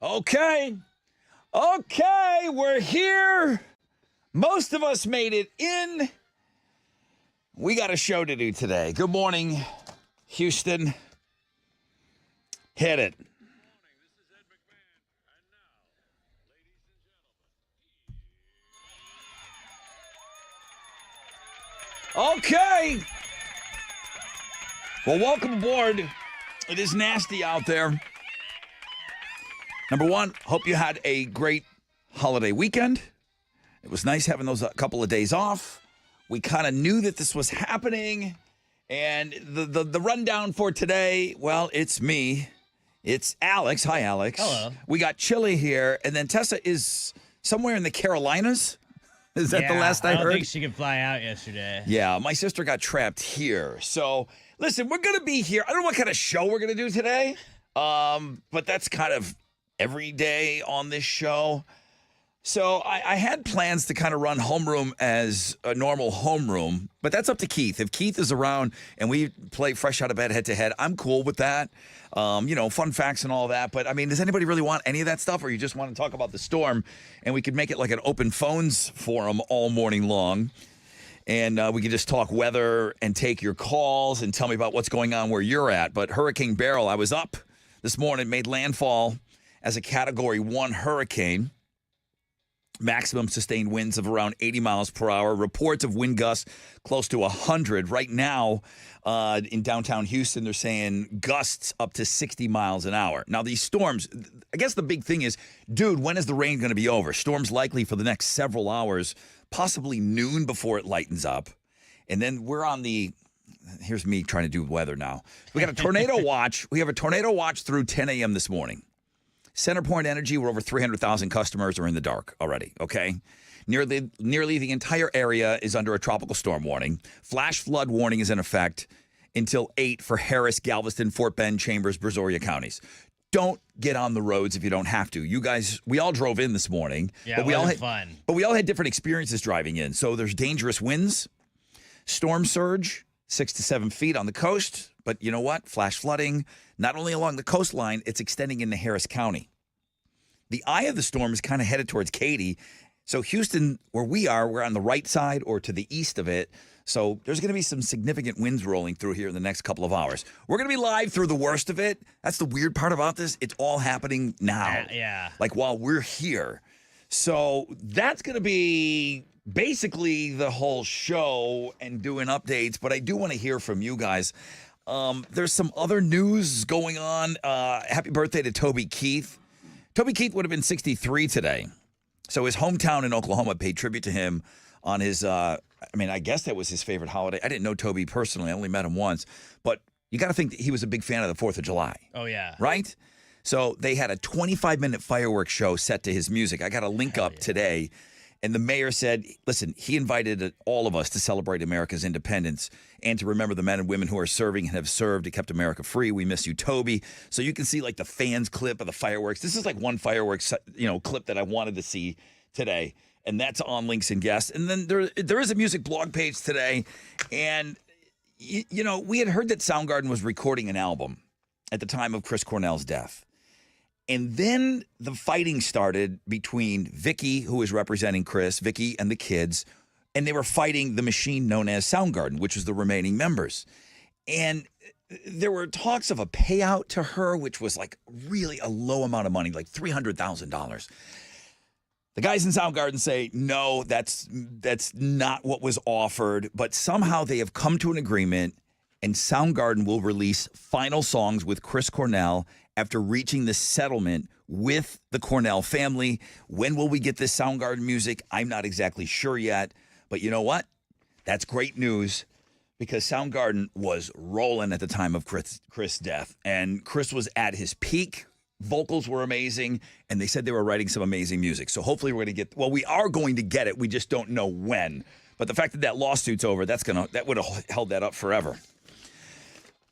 Okay. Okay, we're here. Most of us made it in. We got a show to do today. Good morning, Houston. Hit it. Okay. Well, welcome aboard. It is nasty out there. Number one, hope you had a great holiday weekend. It was nice having those couple of days off. We kind of knew that this was happening. And the rundown for today, well, it's me. It's Alex. Hi, Alex. Hello. We got Chili here. And then Tessa is somewhere in the Carolinas. Is that the last I heard? I don't think she could fly out yesterday. Yeah, my sister got trapped here. So, listen, we're going to be here. I don't know what kind of show we're going to do today, but that's kind of every day on this show. So I had plans to kind of run homeroom as a normal homeroom, but that's up to Keith. If Keith is around and we play fresh out of bed head-to-head, I'm cool with that. Fun facts and all that. But, I mean, does anybody really want any of that stuff, or you just want to talk about the storm? And we could make it like an open phones forum all morning long. And we could just talk weather and take your calls and tell me about what's going on where you're at. But Hurricane Beryl, I was up this morning, made landfall as a Category 1 hurricane. Maximum sustained winds of around 80 miles per hour. Reports of wind gusts close to 100. Right now, in downtown Houston, they're saying gusts up to 60 miles an hour. Now, these storms, I guess the big thing is, dude, when is the rain going to be over? Storms likely for the next several hours, possibly noon before it lightens up. And then we're on the, here's me trying to do weather now. We got a tornado watch. We have a tornado watch through 10 a.m. this morning. CenterPoint Energy, we're over 300,000 customers are in the dark already, okay? Nearly the entire area is under a tropical storm warning. Flash flood warning is in effect until 8 for Harris, Galveston, Fort Bend, Chambers, Brazoria counties. Don't get on the roads if you don't have to. You guys, we all drove in this morning. Yeah, but we all had fun. But we all had different experiences driving in. So there's dangerous winds, storm surge, 6 to 7 feet on the coast. But you know what? Flash flooding, not only along the coastline, it's extending into Harris County. The eye of the storm is kind of headed towards Katy. So Houston, where we are, we're on the right side or to the east of it. So there's going to be some significant winds rolling through here in the next couple of hours. We're going to be live through the worst of it. That's the weird part about this. It's all happening now. Yeah. Like while we're here. So that's going to be basically the whole show and doing updates. But I do want to hear from you guys. There's some other news going on. Happy birthday to Toby Keith. Toby Keith would have been 63 today. So his hometown in Oklahoma paid tribute to him on his, I guess that was his favorite holiday. I didn't know Toby personally. I only met him once. But you got to think that he was a big fan of the 4th of July. Oh, yeah. Right? So they had a 25-minute fireworks show set to his music. I got a link up today. And the mayor said, listen, he invited all of us to celebrate America's independence and to remember the men and women who are serving and have served and kept America free. We miss you, Toby. So you can see like the fans clip of the fireworks. This is like one fireworks, clip that I wanted to see today. And that's on Links and Guests. And then there is a music blog page today. And, we had heard that Soundgarden was recording an album at the time of Chris Cornell's death. And then the fighting started between Vicky, who is representing Chris, Vicky and the kids, and they were fighting the machine known as Soundgarden, which was the remaining members. And there were talks of a payout to her, which was like really a low amount of money, like $300,000. The guys in Soundgarden say, no, that's not what was offered, but somehow they have come to an agreement, and Soundgarden will release final songs with Chris Cornell after reaching this settlement with the Cornell family. When will we get this Soundgarden music? I'm not exactly sure yet. But you know what? That's great news because Soundgarden was rolling at the time of Chris' death. And Chris was at his peak. Vocals were amazing. And they said they were writing some amazing music. So hopefully we are going to get it. We just don't know when. But the fact that lawsuit's over, that would have held that up forever.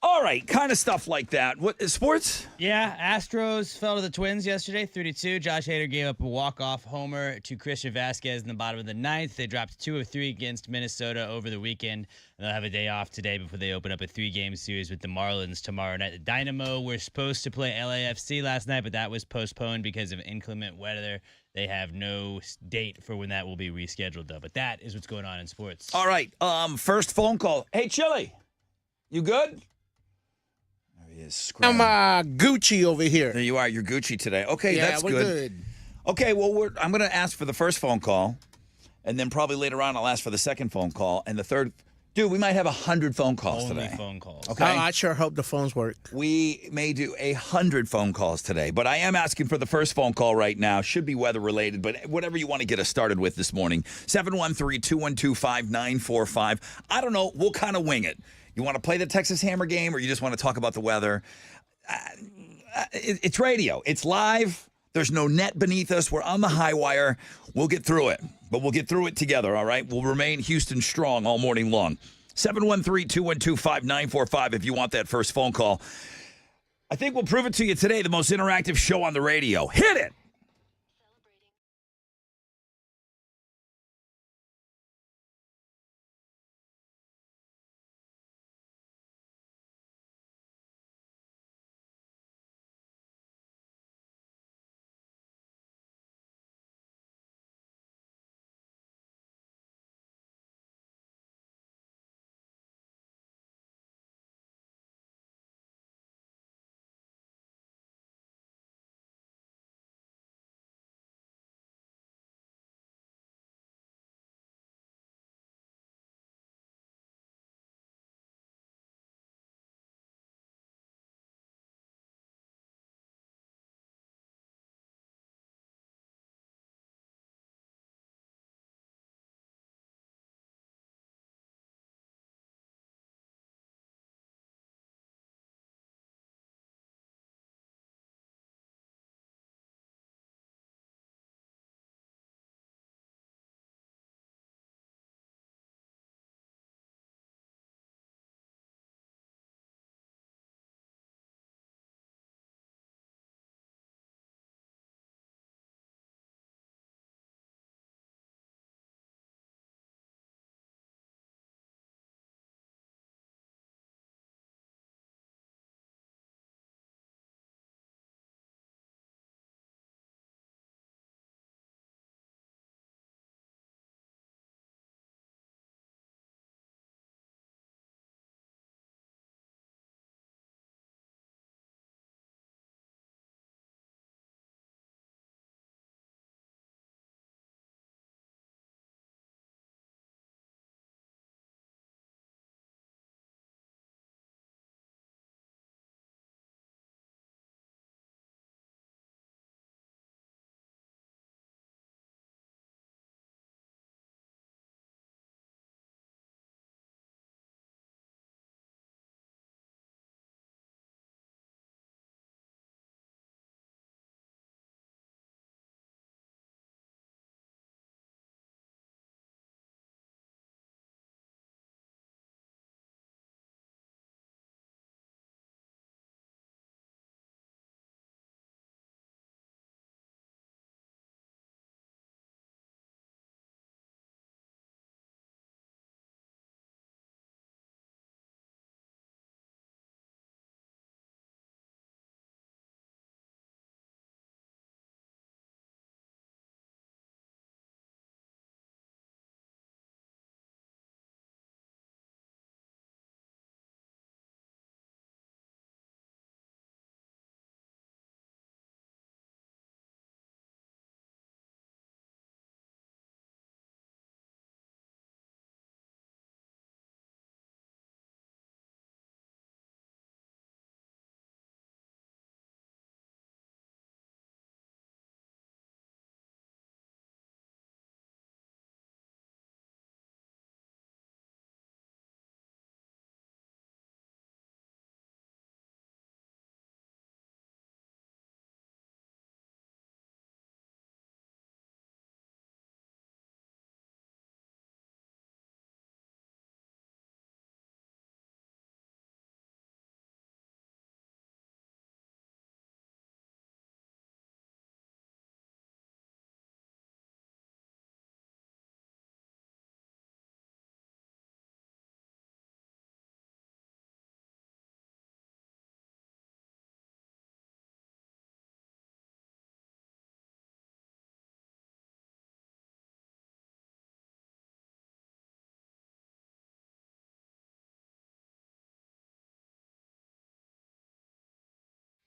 All right, kind of stuff like that. What sports? Yeah, Astros fell to the Twins yesterday, 3-2. Josh Hader gave up a walk-off homer to Christian Vasquez in the bottom of the ninth. They dropped 2 of 3 against Minnesota over the weekend. And they'll have a day off today before they open up a 3-game series with the Marlins tomorrow night. The Dynamo were supposed to play LAFC last night, but that was postponed because of inclement weather. They have no date for when that will be rescheduled, though. But that is what's going on in sports. All right, first phone call. Hey, Chili, you good? There he is. I'm Gucci over here. There you are. You're Gucci today. Okay, Yeah, that's we're good. Okay, well, I'm going to ask for the first phone call, and then probably later on I'll ask for the second phone call, and the third. Dude, we might have 100 phone calls Only today. phone calls. Okay. I sure hope the phones work. We may do 100 phone calls today, but I am asking for the first phone call right now. Should be weather related, but whatever you want to get us started with this morning. 713-212-5945. I don't know. We'll kind of wing it. You want to play the Texas Hammer game, or you just want to talk about the weather? It's radio. It's live. There's no net beneath us. We're on the high wire. We'll get through it, but we'll get through it together, all right? We'll remain Houston strong all morning long. 713-212-5945 if you want that first phone call. I think we'll prove it to you today, the most interactive show on the radio. Hit it!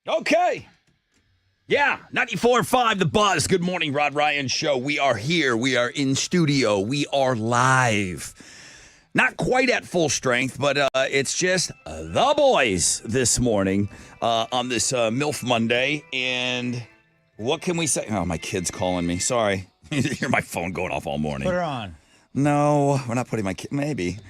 Okay. Yeah, 94.5 The Buzz. Good morning, Rod Ryan Show. We are here. We are in studio. We are live. Not quite at full strength, but it's just the boys this morning on this MILF Monday. And what can we say? Oh, my kid's calling me. Sorry. You hear my phone going off all morning. Put her on. No, we're not putting my kid. Maybe.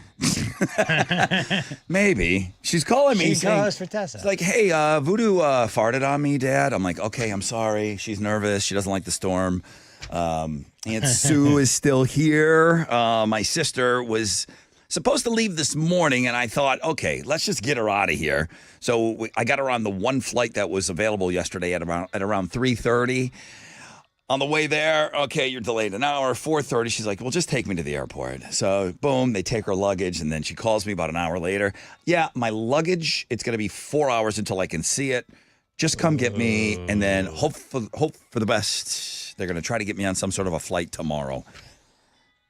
Maybe. She's calling me. She calls for Tessa. It's like, hey, Voodoo farted on me, Dad. I'm like, okay, I'm sorry. She's nervous. She doesn't like the storm. Aunt Sue is still here. My sister was supposed to leave this morning, and I thought, okay, let's just get her out of here. So I got her on the one flight that was available yesterday at around 3:30. On the way there, okay, you're delayed an hour, 4:30. She's like, well, just take me to the airport. So, boom, they take her luggage, and then she calls me about an hour later. Yeah, my luggage, it's going to be 4 hours until I can see it. Just come get me, and then hope for the best. They're going to try to get me on some sort of a flight tomorrow.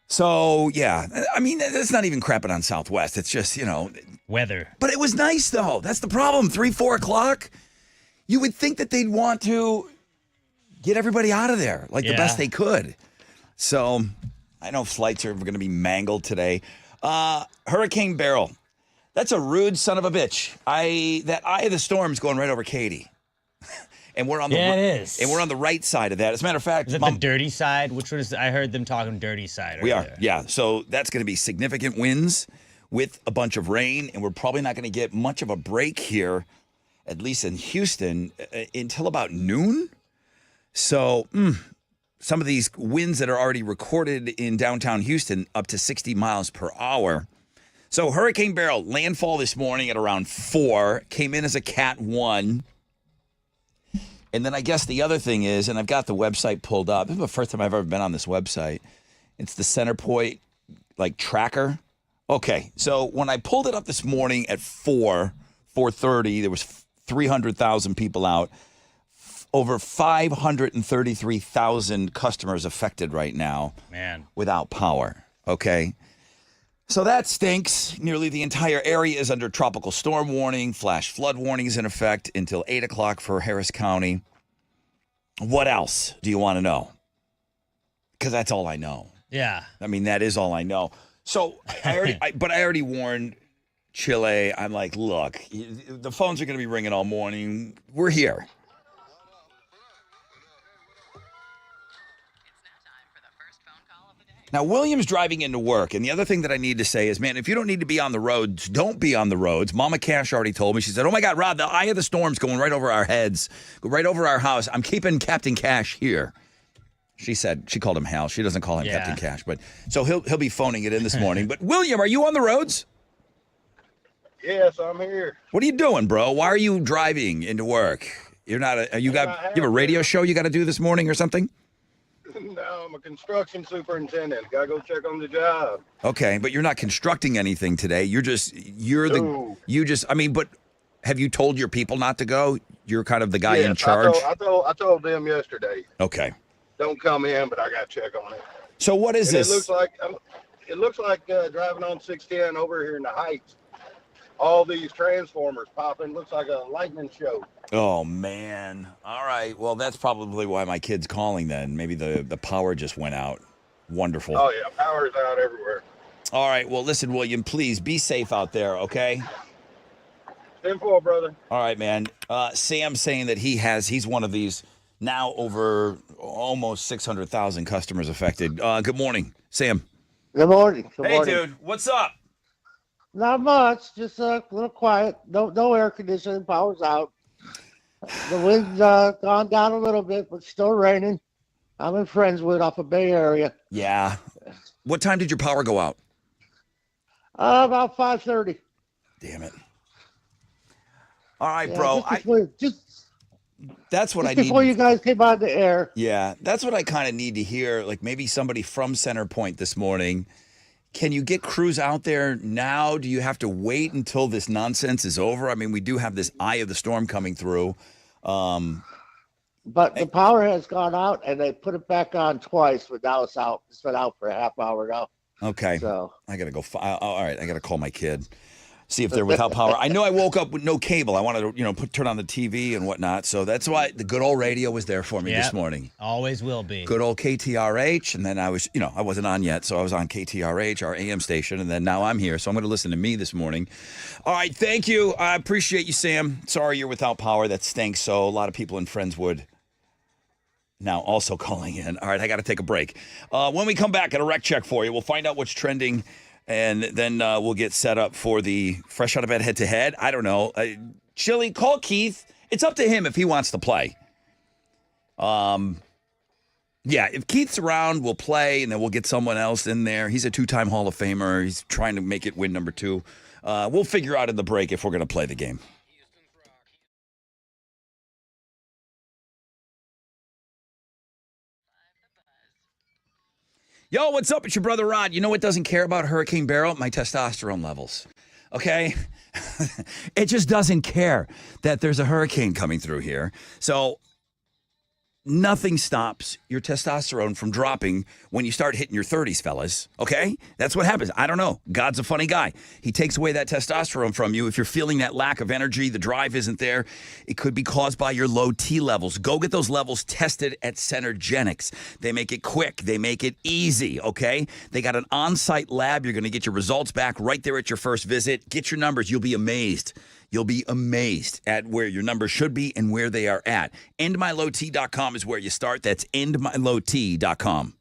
So, yeah, I mean, it's not even crapping on Southwest. It's just, Weather. But it was nice, though. That's the problem. 3, 4 o'clock. You would think that they'd want to get everybody out of there like the best they could. So I know flights are going to be mangled today. Hurricane Beryl. That's a rude son of a bitch. That eye of the storm's going right over Katy. And we're on the it is. And we're on the right side of that. As a matter of fact, Is it the dirty side? Which one is? I heard them talking dirty side. We are, there. yeah. So that's going to be significant winds with a bunch of rain, and we're probably not going to get much of a break here, at least in Houston, until about noon. So some of these winds that are already recorded in downtown Houston up to 60 miles per hour. So Hurricane Beryl, landfall this morning at around 4, came in as a Cat 1. And then I guess the other thing is, and I've got the website pulled up. This is the first time I've ever been on this website. It's the Centerpoint, tracker. Okay, so when I pulled it up this morning at 4:30, there was 300,000 people out. Over 533,000 customers affected right now. Man. Without power. Okay. So that stinks. Nearly the entire area is under tropical storm warning. Flash flood warnings in effect until 8 o'clock for Harris County. What else do you want to know? Because that's all I know. Yeah. I mean, that is all I know. So I already warned Chile. I'm like, look, the phones are going to be ringing all morning. We're here. Now, William's driving into work, and the other thing that I need to say is, man, if you don't need to be on the roads, don't be on the roads. Mama Cash already told me. She said, oh, my God, Rod, the eye of the storm's going right over our heads, right over our house. I'm keeping Captain Cash here. She said, she called him Hal. She doesn't call him Captain Cash. But so he'll be phoning it in this morning. But, William, are you on the roads? Yes, I'm here. What are you doing, bro? Why are you driving into work? You're not you have a radio show you got to do this morning or something? No, I'm a construction superintendent. Gotta go check on the job. Okay, but you're not constructing anything today. But have you told your people not to go? You're kind of the guy in charge. I told them yesterday. Okay. Don't come in, but I gotta check on it. So what is this? It looks like driving on 610 over here in the Heights. All these transformers popping. Looks like a lightning show. Oh, man. All right. Well, that's probably why my kid's calling then. Maybe the power just went out. Wonderful. Oh, yeah. Power's out everywhere. All right. Well, listen, William, please be safe out there, okay? 10-4, brother. All right, man. Sam's saying that he's one of these now over almost 600,000 customers affected. Good morning, Sam. Good morning. Good morning. Dude. What's up? Not much. Just a little quiet. No air conditioning. Power's out. The wind's gone down a little bit, but still raining. I'm in Friendswood off of Bay Area. Yeah. What time did your power go out? About 5:30. Damn it. All right, Yeah, bro. That's what I need. Before you guys came on the air. Yeah, that's what I kind of need to hear. Like maybe somebody from Centerpoint this morning. Can you get crews out there now? Do you have to wait until this nonsense is over? I mean, we do have this eye of the storm coming through. But the power has gone out, and they put it back on twice, but now it's out. It's been out for a half hour now. Okay. So I got to go. All right. I got to call my kid. See if they're without power. I know I woke up with no cable. I wanted to, turn on the TV and whatnot. So that's why the good old radio was there for me this morning. Always will be. Good old KTRH. And then I was, I wasn't on yet. So I was on KTRH, our AM station. And then now I'm here. So I'm going to listen to me this morning. All right. Thank you. I appreciate you, Sam. Sorry you're without power. That stinks. So a lot of people in Friendswood now also calling in. All right. I got to take a break. When we come back, got a rec check for you. We'll find out what's trending. And then we'll get set up for the fresh out of bed head-to-head. I don't know. Chili, call Keith. It's up to him if he wants to play. Yeah, if Keith's around, we'll play, and then we'll get someone else in there. He's a 2-time Hall of Famer. He's trying to make it win number 2. We'll figure out in the break if we're going to play the game. Yo, what's up? It's your brother Rod. You know what doesn't care about Hurricane Beryl? My testosterone levels. Okay? It just doesn't care that there's a hurricane coming through here. So nothing stops your testosterone from dropping when you start hitting your 30s, fellas. Okay? That's what happens. I don't know. God's a funny guy. He takes away that testosterone from you. If you're feeling that lack of energy, the drive isn't there, it could be caused by your low T levels. Go get those levels tested at Centergenics. They make it quick. They make it easy, okay? They got an on-site lab. You're going to get your results back right there at your first visit. Get your numbers. You'll be amazed. You'll be amazed at where your numbers should be and where they are at. EndMyLowT.com is where you start. That's EndMyLowT.com.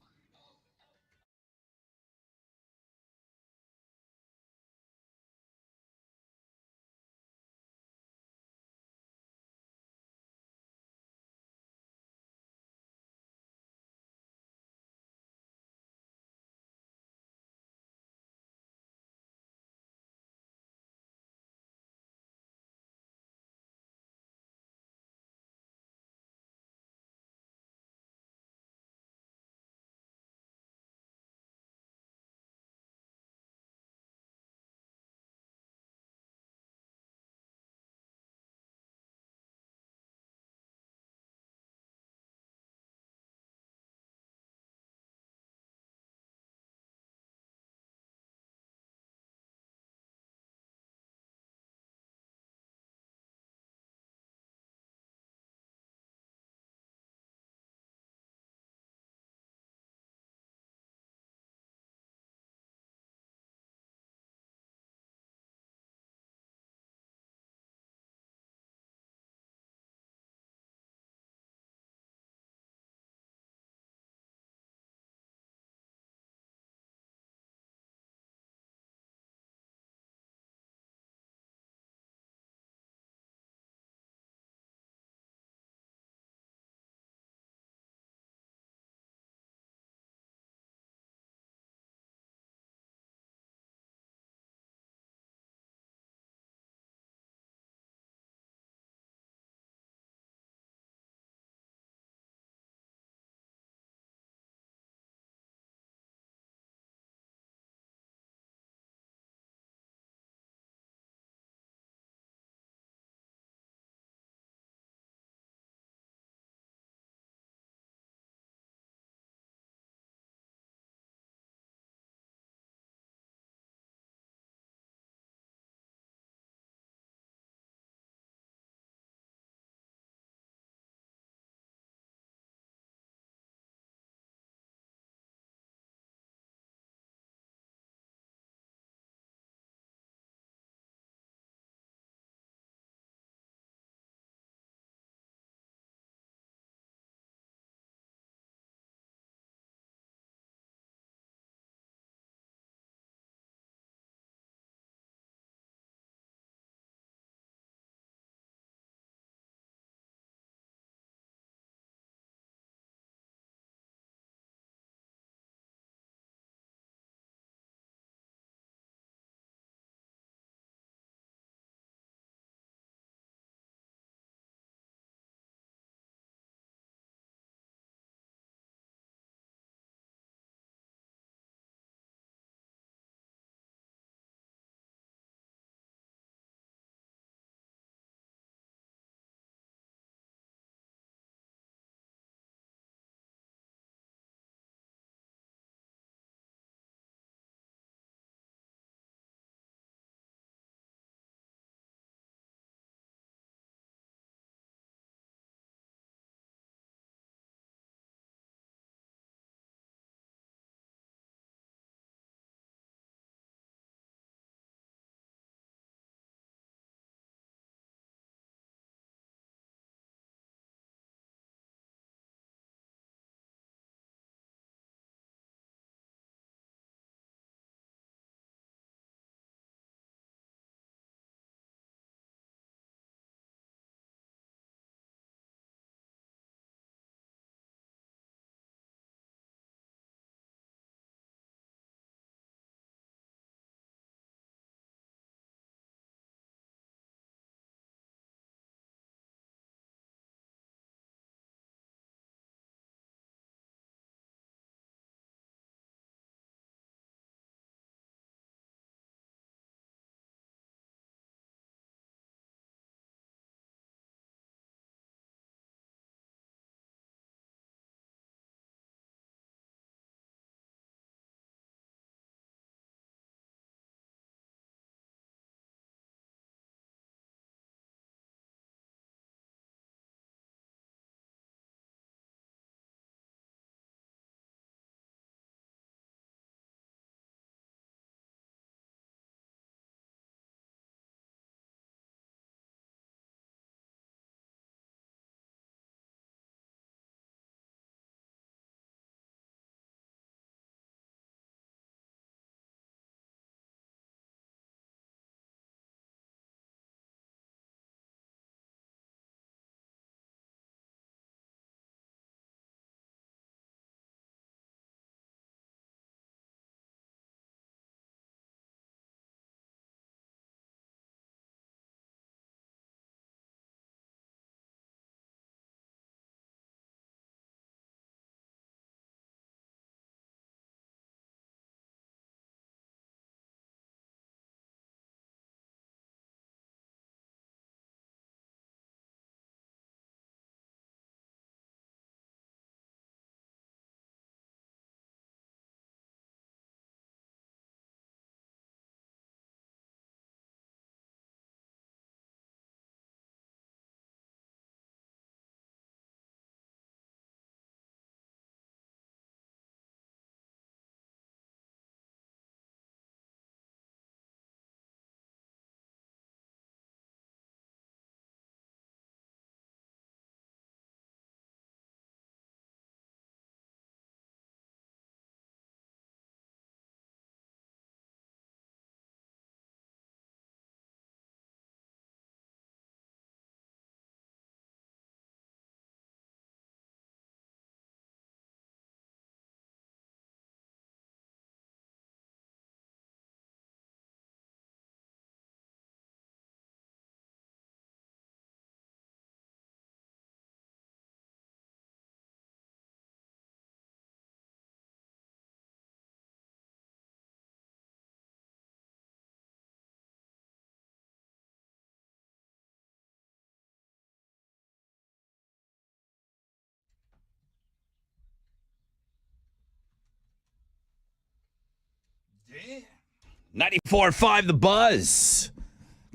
94.5 The Buzz.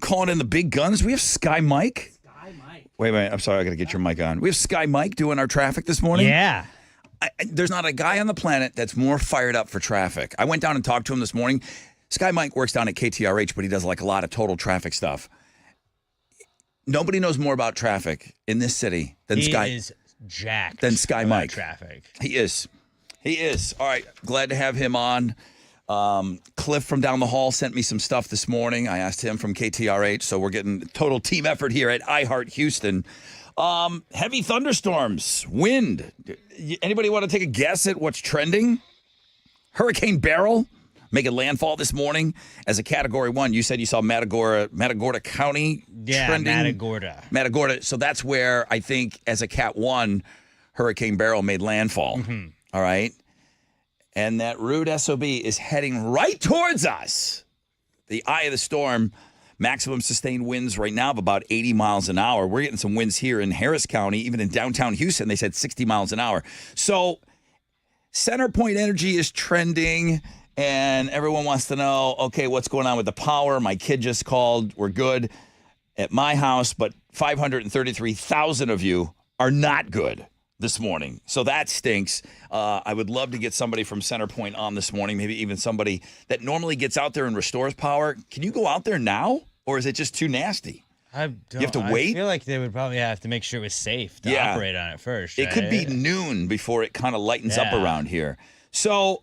Calling in the big guns. We have Sky Mike. Wait. I'm sorry. I got to get your mic on. We have Sky Mike doing our traffic this morning. Yeah. There's not a guy on the planet that's more fired up for traffic. I went down and talked to him this morning. Sky Mike works down at KTRH, but he does like a lot of total traffic stuff. Nobody knows more about traffic in this city than Sky. He is jacked. Than Sky about Mike. Traffic. He is. All right. Glad to have him on. Cliff from down the hall sent me some stuff this morning. I asked him from KTRH, so we're getting total team effort here at iHeart Houston. Heavy thunderstorms, wind. Anybody want to take a guess at what's trending? Hurricane Beryl making landfall this morning as a Category 1. You said you saw Matagorda County trending. Matagorda. So that's where I think as a Cat 1, Hurricane Beryl made landfall. Mm-hmm. All right. And that rude SOB is heading right towards us. The eye of the storm. Maximum sustained winds right now of about 80 miles an hour. We're getting some winds here in Harris County, even in downtown Houston. They said 60 miles an hour. So Center Point Energy is trending, and everyone wants to know, okay, what's going on with the power? My kid just called. We're good at my house, but 533,000 of you are not good this morning. So that stinks. I would love to get somebody from Center Point on this morning, maybe even somebody that normally gets out there and restores power. Can you go out there now? Or is it just too nasty? You have to wait? I feel like they would probably have to make sure it was safe to operate on it first. It could be noon before it kind of lightens up around here. So,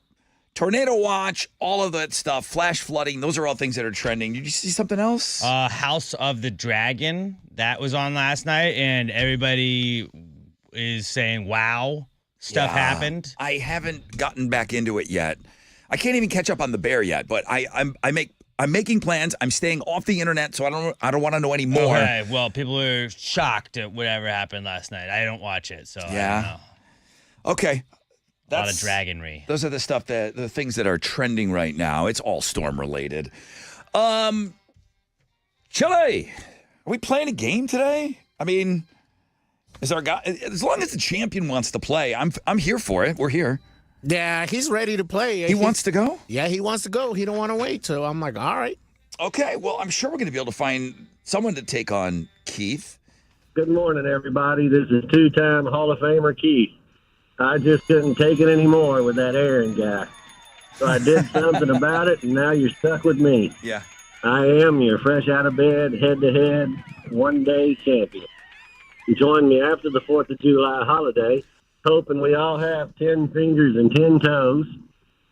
tornado watch, all of that stuff, flash flooding, those are all things that are trending. Did you see something else? House of the Dragon, that was on last night, and everybody is saying, wow, stuff happened. I haven't gotten back into it yet. I can't even catch up on The Bear yet, but I'm making plans. I'm staying off the internet, so I don't want to know any more. Okay, well, people are shocked at whatever happened last night. I don't watch it, so I don't know. Okay. A lot of dragonry. Those are the things that are trending right now. It's all storm related. Chile, are we playing a game today? I mean, is our guy, as long as the champion wants to play, I'm here for it. We're here. Yeah, he's ready to play. He wants to go? Yeah, he wants to go. He don't want to wait. So I'm like, all right. Okay, well, I'm sure we're going to be able to find someone to take on Keith. Good morning, everybody. This is two-time Hall of Famer Keith. I just couldn't take it anymore with that Aaron guy. So I did something about it, and now you're stuck with me. Yeah. I am your fresh out of bed, head-to-head, one-day champion. Join me after the 4th of July holiday, hoping we all have 10 fingers and 10 toes,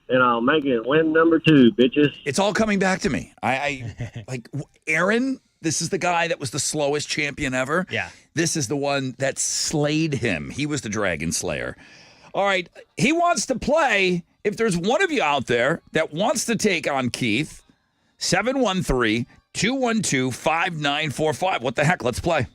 and I'll make it win number 2, bitches. It's all coming back to me. I like Aaron. This is the guy that was the slowest champion ever. Yeah. This is the one that slayed him. He was the Dragon Slayer. All right. He wants to play. If there's one of you out there that wants to take on Keith, 713-212-5945. What the heck? Let's play.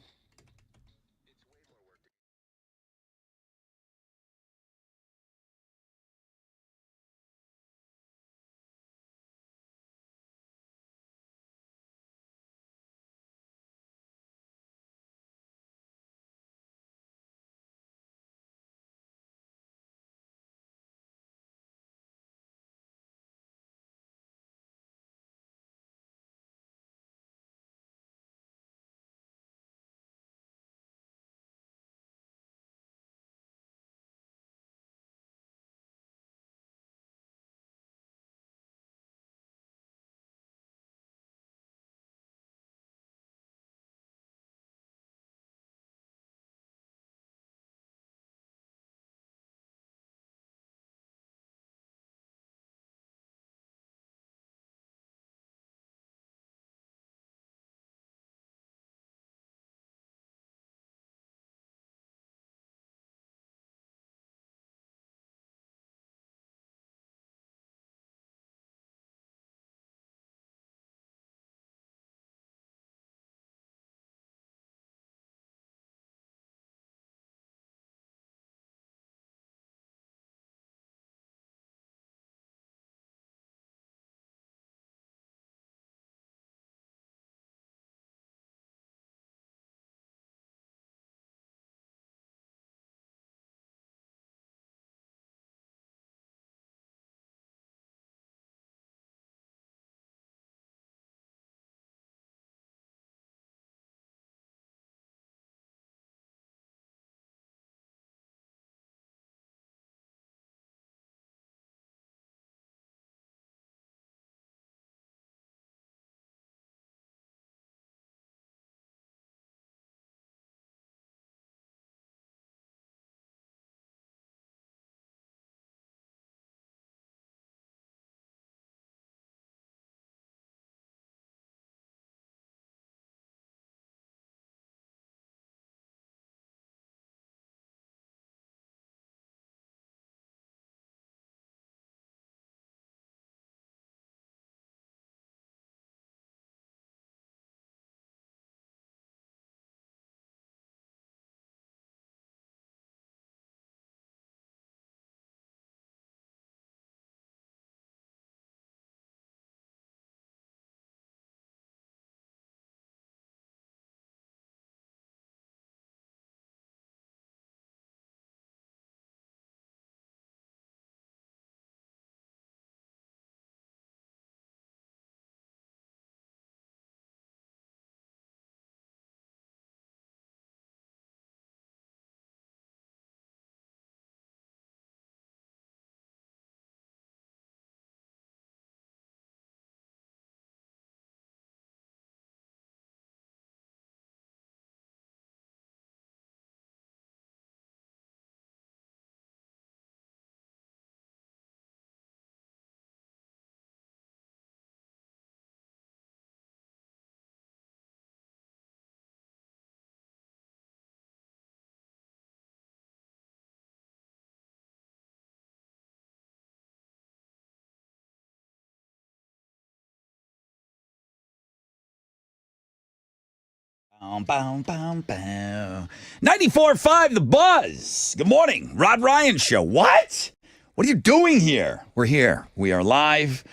Bow, bow, bow. 94.5 The Buzz. Good morning. Rod Ryan Show. What? What are you doing here? We're here. We are live.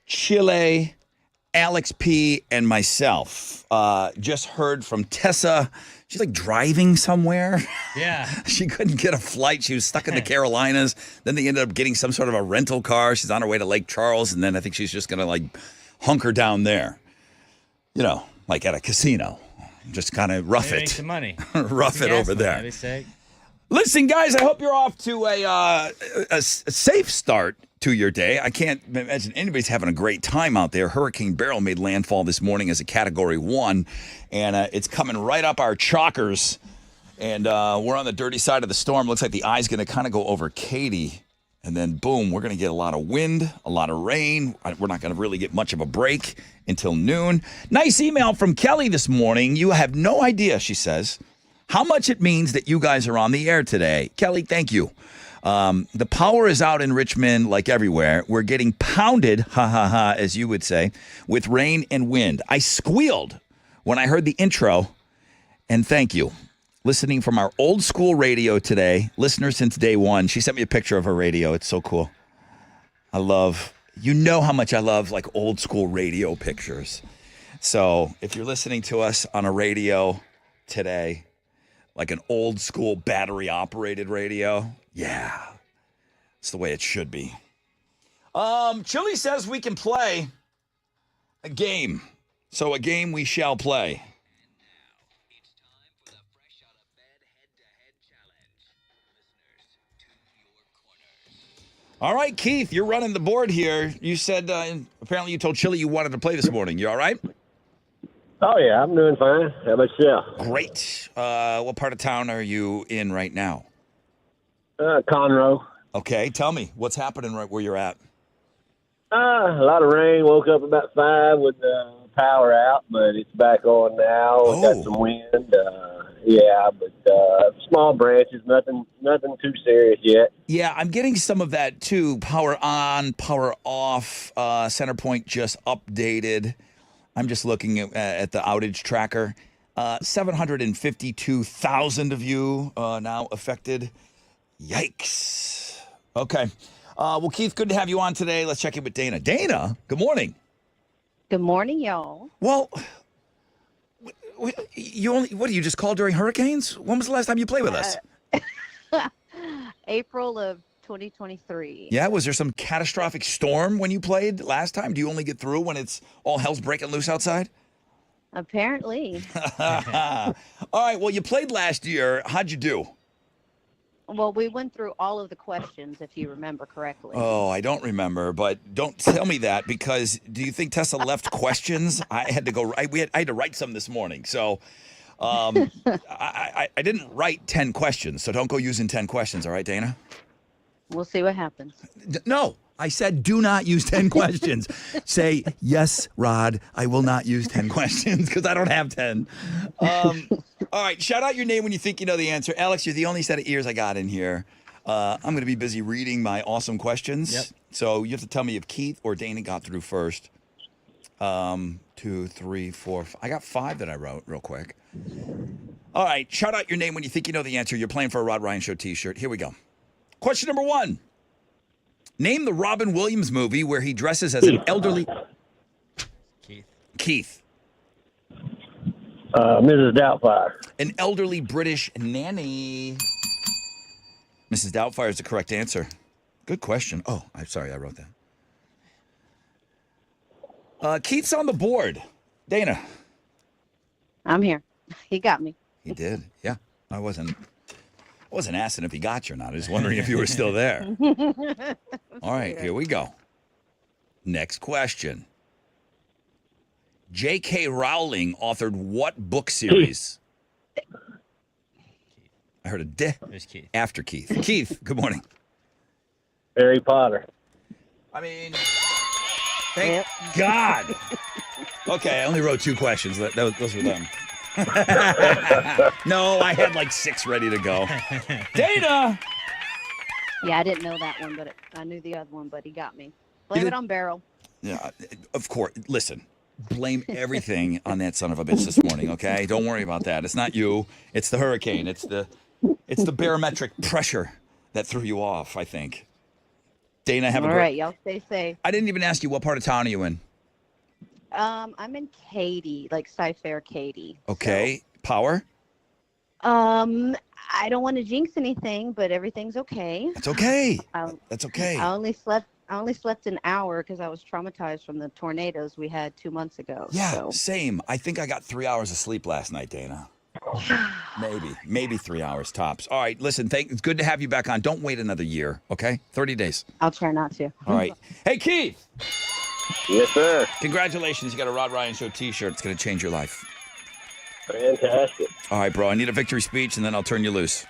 Chile, Alex P, and myself. Just heard from Tessa. She's like driving somewhere. Yeah. She couldn't get a flight. She was stuck in the Carolinas. Then they ended up getting some sort of a rental car. She's on her way to Lake Charles. And then I think she's just going to like hunker down there. You know, like at a casino. Just kind of rough Make it. some money. Rough it over there. That'd be sick. Listen, guys, I hope you're off to a safe start to your day. I can't imagine anybody's having a great time out there. Hurricane Beryl made landfall this morning as a Category 1, and it's coming right up our chalkers, and we're on the dirty side of the storm. Looks like the eye's going to kind of go over Katy, and then, boom, we're going to get a lot of wind, a lot of rain. We're not going to really get much of a break until noon. Nice email from Kelly this morning. You have no idea, she says, how much it means that you guys are on the air today. Kelly, thank you. The power is out in Richmond like everywhere. We're getting pounded, ha ha ha, as you would say, with rain and wind. I squealed when I heard the intro, and thank you. Listening from our old school radio today, listener since day one. She sent me a picture of her radio. It's so cool. You know how much I love like old school radio pictures. So if you're listening to us on a radio today, like an old school battery operated radio. Yeah, it's the way it should be. Chili says we can play a game. So a game we shall play. All right, Keith, you're running the board here. You said apparently you told Chili you wanted to play this morning. You all right? Oh, yeah, I'm doing fine. How about yourself? Great. What part of town are you in right now? Conroe. Okay, tell me. What's happening right where you're at? A lot of rain. Woke up about 5 with the power out, but it's back on now. We got some wind. But small branches, nothing too serious yet. Yeah, I'm getting some of that too. Power on, power off. Center point just updated. I'm just looking at the outage tracker. 752,000 of you now affected. Yikes. Okay. Well, Keith, good to have you on today. Let's check in with Dana. Dana, good morning. Good morning, y'all. Well, what do you just call during hurricanes? When was the last time you played with us? April of 2023. Yeah, was there some catastrophic storm when you played last time? Do you only get through when it's all hell's breaking loose outside? Apparently. All right, well, you played last year. How'd you do? Well, we went through all of the questions, if you remember correctly. Oh, I don't remember, but don't tell me that, because do you think Tessa left questions? I had to go. I had to write some this morning, so I didn't write 10 questions. So don't go using 10 questions, all right, Dana? We'll see what happens. No, I said do not use 10 questions. Say yes, Rod. I will not use 10 questions because I don't have 10. All right, shout out your name when you think you know the answer. Alex, you're the only set of ears I got in here. I'm going to be busy reading my awesome questions. Yep. So you have to tell me if Keith or Dana got through first. 2, 3, 4. I got 5 that I wrote real quick. All right, shout out your name when you think you know the answer. You're playing for a Rod Ryan Show t-shirt. Here we go. Question number 1. Name the Robin Williams movie where he dresses as an elderly... Keith. Mrs. Doubtfire. An elderly British nanny. Mrs. Doubtfire is the correct answer. Good question. Oh, I'm sorry, I wrote that. Keith's on the board. Dana. I'm here. He got me. He did. Yeah. I wasn't asking if he got you or not. I was wondering if you were still there. All right, here we go. Next question. J.K. Rowling authored what book series? I heard a D There's Keith. after Keith. Keith, good morning. Harry Potter. I mean, thank God. Okay, I only wrote 2 questions. Those were them. No, I had like 6 ready to go. Dana! Yeah, I didn't know that one, but I knew the other one, but he got me. Blame it on Beryl. Yeah, of course. Listen, blame everything on that son of a bitch this morning, okay? Don't worry about that. It's not you. It's the hurricane. It's the barometric pressure that threw you off, I think. Dana, have a All great... right, y'all stay safe. I didn't even ask you, what part of town are you in? I'm in Katy, like Cy-Fair, Katy. Okay. Power? I don't want to jinx anything, but everything's okay. That's okay. Um, That's okay. I only slept an hour because I was traumatized from the tornadoes we had 2 months ago. Yeah, So. same. I think I got 3 hours of sleep last night, Dana. Maybe 3 hours tops. All right, listen, it's good to have you back on. Don't wait another year, okay? 30 days. I'll try not to. All right. Hey, Keith. Yes, sir. Congratulations. You got a Rod Ryan Show t-shirt. It's going to change your life. Fantastic. All right, bro. I need a victory speech, and then I'll turn you loose.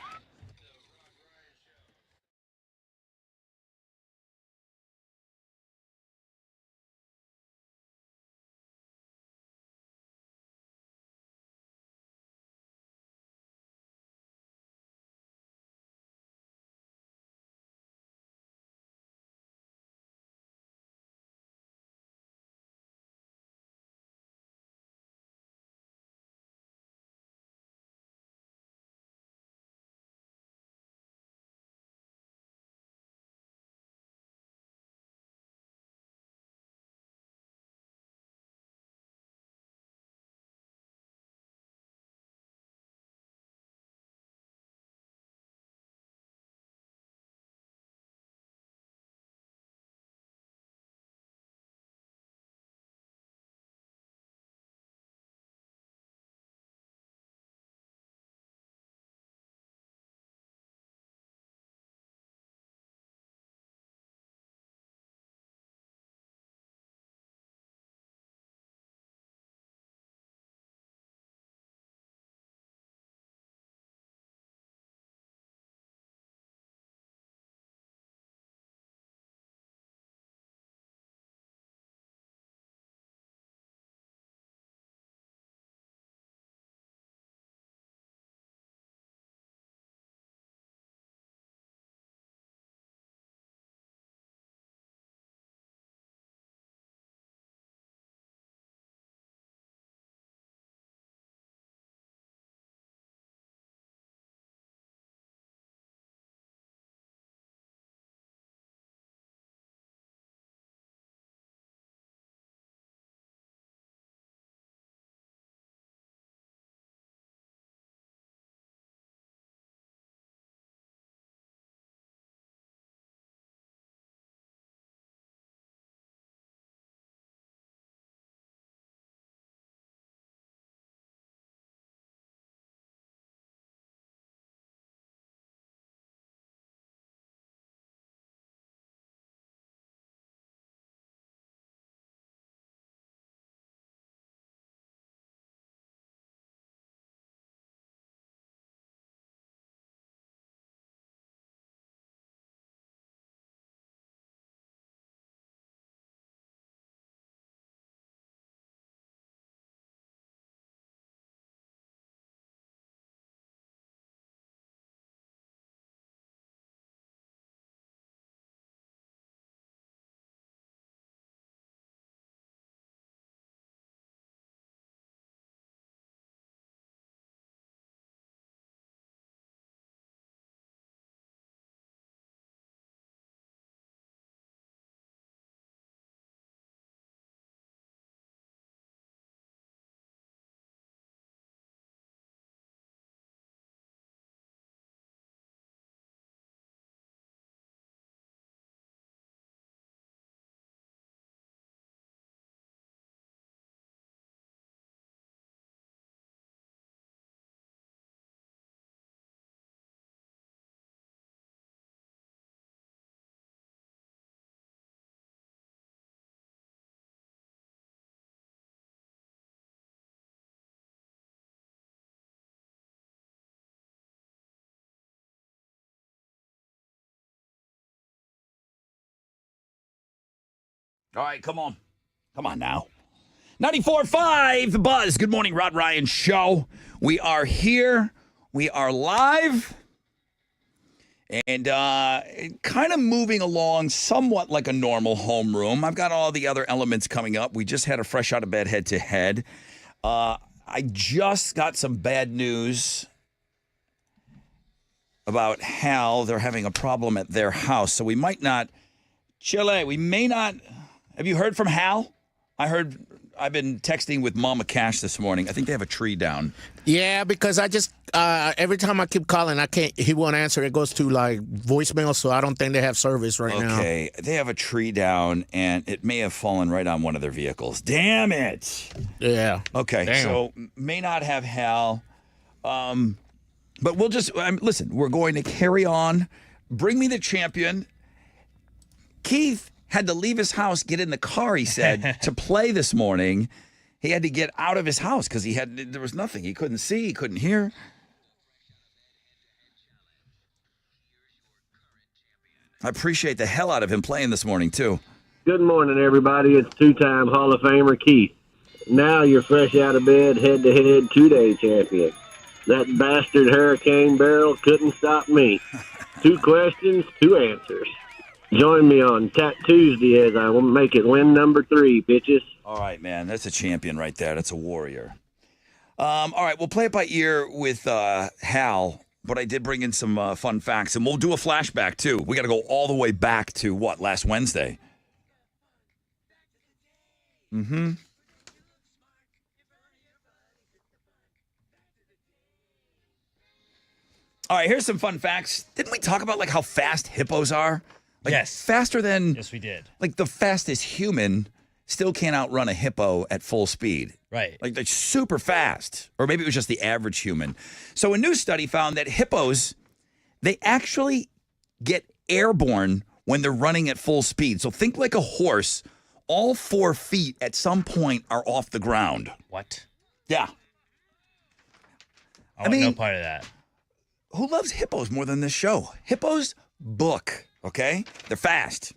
All right, come on. Come on now. 94.5 The Buzz. Good morning, Rod Ryan Show. We are here. We are live. And kind of moving along somewhat like a normal homeroom. I've got all the other elements coming up. We just had a fresh out of bed head-to-head. I just got some bad news about Hal. They're having a problem at their house, so we might not. Chile, we may not. Have you heard from Hal? I've been texting with Mama Cash this morning. I think they have a tree down. Yeah, because I just every time I keep calling, I can't. He won't answer. It goes to like voicemail, so I don't think they have service right now. Okay, they have a tree down, and it may have fallen right on one of their vehicles. Damn it! Yeah. Okay, Damn. so may not have Hal, but we'll just listen. We're going to carry on. Bring me the champion. Keith had to leave his house, get in the car, he said, to play this morning. He had to get out of his house because there was nothing. He couldn't see, he couldn't hear. I appreciate the hell out of him playing this morning, too. Good morning, everybody. It's two-time Hall of Famer Keith. Now you're fresh out of bed, head-to-head, two-day champion. That bastard Hurricane Beryl couldn't stop me. 2 questions, 2 answers. Join me on Tat Tuesday as I will make it win number 3, bitches. All right, man. That's a champion right there. That's a warrior. All right, we'll play it by ear with Hal, but I did bring in some fun facts, and we'll do a flashback, too. We got to go all the way back to, last Wednesday? Mm-hmm. All right, here's some fun facts. Didn't we talk about, how fast hippos are? Yes. Faster than... Yes, we did. the fastest human still can't outrun a hippo at full speed. Right. They're super fast. Or maybe it was just the average human. So a new study found that hippos, they actually get airborne when they're running at full speed. So think like a horse. All 4 feet at some point are off the ground. What? Yeah. I want no part of that. Who loves hippos more than this show? Hippos book, okay? They're fast.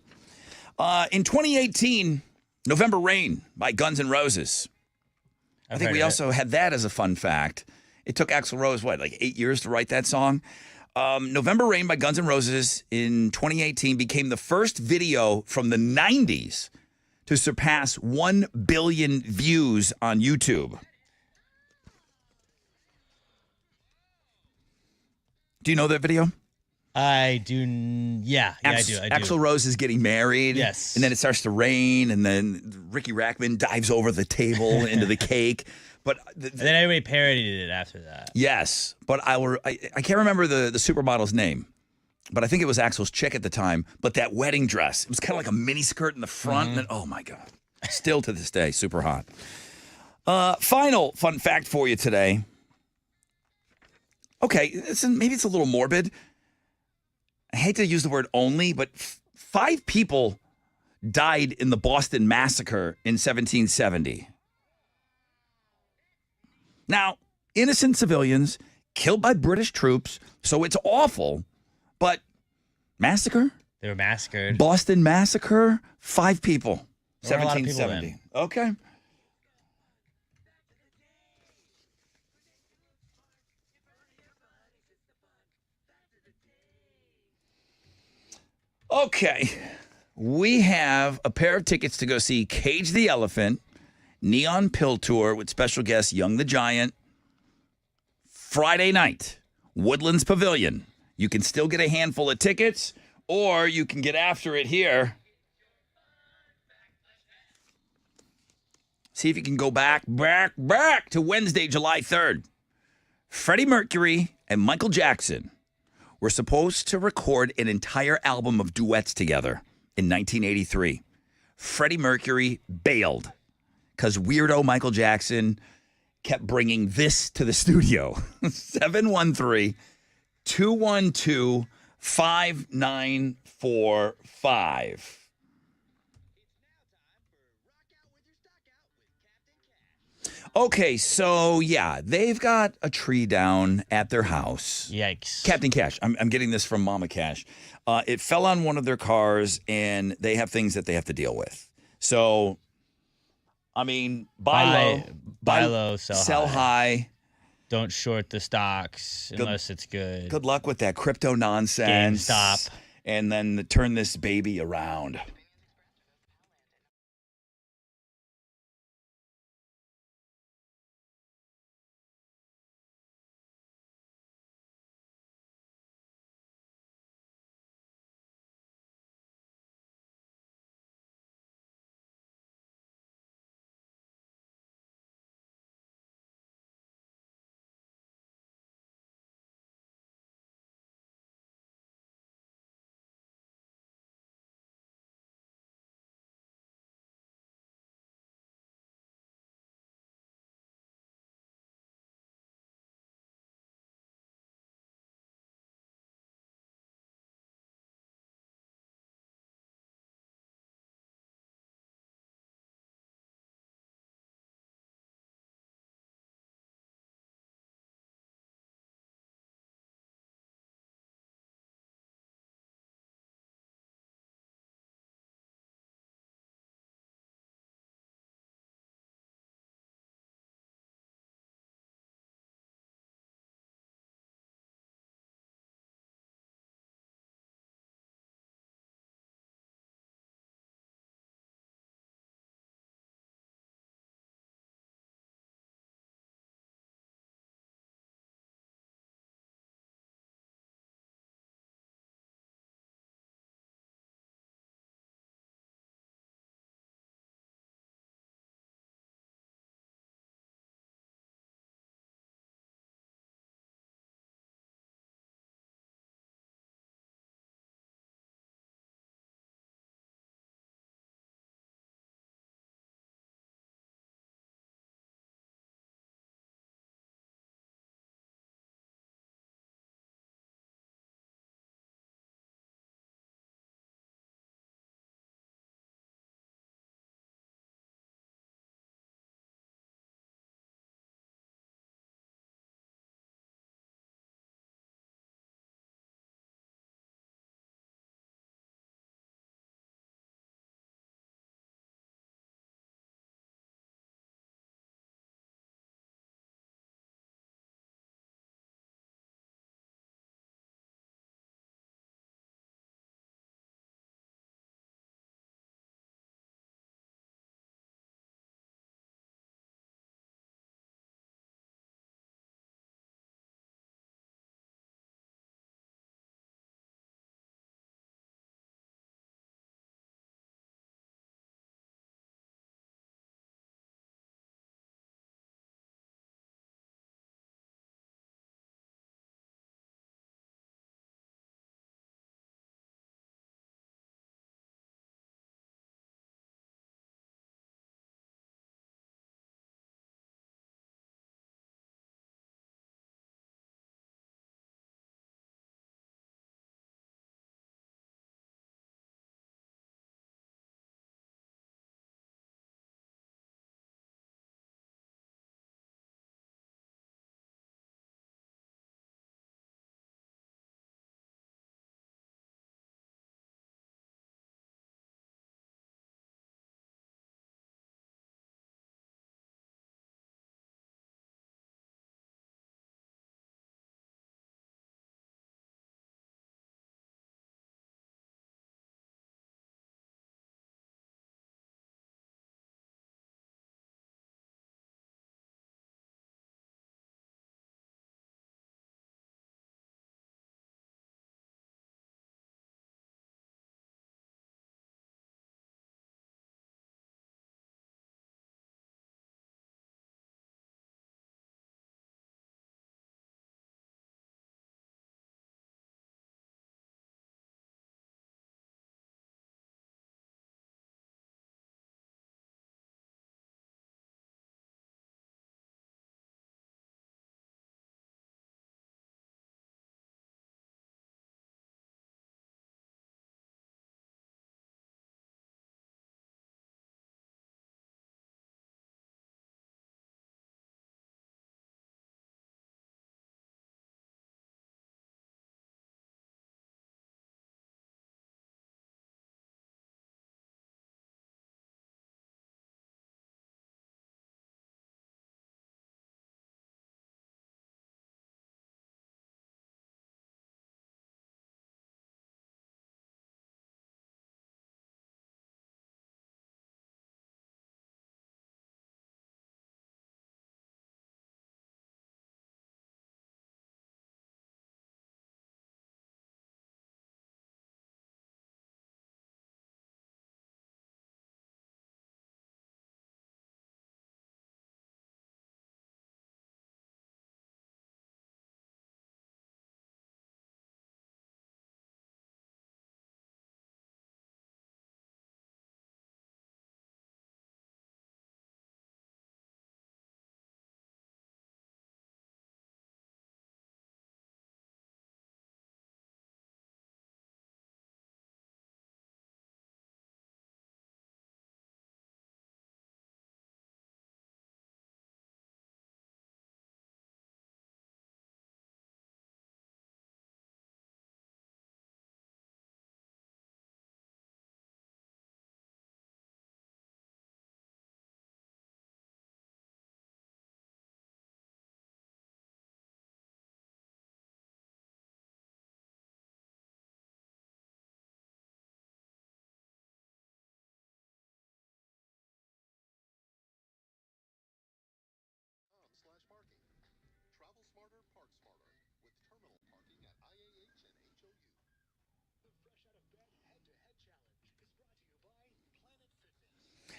In 2018, November Rain by Guns N' Roses. I think we also had that as a fun fact. It took Axl Rose, 8 years to write that song? November Rain by Guns N' Roses in 2018 became the first video from the 90s to surpass 1 billion views on YouTube. Do you know that video? I do. Yeah, I do. Axl Rose is getting married. Yes. And then it starts to rain, and then Ricky Rackman dives over the table into the cake. But and then everybody parodied it after that. Yes. But I can't remember the supermodel's name, but I think it was Axl's chick at the time. But that wedding dress, it was kind of like a mini skirt in the front. And then, oh, my God. Still to this day, super hot. Final fun fact for you today. Okay, maybe it's a little morbid. I hate to use the word only, but 5 people died in the Boston Massacre in 1770. Now, innocent civilians killed by British troops, so it's awful, but massacre? They were massacred. Boston Massacre, 5 people, There were a lot of people 1770. Okay. Okay, we have a pair of tickets to go see Cage the Elephant, Neon Pill Tour with special guest Young the Giant, Friday night, Woodlands Pavilion. You can still get a handful of tickets, or you can get after it here. See if you can go back to Wednesday, July 3rd. Freddie Mercury and Michael Jackson were supposed to record an entire album of duets together in 1983. Freddie Mercury bailed because weirdo Michael Jackson kept bringing this to the studio. 713-212-5945. Okay, so yeah, they've got a tree down at their house. Yikes. Captain Cash, I'm getting this from Mama Cash. It fell on one of their cars, and they have things that they have to deal with. So, I mean, buy low, low, sell high. Don't short the stocks unless it's good. Good luck with that crypto nonsense. GameStop. And then turn this baby around.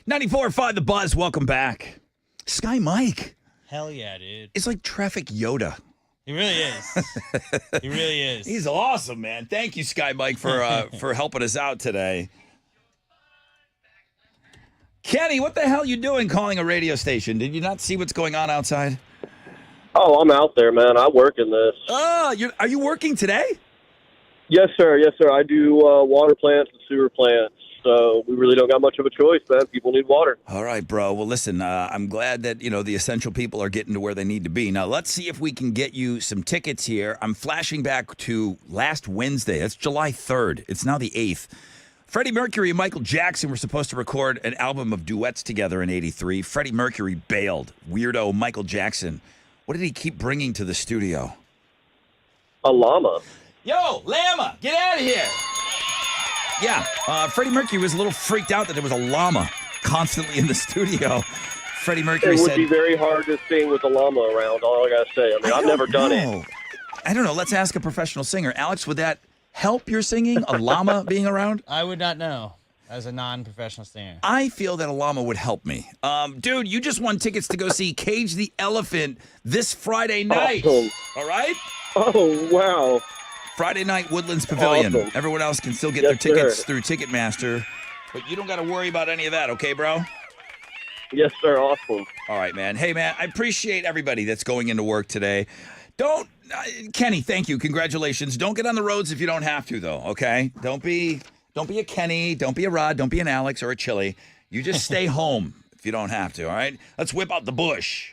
.94.5 The Buzz. Welcome back. Sky Mike Hell yeah, dude. is like traffic Yoda. He really is. He really is. He's awesome, man. Thank you, Sky Mike, for helping us out today. Kenny, what the hell are you doing calling a radio station? Did you not see what's going on outside? Oh, I'm out there, man. I work in this. Oh, are you working today? Yes, sir. Yes, sir. I do water plants and sewer plants. So we really don't got much of a choice, man. People need water. All right, bro. Well, listen, I'm glad that, the essential people are getting to where they need to be. Now, let's see if we can get you some tickets here. I'm flashing back to last Wednesday. That's July 3rd. It's now the 8th. Freddie Mercury and Michael Jackson were supposed to record an album of duets together in '83. Freddie Mercury bailed. Weirdo Michael Jackson. What did he keep bringing to the studio? A llama. Yo, llama, get out of here. Yeah, Freddie Mercury was a little freaked out that there was a llama constantly in the studio. Freddie Mercury It would said... be very hard to sing with a llama around, all I got to say. I mean, I've never done it. I don't know. Let's ask a professional singer. Alex, would that help your singing, a llama being around? I would not know as a non-professional singer. I feel that a llama would help me. Dude, you just won tickets to go see Cage the Elephant this Friday night. Awesome. All right? Oh, wow. Friday night, Woodlands Pavilion. Awesome. Everyone else can still get Yes, their tickets sir. through Ticketmaster, but you don't got to worry about any of that, okay, bro? Yes, sir. Awesome. All right, man. Hey, man, I appreciate everybody that's going into work today. Kenny, thank you. Congratulations. Don't get on the roads if you don't have to, though, okay? Don't be a Kenny, don't be a Rod, don't be an Alex or a Chili. You just stay home if you don't have to, all right? Let's whip out the bush.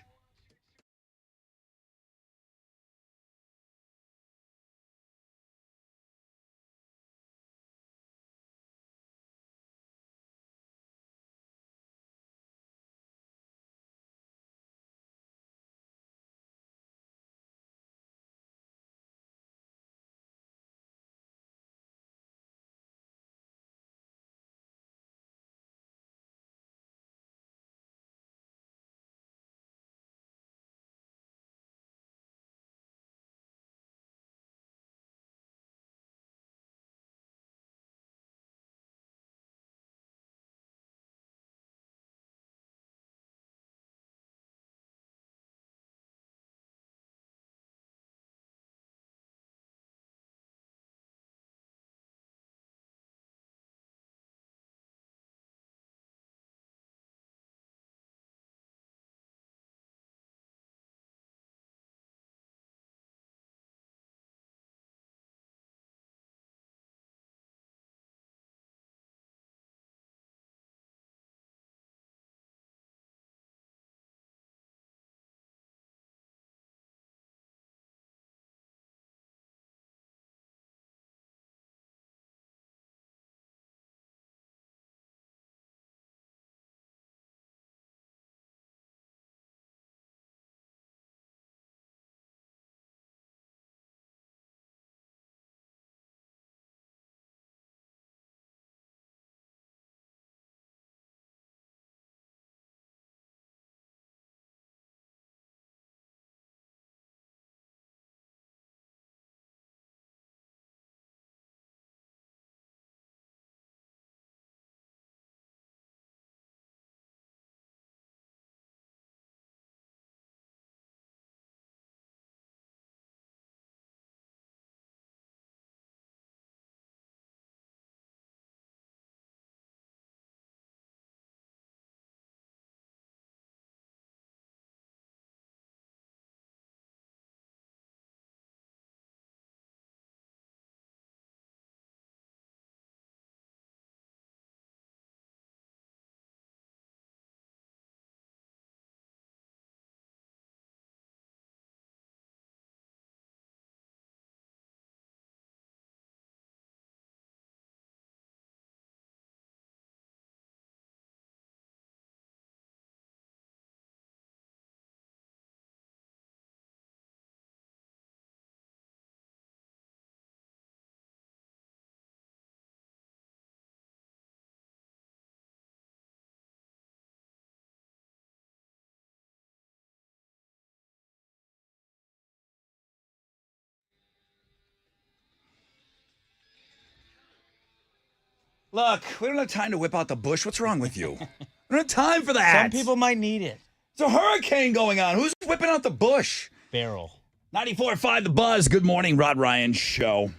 Look, we don't have time to whip out the bush. What's wrong with you? We don't have time for that. Some people might need it. It's a hurricane going on. Who's whipping out the bush? Beryl. 94.5 The Buzz. Good morning, Rod Ryan Show.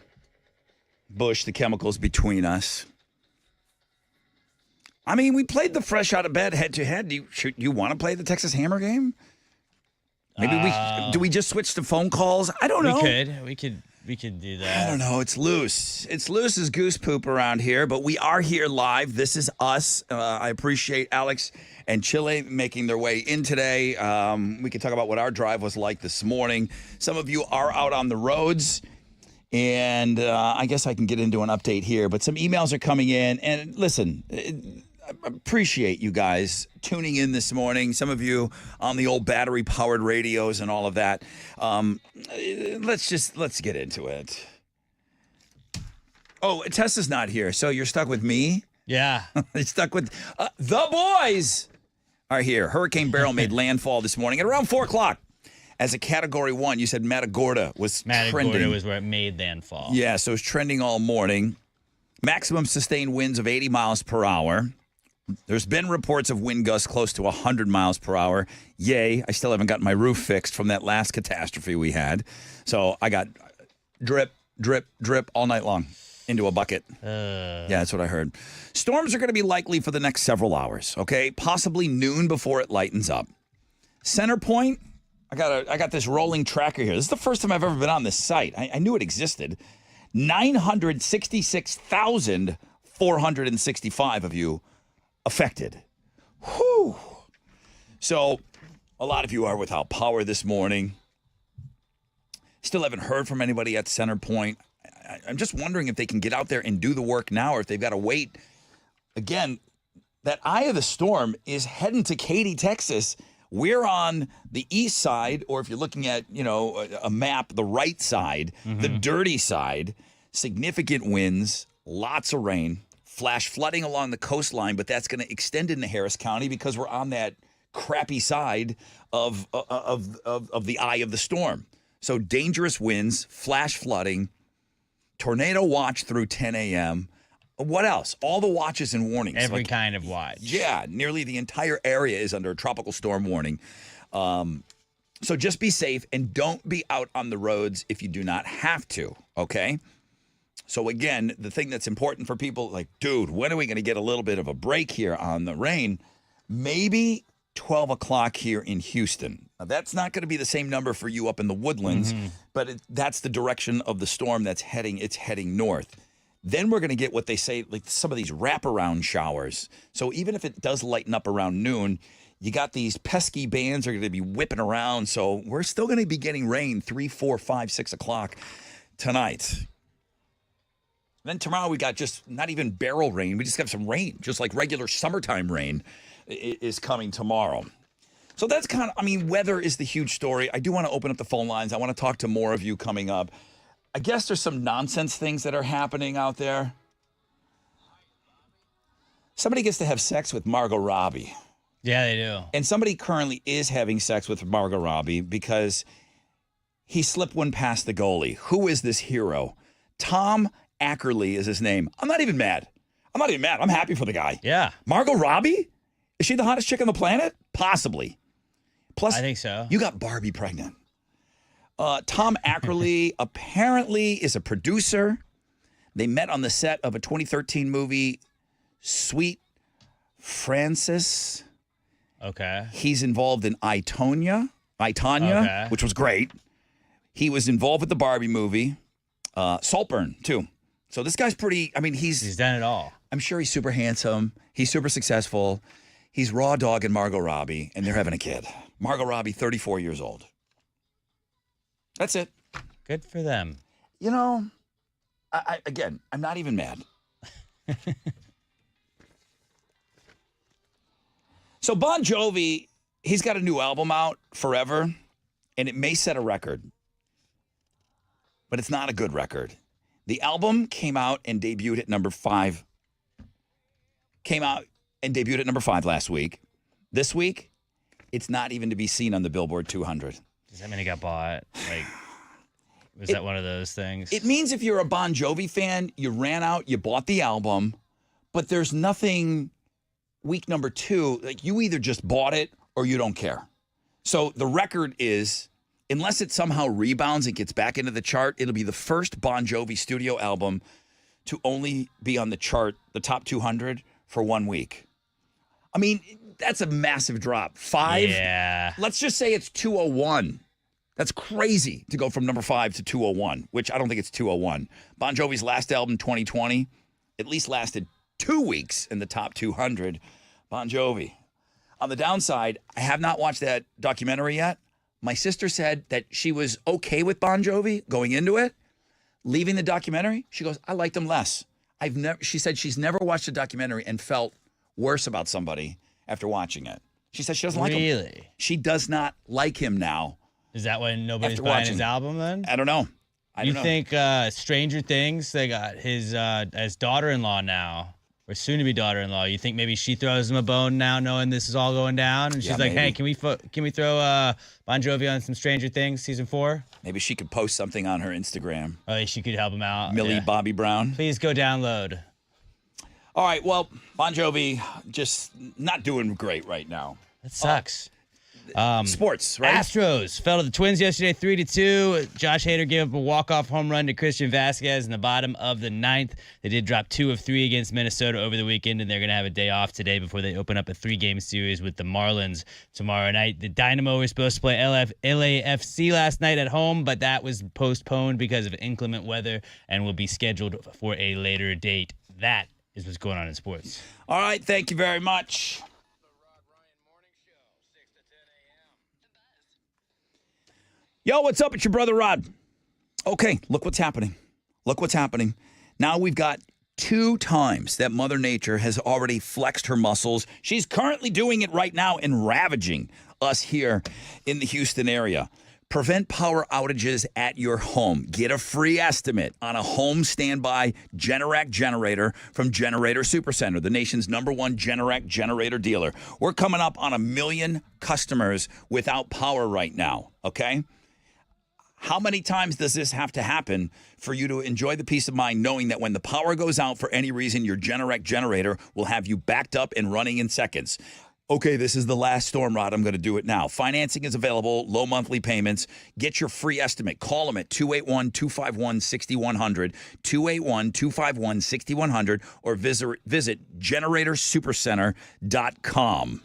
Bush, the chemicals between us. I mean, we played the fresh out of bed head-to-head. Do you want to play the Texas Hammer game? Maybe do we just switch to phone calls? I don't know. We could do that. I don't know. It's loose. It's loose as goose poop around here, but we are here live. This is us. I appreciate Alex and Chile making their way in today. We can talk about what our drive was like this morning. Some of you are out on the roads, and I guess I can get into an update here, but some emails are coming in. And listen, I appreciate you guys tuning in this morning. Some of you on the old battery-powered radios and all of that. Let's get into it. Oh, Tessa's not here, so you're stuck with me? Yeah. You're stuck with the boys are here. Hurricane Beryl made landfall this morning at around 4 o'clock. As a Category 1, you said Matagorda was trending. Matagorda was where it made landfall. Yeah, so it's trending all morning. Maximum sustained winds of 80 miles per hour. There's been reports of wind gusts close to 100 miles per hour. Yay, I still haven't gotten my roof fixed from that last catastrophe we had. So I got drip, drip, drip all night long into a bucket. Yeah, that's what I heard. Storms are going to be likely for the next several hours, okay? Possibly noon before it lightens up. Center Point, I got this rolling tracker here. This is the first time I've ever been on this site. I knew it existed. 966,465 of you affected. Whew. So a lot of you are without power this morning. Still haven't heard from anybody at Center Point. I'm just wondering if they can get out there and do the work now or if they've got to wait. Again, that eye of the storm is heading to Katy, Texas. We're on the east side, or if you're looking at, a map, the right side, the dirty side. Significant winds, lots of rain. Flash flooding along the coastline, but that's going to extend into Harris County because we're on that crappy side of the eye of the storm. So dangerous winds, flash flooding, tornado watch through 10 a.m. What else? All the watches and warnings. Every kind of watch. Yeah, nearly the entire area is under a tropical storm warning. So just be safe and don't be out on the roads if you do not have to, okay? So again, the thing that's important for people like, dude, when are we going to get a little bit of a break here on the rain? Maybe 12 o'clock here in Houston. Now, that's not going to be the same number for you up in the woodlands, but that's the direction of the storm that's heading. It's heading north. Then we're going to get what they say, like some of these wraparound showers. So even if it does lighten up around noon, you got these pesky bands are going to be whipping around. So we're still going to be getting rain 3, 4, 5, 6 o'clock tonight. Then tomorrow we got just not even barrel rain. We just got some rain, just like regular summertime rain is coming tomorrow. So that's weather is the huge story. I do want to open up the phone lines. I want to talk to more of you coming up. I guess there's some nonsense things that are happening out there. Somebody gets to have sex with Margot Robbie. Yeah, they do. And somebody currently is having sex with Margot Robbie because he slipped one past the goalie. Who is this hero? Tom Ackerley is his name. I'm not even mad. I'm happy for the guy. Yeah. Margot Robbie? Is she the hottest chick on the planet? Possibly. Plus, I think so. You got Barbie pregnant. Tom Ackerley apparently is a producer. They met on the set of a 2013 movie, Sweet Francis. Okay. He's involved in I, Tonya, Okay. which was great. He was involved with the Barbie movie. Saltburn, too. So this guy's pretty, he's done it all. I'm sure he's super handsome. He's super successful. He's raw dogging Margot Robbie, and they're having a kid. Margot Robbie, 34 years old. That's it. Good for them. I'm not even mad. So Bon Jovi, he's got a new album out, Forever, and it may set a record, but it's not a good record. The album came out and debuted at number 5. Last week. This week, it's not even to be seen on the Billboard 200. Does that mean it got bought? Was that one of those things? It means if you're a Bon Jovi fan, you ran out, you bought the album, but there's nothing week number 2. Like, you either just bought it or you don't care. So the record is, unless it somehow rebounds and gets back into the chart, it'll be the first Bon Jovi studio album to only be on the chart, the top 200, for 1 week. I mean, that's a massive drop. 5. Yeah. Let's just say it's 201. That's crazy to go from number 5 to 201, which I don't think it's 201. Bon Jovi's last album, 2020, at least lasted 2 weeks in the top 200. Bon Jovi. On the downside, I have not watched that documentary yet. My sister said that she was okay with Bon Jovi going into it. Leaving the documentary, she goes, I liked him less. She said she's never watched a documentary and felt worse about somebody after watching it. She says she doesn't like him. Really? She does not like him now. Is that why nobody's After buying watching- his album then? I don't know. I don't know. You think Stranger Things, they got his daughter-in-law now, or soon-to-be daughter-in-law. You think maybe she throws him a bone now, knowing this is all going down, and she's Yeah, like, maybe. "Hey, can we throw Bon Jovi on some Stranger Things season 4? Maybe she could post something on her Instagram. Oh, she could help him out. Millie Yeah. Bobby Brown. Please go download. All right, well, Bon Jovi just not doing great right now. That sucks. Sports, right? Astros fell to the Twins yesterday, 3-2. Josh Hader gave up a walk-off home run to Christian Vasquez in the bottom of the 9th. They did drop 2 of 3 against Minnesota over the weekend, and they're going to have a day off today before they open up a 3-game series with the Marlins tomorrow night. The Dynamo were supposed to play LAFC last night at home, but that was postponed because of inclement weather and will be scheduled for a later date. That is what's going on in sports. All right, thank you very much. Yo, what's up? It's your brother Rod. Okay, look what's happening. Look what's happening. Now we've got 2 times that Mother Nature has already flexed her muscles. She's currently doing it right now and ravaging us here in the Houston area. Prevent power outages at your home. Get a free estimate on a home standby Generac generator from Generator Supercenter, the nation's #1 Generac generator dealer. We're coming up on 1 million customers without power right now, okay? How many times does this have to happen for you to enjoy the peace of mind knowing that when the power goes out for any reason, your Generac generator will have you backed up and running in seconds? Okay, this is the last storm, Rod. I'm going to do it now. Financing is available, low monthly payments. Get your free estimate. Call them at 281-251-6100, 281-251-6100, or visit GeneratorSupercenter.com.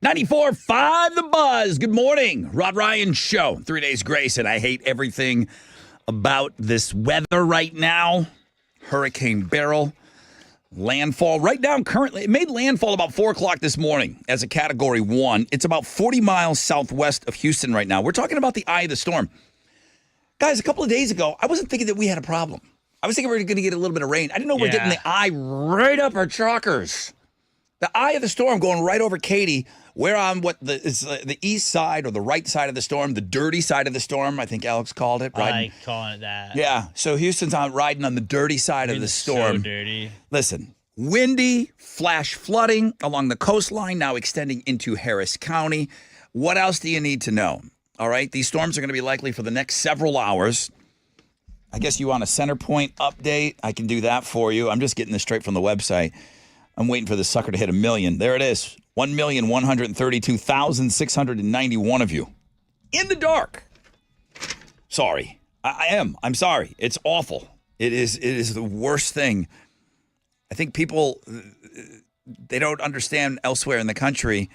94.5 The Buzz. Good morning. Rod Ryan Show. 3 days grace, and I hate everything about this weather right now. Hurricane Beryl. Landfall right now currently. It made landfall about 4 o'clock this morning as a Category 1. It's about 40 miles southwest of Houston right now. We're talking about the eye of the storm. Guys, a couple of days ago, I wasn't thinking that we had a problem. I was thinking we were going to get a little bit of rain. I didn't know we were getting the eye right up our truckers. The eye of the storm going right over Katy. We're on what is the east side or the right side of the storm, the dirty side of the storm, I think Alex called it. I like calling it that. Yeah, so Houston's riding on the dirty side of the storm. So dirty. Listen, windy, flash flooding along the coastline, now extending into Harris County. What else do you need to know? All right, these storms are going to be likely for the next several hours. I guess you want a center point update? I can do that for you. I'm just getting this straight from the website. I'm waiting for this sucker to hit 1 million. There it is. 1,132,691 of you. In the dark. Sorry. I am. I'm sorry. It's awful. It is the worst thing. I think people, they don't understand elsewhere in the country.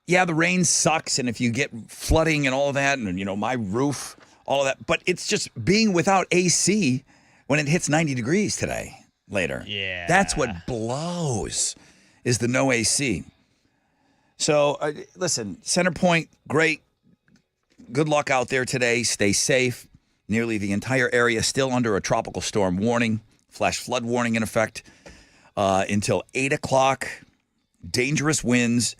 Yeah, the rain sucks, and if you get flooding and all of that, and, my roof, all of that. But it's just being without AC when it hits 90 degrees today. Later. Yeah. That's what blows is the no AC. So, listen, center point, great. Good luck out there today. Stay safe. Nearly the entire area still under a tropical storm warning, flash flood warning in effect until 8 o'clock. Dangerous winds.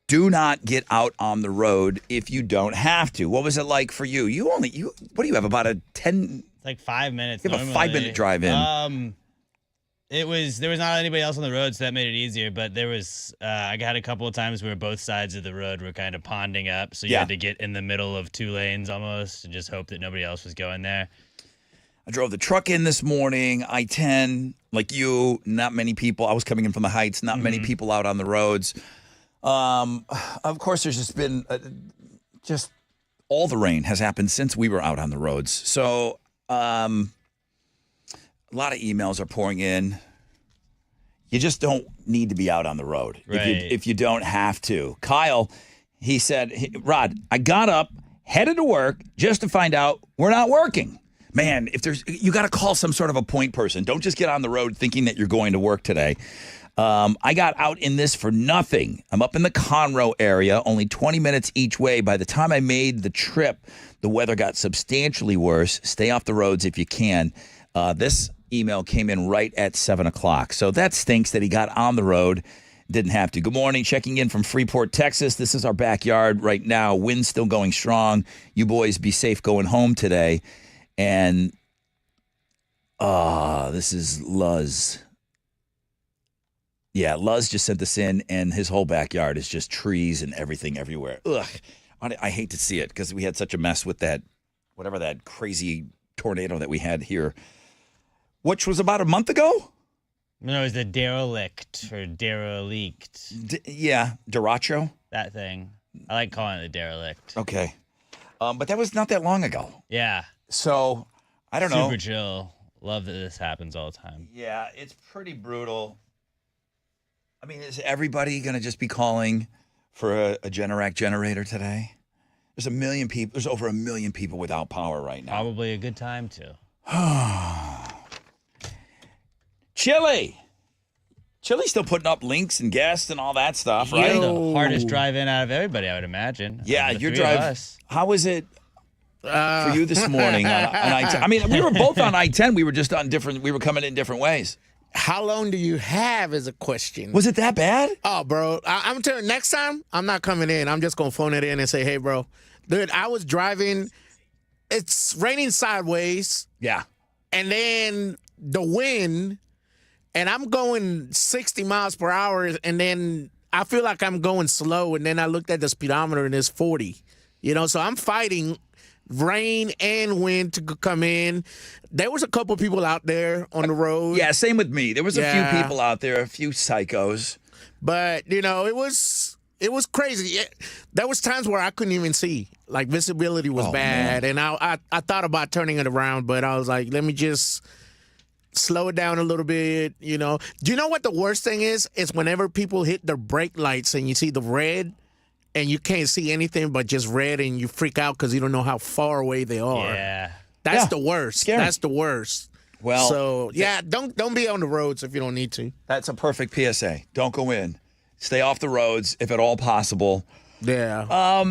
Do not get out on the road if you don't have to. What was it like for you? What do you have, about a 10? It's like 5 minutes. You have a 5-minute drive in. There was not anybody else on the road, so that made it easier. But there was, I got a couple of times where both sides of the road were kind of ponding up, so you had to get in the middle of 2 lanes almost and just hope that nobody else was going there. I drove the truck in this morning, I-10, like you, not many people. I was coming in from the Heights, not many people out on the roads. Of course, there's just been just all the rain has happened since we were out on the roads. So, a lot of emails are pouring in. You just don't need to be out on the road if you don't have to. Kyle, he said, Rod, I got up, headed to work just to find out we're not working. Man, you got to call some sort of a point person. Don't just get on the road thinking that you're going to work today. I got out in this for nothing. I'm up in the Conroe area, only 20 minutes each way. By the time I made the trip, the weather got substantially worse. Stay off the roads if you can. This email came in right at 7 o'clock. So that stinks that he got on the road, didn't have to. Good morning, checking in from Freeport, Texas. This is our backyard right now. Wind's still going strong. You boys be safe going home today. And this is Luz. Yeah, Luz just sent this in, and his whole backyard is just trees and everything everywhere. Ugh, I hate to see it because we had such a mess with that, whatever that crazy tornado that we had here, which was about a month ago? No, it was the derelict or derelict. Derecho? That thing. I like calling it the derelict. Okay. But that was not that long ago. Yeah. So, I don't know. Super chill. Love that this happens all the time. Yeah, it's pretty brutal. I mean, is everybody going to just be calling for a Generac generator today? There's a million people. There's over 1 million people without power right now. Probably a good time to. Chili's still putting up links and guests and all that stuff, right? You're the hardest drive-in out of everybody, I would imagine. Yeah, your drive. How was it for you this morning on I-10? I mean, we were both on I-10. We were just on different. We were coming in different ways. How long do you have is a question. Was it that bad? Oh, bro. I'm telling you, next time, I'm not coming in. I'm just going to phone it in and say, hey, bro. Dude, I was driving. It's raining sideways. Yeah. And then the wind, and I'm going 60 miles per hour, and then I feel like I'm going slow, and then I looked at the speedometer, and it's 40. So I'm fighting rain and wind to come in. There was a couple people out there on the road. Yeah, same with me. There was a few people out there, a few psychos. But, it was crazy. There was times where I couldn't even see. Like, visibility was bad. Man. And I thought about turning it around, but I was like, let me just slow it down a little bit, you know. Do you know what the worst thing is? It's whenever people hit their brake lights and you see the red and you can't see anything but just red and you freak out because you don't know how far away they are. Yeah. That's Yeah, the worst. scary. That's the worst. Well, So yeah, don't be on the roads if you don't need to. that's a perfect PSA. Don't go in. Stay off the roads if at all possible. Yeah.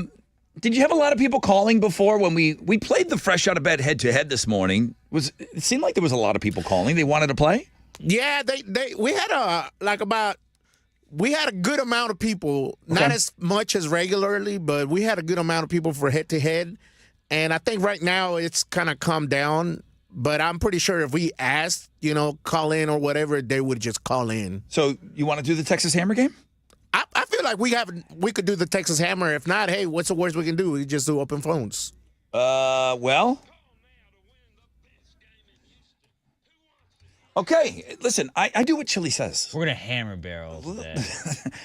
Did you have a lot of people calling before when we played the Fresh Out of Bed head-to-head this morning? It seemed like there was a lot of people calling. They wanted to play? Yeah, we had a good amount of people, not Okay. as much as regularly, but we had a good amount of people for head to head. And I think right now it's kind of calmed down, but I'm pretty sure if we asked, you know, call in or whatever, they would just call in. So you want to do the Texas Hammer game? I feel like we could do the Texas Hammer. If not, hey, what's the worst we can do? We just do open phones. Well. Okay, listen, I do what Chili says. We're going to hammer Beryl today.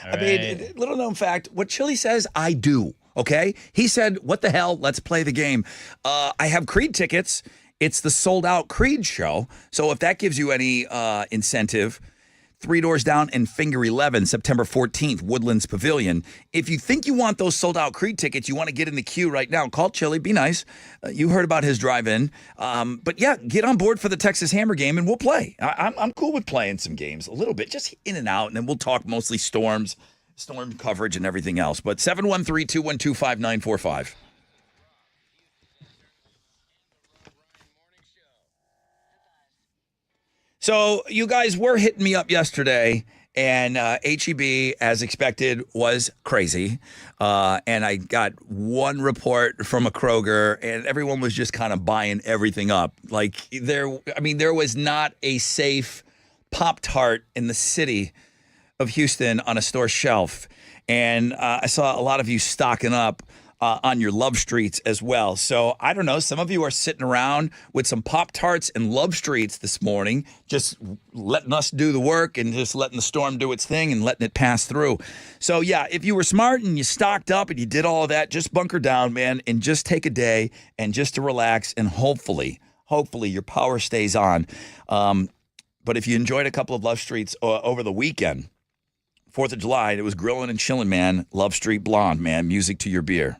I mean, little known fact, what Chili says, I do, okay? He said, what the hell, let's play the game. I have Creed tickets. It's the sold-out Creed show, so if that gives you any incentive, Three Doors Down and Finger 11, September 14th, Woodlands Pavilion. If you think you want those sold-out Creed tickets, you want to get in the queue right now, call Chili, be nice. You heard about his drive-in. But yeah, get on board for the Texas Hammer game, and we'll play. I'm cool with playing some games a little bit, just in and out, and then we'll talk mostly storm coverage and everything else. But 713-212-5945. So you guys were hitting me up yesterday, and HEB, as expected, was crazy. And I got one report from a Kroger, and everyone was just kind of buying everything up. Like there was not a safe Pop-Tart in the city of Houston on a store shelf. And I saw a lot of you stocking up on your Love Streets as well. So I don't know, some of you are sitting around with some Pop-Tarts and Love Streets this morning, just letting us do the work and just letting the storm do its thing and letting it pass through. So yeah, if you were smart and you stocked up and you did all of that, just bunker down, man, and just take a day and just to relax, and hopefully your power stays on. But if you enjoyed a couple of Love Streets over the weekend, 4th of July, it was grilling and chilling, man. Love Street Blonde, man. Music to your beer.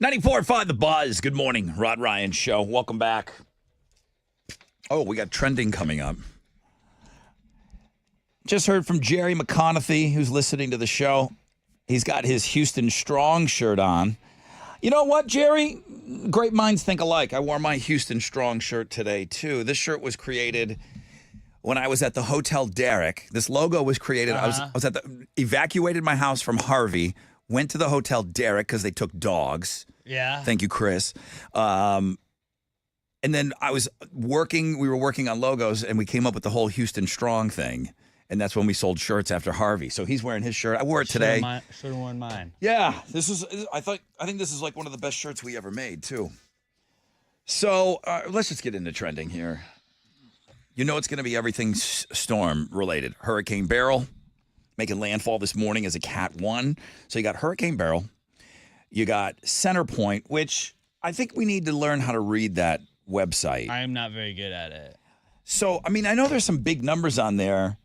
94.5 The Buzz. Good morning, Rod Ryan Show. Welcome back. Oh, we got trending coming up. Just heard from Jerry McConaughey, who's listening to the show. He's got his Houston Strong shirt on. You know what, Jerry? Great minds think alike. I wore my Houston Strong shirt today, too. This shirt was created when I was at the Hotel Derrick. This logo was created. I was evacuated my house from Harvey, went to the Hotel Derrick because they took dogs. Yeah. Thank you, Chris. And then I was working. We were working on logos, and we came up with the whole Houston Strong thing. And that's when we sold shirts after Harvey. So he's wearing his shirt. I wore it today. Should have worn mine. Yeah, I think this is like one of the best shirts we ever made too. So let's just get into trending here. You know it's going to be everything storm related. Hurricane Beryl making landfall this morning as a Cat 1. So you got Hurricane Beryl. You got Center Point, which I think we need to learn how to read that website. I am not very good at it. So, I mean, I know there's some big numbers on there,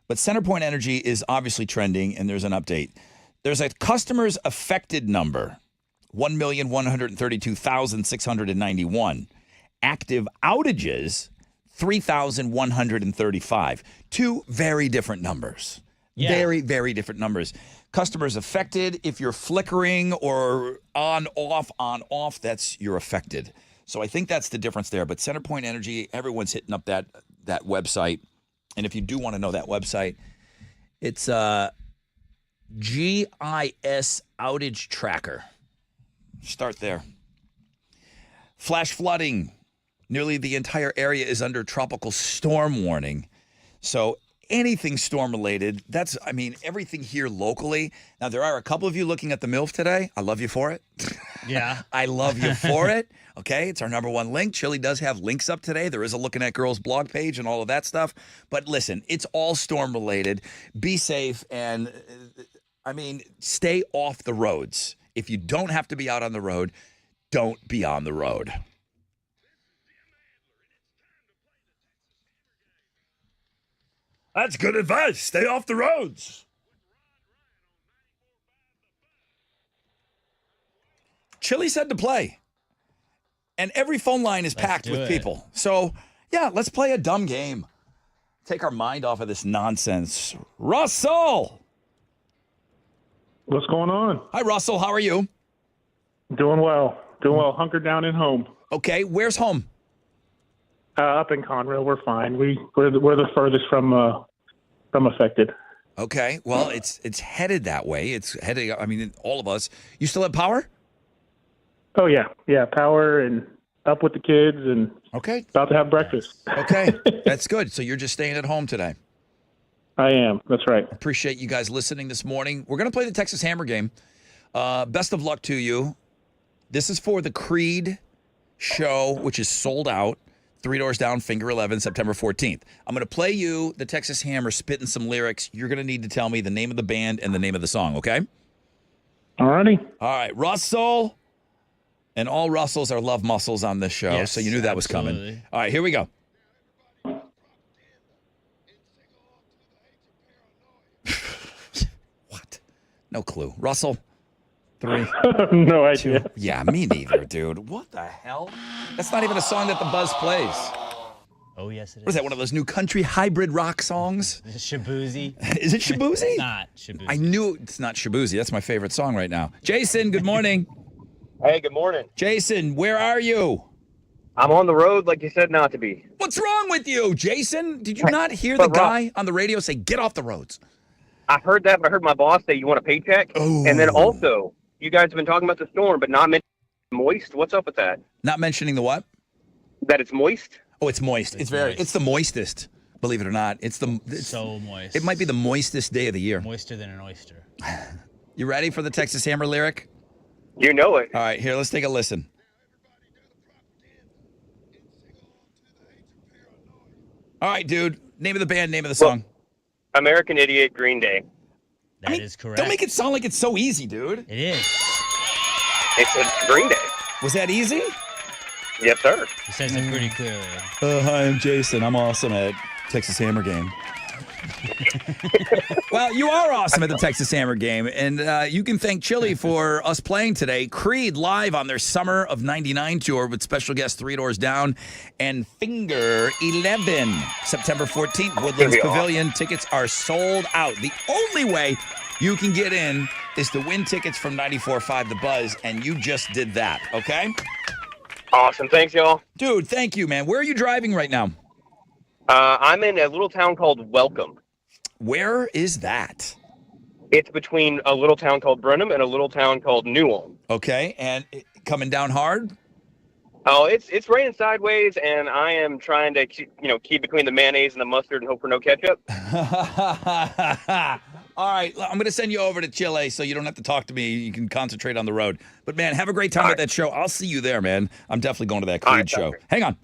but CenterPoint Energy is obviously trending, and there's an update. There's a customers affected number, 1,132,691. Active outages, 3,135. Two very different numbers. Yeah. Very, very different numbers. Customers affected, if you're flickering or on, off, that's you're affected. So I think that's the difference there. But CenterPoint Energy, everyone's hitting up that website. And if you do want to know that website, it's GIS Outage Tracker. Start there. Flash flooding. Nearly the entire area is under tropical storm warning. So anything storm related, everything here locally. Now, there are a couple of you looking at the MILF today. I love you for it. Yeah. I love you for it. Okay, it's our number one link. Chili does have links up today. There is a Looking at Girls blog page and all of that stuff. But listen, it's all storm related. Be safe and, stay off the roads. If you don't have to be out on the road, don't be on the road. That's good advice. Stay off the roads. Chili said to play. And every phone line is packed with people. So, yeah, let's play a dumb game. Take our mind off of this nonsense. Russell! What's going on? Hi, Russell. How are you? Doing well. Hunkered down at home. Okay, where's home? Up in Conroe. We're fine. We're the furthest from affected. Okay, well, it's headed that way. It's heading, all of us. You still have power? Oh, yeah. Yeah, power and up with the kids and about to have breakfast. Okay, that's good. So you're just staying at home today. I am. That's right. Appreciate you guys listening this morning. We're going to play the Texas Hammer game. Best of luck to you. This is for the Creed show, which is sold out. 3 Doors Down, Finger 11, September 14th. I'm going to play you the Texas Hammer spitting some lyrics. You're going to need to tell me the name of the band and the name of the song, okay? All righty. All right, Russell. And all Russells are love muscles on this show, Yes, so you knew that was coming. absolutely. All right, here we go. What? No clue. Russell, 3, No idea. 2. Yeah, me neither, dude. What the hell? That's not even a song that the Buzz plays. Oh, yes, it is. What is that, one of those new country hybrid rock songs? Is it Shabuzi? Is it Shabuzi? It's not Shabuzi. I knew it's not Shabuzi. That's my favorite song right now. Jason, good morning. Hey, good morning. Jason, where are you? I'm on the road like you said not to be. What's wrong with you, Jason? Did you not hear the guy on the radio say, get off the roads? I heard that, but I heard my boss say you want a paycheck. Oh. And then also, you guys have been talking about the storm, but not mentioning moist. What's up with that? Not mentioning the what? That it's moist? Oh, it's moist. It's the moistest, believe it or not. It's so moist. It might be the moistest day of the year. Moister than an oyster. You ready for the Texas Hammer lyric? You know it. All right, here, let's take a listen. All right, dude. Name of the band, name of the song. American Idiot, Green Day. That is correct. Don't make it sound like it's so easy, dude. It is. It's Green Day. Was that easy? Yes, sir. He says it pretty clearly. Hi, I'm Jason. I'm awesome at Texas Hammer game. Well, you are awesome at the Texas Hammer game, and you can thank Chili for us playing today. Creed live on their Summer of '99 tour with special guest Three Doors Down and Finger 11, September 14th, Woodlands Pavilion. Tickets are sold out. The only way you can get in is to win tickets from 94.5 The Buzz, and you just did that, okay? Awesome. Thanks, y'all. Dude, thank you, man. Where are you driving right now? I'm in a little town called Welcome. Where is that? It's between a little town called Brenham and a little town called Newell. Okay, and coming down hard? Oh, it's raining sideways, and I am trying to keep between the mayonnaise and the mustard and hope for no ketchup. All right, I'm going to send you over to Chile so you don't have to talk to me. You can concentrate on the road. But, man, have a great time at that show. I'll see you there, man. I'm definitely going to that Creed show. Hang on.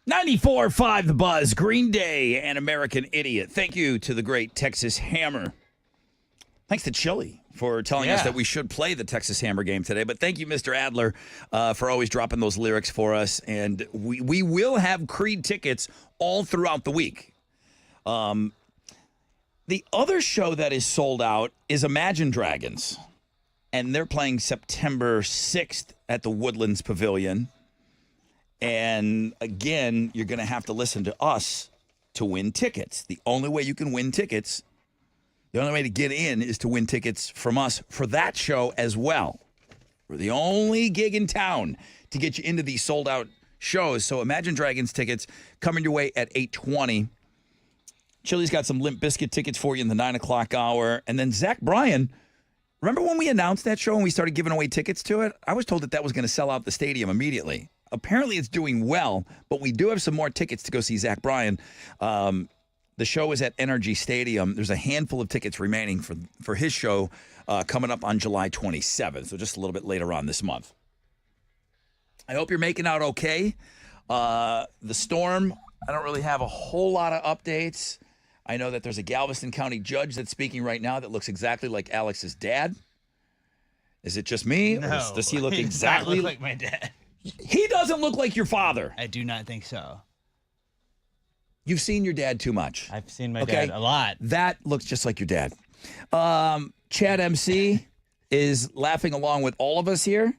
.94.5 The Buzz, Green Day, and American Idiot. Thank you to the great Texas Hammer. Thanks to Chili for telling us that we should play the Texas Hammer game today. But thank you, Mr. Adler, for always dropping those lyrics for us. And we will have Creed tickets all throughout the week. The other show that is sold out is Imagine Dragons. And they're playing September 6th at the Woodlands Pavilion. And again, you're going to have to listen to us to win tickets. The only way you can win tickets, the only way to get in is to win tickets from us for that show as well. We're the only gig in town to get you into these sold out shows. So Imagine Dragons tickets coming your way at 8:20. Chili's got some Limp Bizkit tickets for you in the 9 o'clock hour. And then Zach Bryan, remember when we announced that show and we started giving away tickets to it? I was told that was going to sell out the stadium immediately. apparently it's doing well, but we do have some more tickets to go see Zach Bryan. The show is at Energy Stadium. There's a handful of tickets remaining for his show coming up on July 27th, so just a little bit later on this month. I hope you're making out okay. The storm, I don't really have a whole lot of updates. I know that there's a Galveston County judge that's speaking right now that looks exactly like Alex's dad. Is it just me? No. Or does he look He does exactly not look like my dad? He doesn't look like your father. I do not think so. You've seen your dad too much. I've seen my dad a lot. That looks just like your dad. Chad MC is laughing along with all of us here.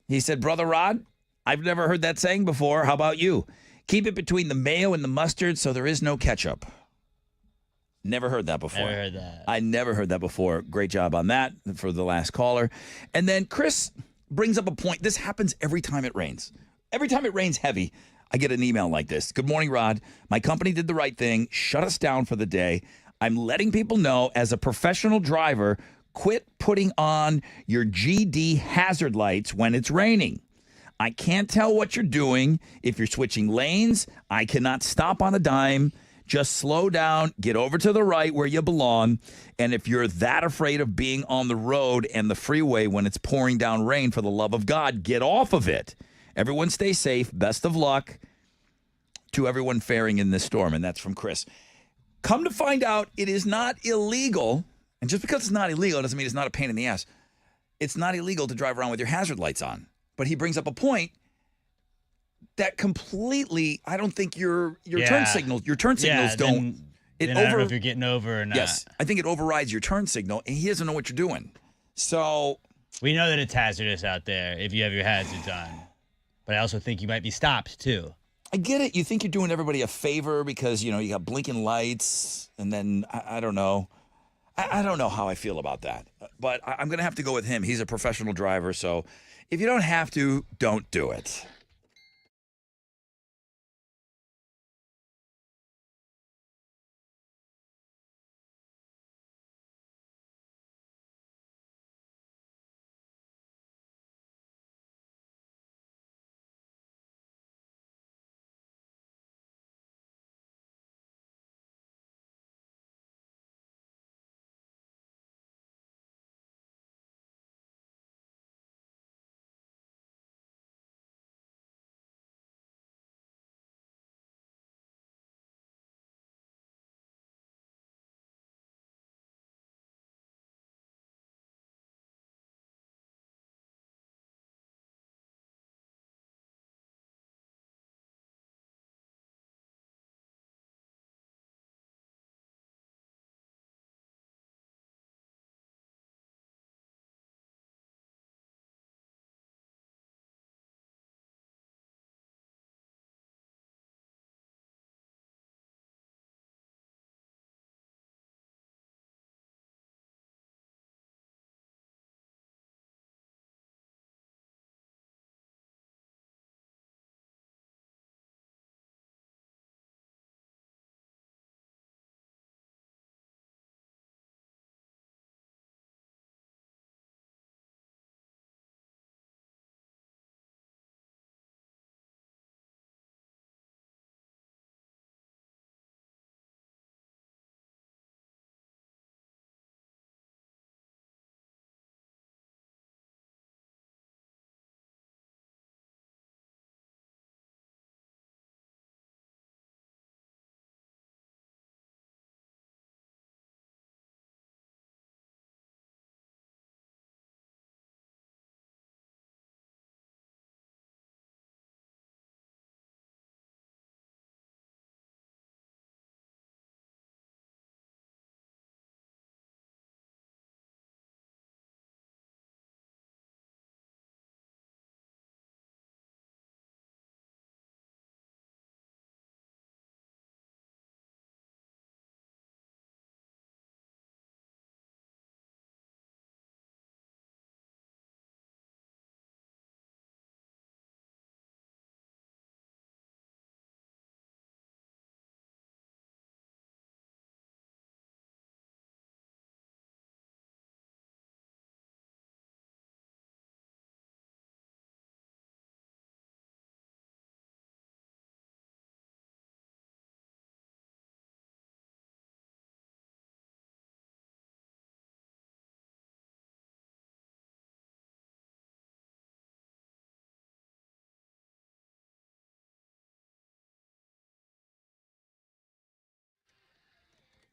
He said, Brother Rod, I've never heard that saying before. How about you? Keep it between the mayo and the mustard so there is no ketchup. Never heard that before. Never heard that. I never heard that before. Great job on that for the last caller. And then Chris brings up a point. This happens every time it rains. Every time it rains heavy, I get an email like this. Good morning, Rod. My company did the right thing, shut us down for the day. I'm letting people know as a professional driver, quit putting on your GD hazard lights when it's raining. I can't tell what you're doing. If you're switching lanes, I cannot stop on a dime. Just slow down, get over to the right where you belong. And if you're that afraid of being on the road and the freeway when it's pouring down rain, for the love of God, get off of it. Everyone stay safe. Best of luck to everyone faring in this storm. And that's from Chris. Come to find out, it is not illegal. And just because it's not illegal doesn't mean it's not a pain in the ass. It's not illegal to drive around with your hazard lights on. But he brings up a point that completely, I don't think your turn signals don't. I don't know if you're getting over or not. Yes, I think it overrides your turn signal, and he doesn't know what you're doing. So we know that it's hazardous out there if you have your hazards on. But I also think you might be stopped, too. I get it. You think you're doing everybody a favor because, you got blinking lights, and then, I don't know. I don't know how I feel about that. But I'm going to have to go with him. He's a professional driver, so if you don't have to, don't do it.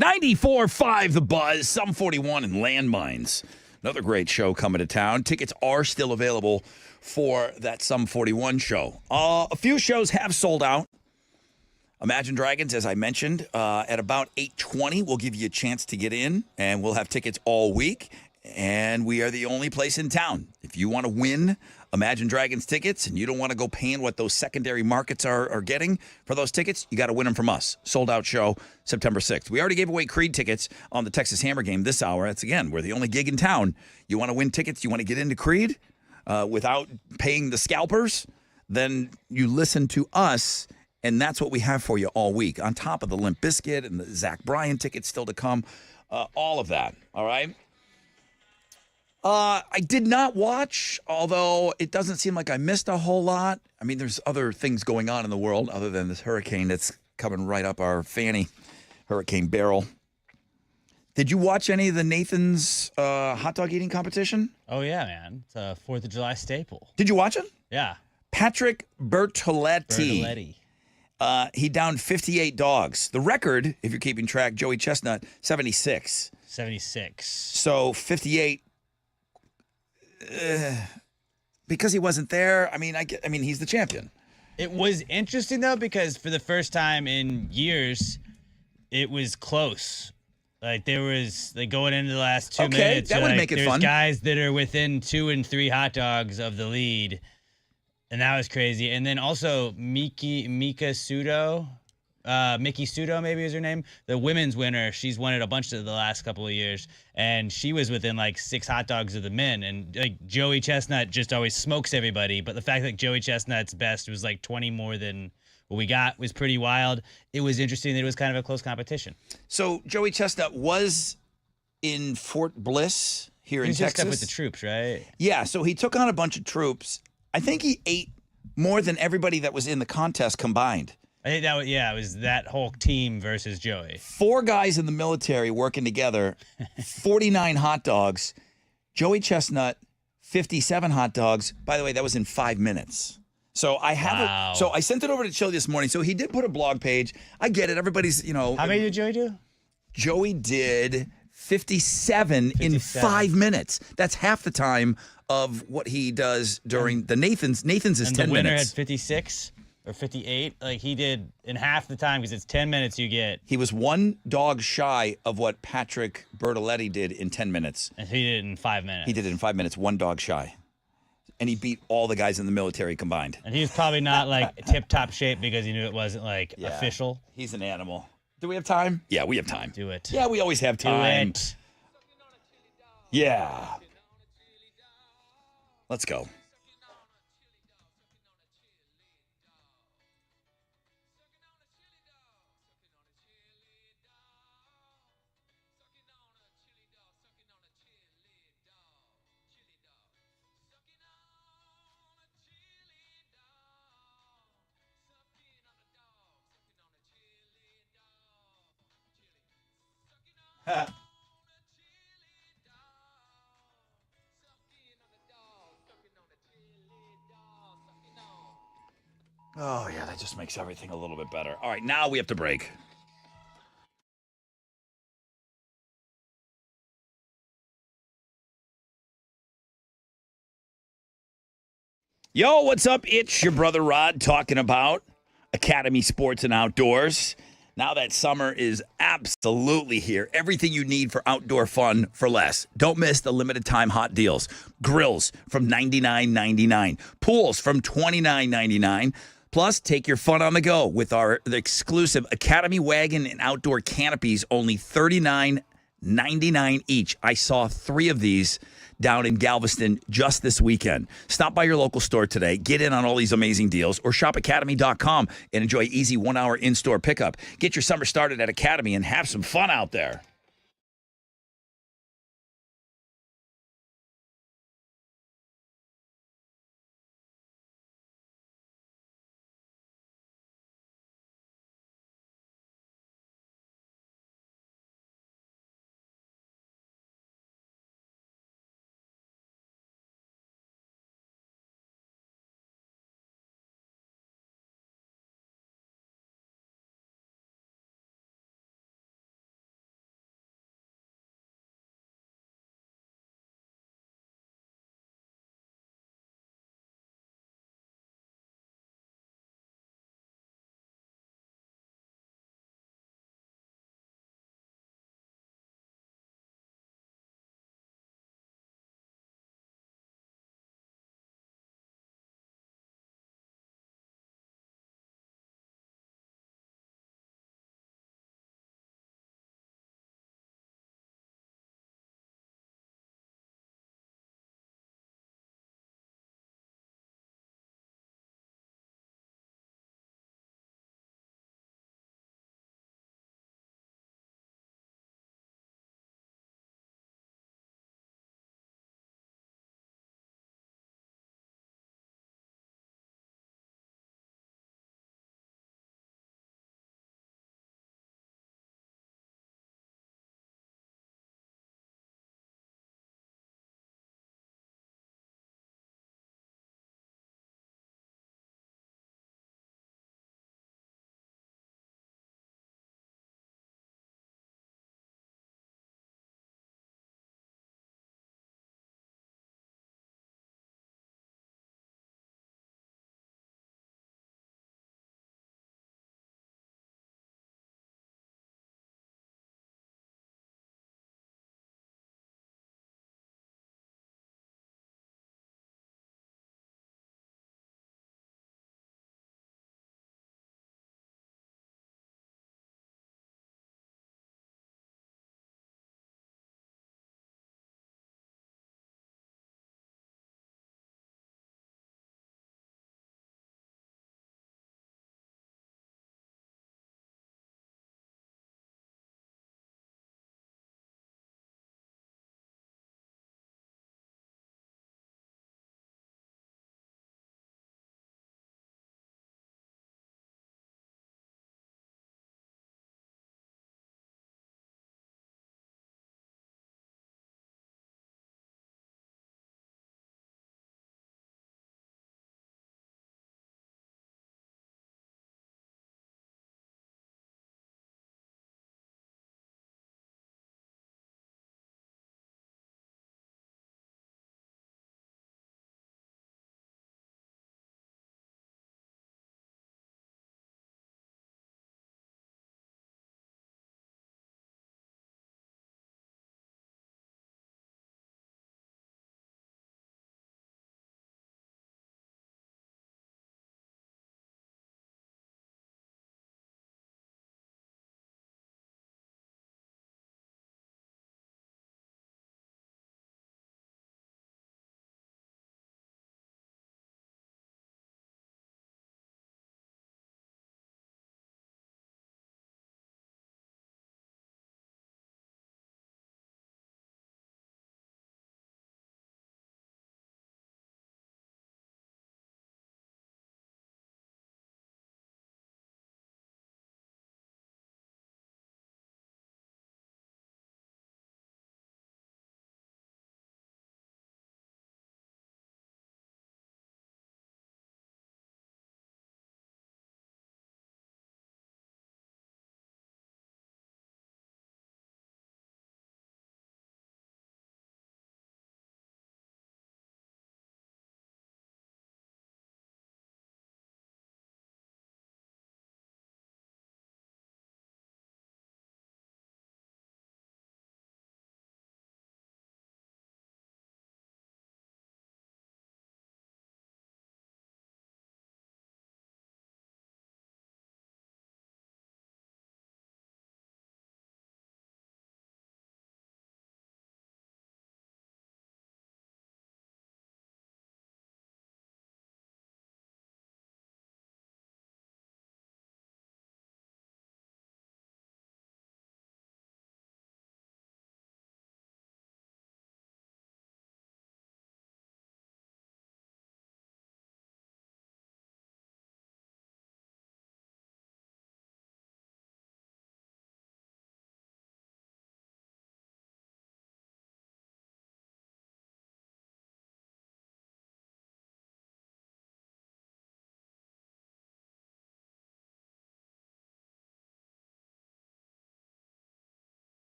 94.5 The Buzz, some 41 and Landmines. Another great show coming to town. Tickets are still available for that Sum 41 show. A few shows have sold out. Imagine Dragons, as I mentioned, at about 8:20, we'll give you a chance to get in, and we'll have tickets all week. And we are the only place in town. If you want to win Imagine Dragons tickets and you don't want to go paying what those secondary markets are getting for those tickets, you got to win them from us. Sold out show September 6th. We already gave away Creed tickets on the Texas Hammer game this hour. That's, again, we're the only gig in town. You want to win tickets, you want to get into Creed without paying the scalpers, then you listen to us, and that's what we have for you all week. On top of the Limp Bizkit and the Zach Bryan tickets still to come, all of that, all right? I did not watch, although it doesn't seem like I missed a whole lot. I mean, there's other things going on in the world other than this hurricane that's coming right up our fanny, Hurricane Beryl. Did you watch any of the Nathan's hot dog eating competition? Oh, yeah, man. It's a 4th of July staple. Did you watch it? Yeah. Patrick Bertoletti. He downed 58 dogs. The record, if you're keeping track, Joey Chestnut, 76. 76. So 58... because he wasn't there, I mean, he's the champion. It was interesting, though, because for the first time in years, it was close. Like, there was, like, going into the last 2 minutes. That would make it fun. There's guys that are within 2 and 3 hot dogs of the lead, and that was crazy. And then also, Miki Sudo, maybe is her name, the women's winner. She's won it a bunch of the last couple of years, and she was within like 6 hot dogs of the men. And like Joey Chestnut just always smokes everybody, but the fact that Joey Chestnut's best was like 20 more than what we got was pretty wild. It was interesting that it was kind of a close competition. So Joey Chestnut was in Fort Bliss here in He's Texas. just up with the troops, right? Yeah, so he took on a bunch of troops. I think he ate more than everybody that was in the contest combined. I think it was that whole team versus Joey. 4 guys in the military working together, 49 hot dogs. Joey Chestnut, 57 hot dogs. By the way, that was in 5 minutes. So I have Wow. So I sent it over to Chill this morning. So he did put a blog page. I get it. Everybody's, How many did Joey do? Joey did 57 in 5 minutes. That's half the time of what he does during the Nathan's. Nathan's is And 10 the winner minutes. had 56 or 58. Like, he did in half the time because it's 10 minutes you get. He was 1 dog shy of what Patrick Bertoletti did in 10 minutes. And he did it in 5 minutes. He did it in 5 minutes, 1 dog shy. And he beat all the guys in the military combined. And he was probably not like tip-top shape because he knew it wasn't like official. He's an animal. Do we have time? Yeah, we have time. Do it. Yeah, we always have Do time. it. Yeah. Let's go. Oh, yeah, that just makes everything a little bit better. All right, now we have to break. Yo, what's up? It's your brother Rod talking about Academy Sports and Outdoors. Now that summer is absolutely here. Everything you need for outdoor fun for less. Don't miss the limited time hot deals. Grills from $99.99. Pools from $29.99. Plus, take your fun on the go with our exclusive Academy Wagon and Outdoor Canopies, only $39.99 each. I saw 3 of these down in Galveston just this weekend. Stop by your local store today, get in on all these amazing deals, or shop academy.com and enjoy easy 1-hour in-store pickup. Get your summer started at Academy and have some fun out there.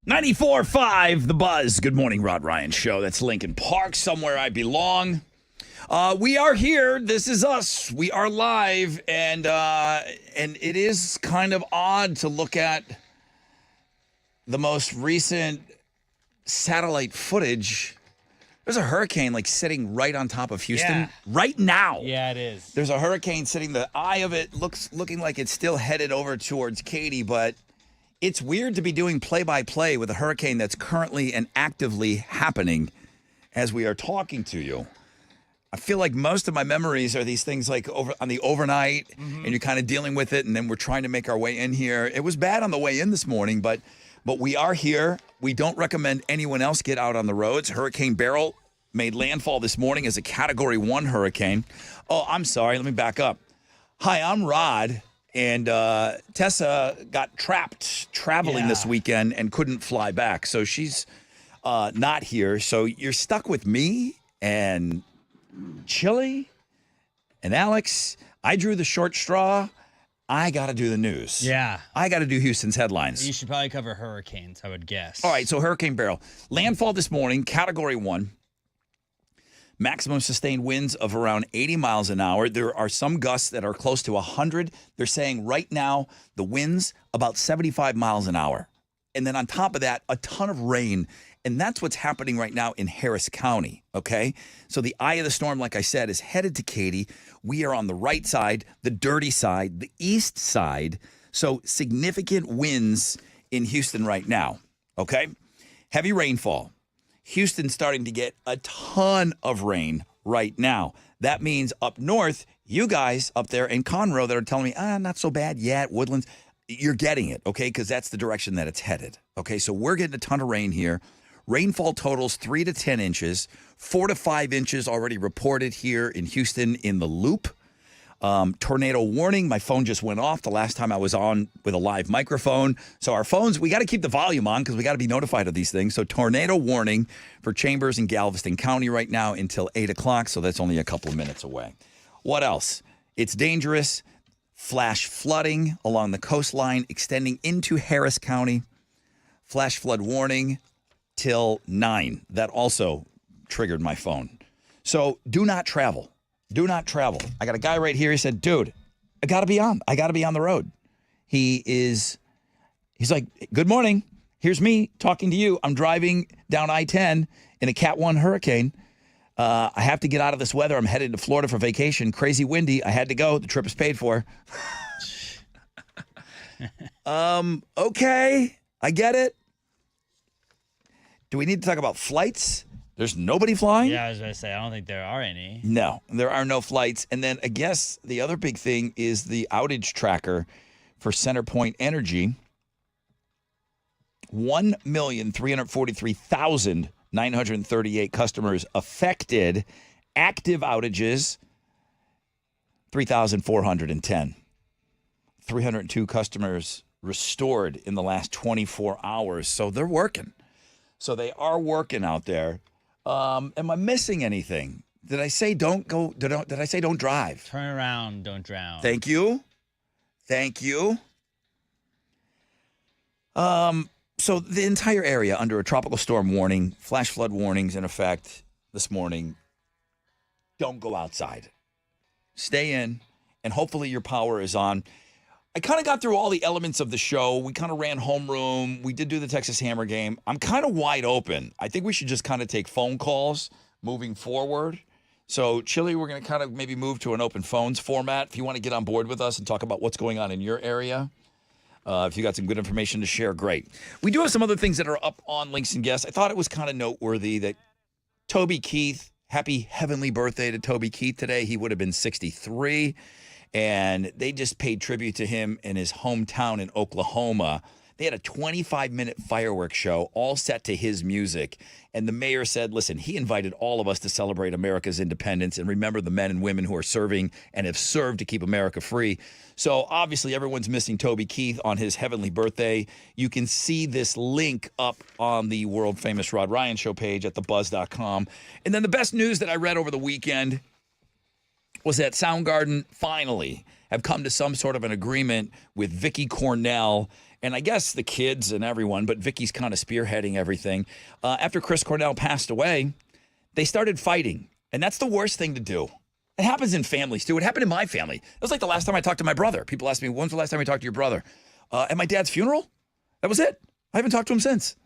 94.5 The Buzz. Good morning, Rod Ryan Show. That's Lincoln Park, somewhere I belong. We are here. This is us. We are live, and it is kind of odd to look at the most recent satellite footage. There's a hurricane like sitting right on top of Houston right now. Yeah, it is. There's a hurricane sitting. The eye of it looking like it's still headed over towards Katy, but it's weird to be doing play-by-play with a hurricane that's currently and actively happening as we are talking to you. I feel like most of my memories are these things like over on the overnight, and you're kind of dealing with it, and then we're trying to make our way in here. It was bad on the way in this morning, but we are here. We don't recommend anyone else get out on the roads. Hurricane Beryl made landfall this morning as a Category 1 hurricane. Oh, I'm sorry. Let me back up. Hi, I'm Rod. And Tessa got trapped traveling this weekend and couldn't fly back. So she's not here. So you're stuck with me and Chili and Alex. I drew the short straw. I got to do the news. Yeah. I got to do Houston's headlines. You should probably cover hurricanes, I would guess. All right, so Hurricane Beryl. Landfall this morning, Category 1. Maximum sustained winds of around 80 miles an hour. There are some gusts that are close to 100. They're saying right now the winds about 75 miles an hour. And then on top of that, a ton of rain. And that's what's happening right now in Harris County, okay? So the eye of the storm, like I said, is headed to Katy. We are on the right side, the dirty side, the east side. So significant winds in Houston right now, okay? Heavy rainfall. Houston's starting to get a ton of rain right now. That means up north, you guys up there in Conroe that are telling me, not so bad yet, Woodlands, you're getting it, okay? Because that's the direction that it's headed, okay? So we're getting a ton of rain here. Rainfall totals 3 to 10 inches, 4 to 5 inches already reported here in Houston in the Loop. Tornado warning. My phone just went off the last time I was on with a live microphone. So our phones, we got to keep the volume on because we got to be notified of these things. So tornado warning for Chambers and Galveston County right now until 8 o'clock. So that's only a couple of minutes away. What else? It's dangerous. Flash flooding along the coastline extending into Harris County. Flash flood warning till 9. That also triggered my phone. So do not travel. Do not travel. I got a guy right here. He said, dude, I got to be on. I got to be on the road. He's like, good morning. Here's me talking to you. I'm driving down I-10 in a Cat 1 hurricane. I have to get out of this weather. I'm headed to Florida for vacation. Crazy windy. I had to go. The trip is paid for. Okay. I get it. Do we need to talk about flights? There's nobody flying? Yeah, I was going to say, I don't think there are any. No, there are no flights. And then I guess the other big thing is the outage tracker for CenterPoint Energy. 1,343,938 customers affected. Active outages, 3,410. 302 customers restored in the last 24 hours. So they're working. So they are working out there. Am I missing anything? Did I say don't go? Did I say don't drive? Turn around, don't drown. Thank you. Thank you. So the entire area under a tropical storm warning, flash flood warnings in effect this morning. Don't go outside. Stay in, and hopefully your power is on. I kind of got through all the elements of the show. We kind of ran homeroom. We did do the Texas Hammer game. I'm kind of wide open. I think we should just kind of take phone calls moving forward. So, Chili, we're going to kind of maybe move to an open phones format. If you want to get on board with us and talk about what's going on in your area, if you got some good information to share, great. We do have some other things that are up on Links and Guests. I thought it was kind of noteworthy that Toby Keith, happy heavenly birthday to Toby Keith today. He would have been 63. And they just paid tribute to him in his hometown in Oklahoma. They had a 25-minute fireworks show all set to his music. And the mayor said, listen, he invited all of us to celebrate America's independence and remember the men and women who are serving and have served to keep America free. So obviously everyone's missing Toby Keith on his heavenly birthday. You can see this link up on the world-famous Rod Ryan Show page at thebuzz.com. And then the best news that I read over the weekend was that Soundgarden finally, have come to some sort of an agreement with Vicky Cornell and I guess the kids and everyone, but Vicky's kind of spearheading everything. After Chris Cornell passed away, they started fighting. And that's the worst thing to do. It happens in families, too. It happened in my family. It was like the last time I talked to my brother. People ask me, when's the last time you talked to your brother? At my dad's funeral? That was it. I haven't talked to him since.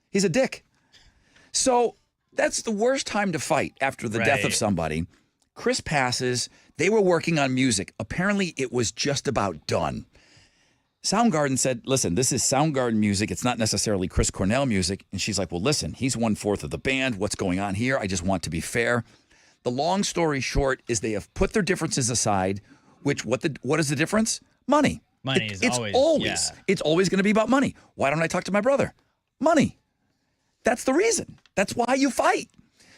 He's a dick. So that's the worst time to fight after the death of somebody. Chris passes. They were working on music. Apparently, it was just about done. Soundgarden said, listen, this is Soundgarden music. It's not necessarily Chris Cornell music. And she's like, well, listen, he's 1/4 of the band. What's going on here? I just want to be fair. The long story short is they have put their differences aside, which what is the difference? Money. Money It's always going to be about money. Why don't I talk to my brother? Money. That's the reason. That's why you fight.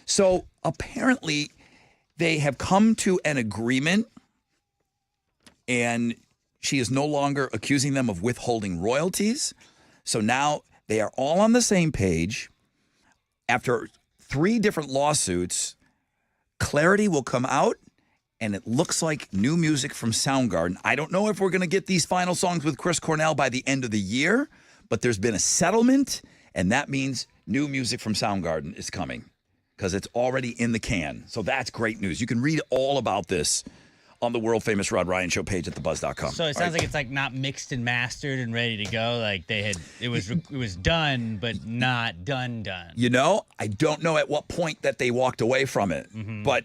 So apparently they have come to an agreement, and she is no longer accusing them of withholding royalties. So now they are all on the same page. After 3 different lawsuits, clarity will come out, and it looks like new music from Soundgarden. I don't know if we're going to get these final songs with Chris Cornell by the end of the year, but there's been a settlement, and that means new music from Soundgarden is coming because it's already in the can. So that's great news. You can read all about this on the world famous Rod Ryan Show page at thebuzz.com. So it sounds like it's like not mixed and mastered and ready to go. Like it was done, but not done. You know, I don't know at what point that they walked away from it, but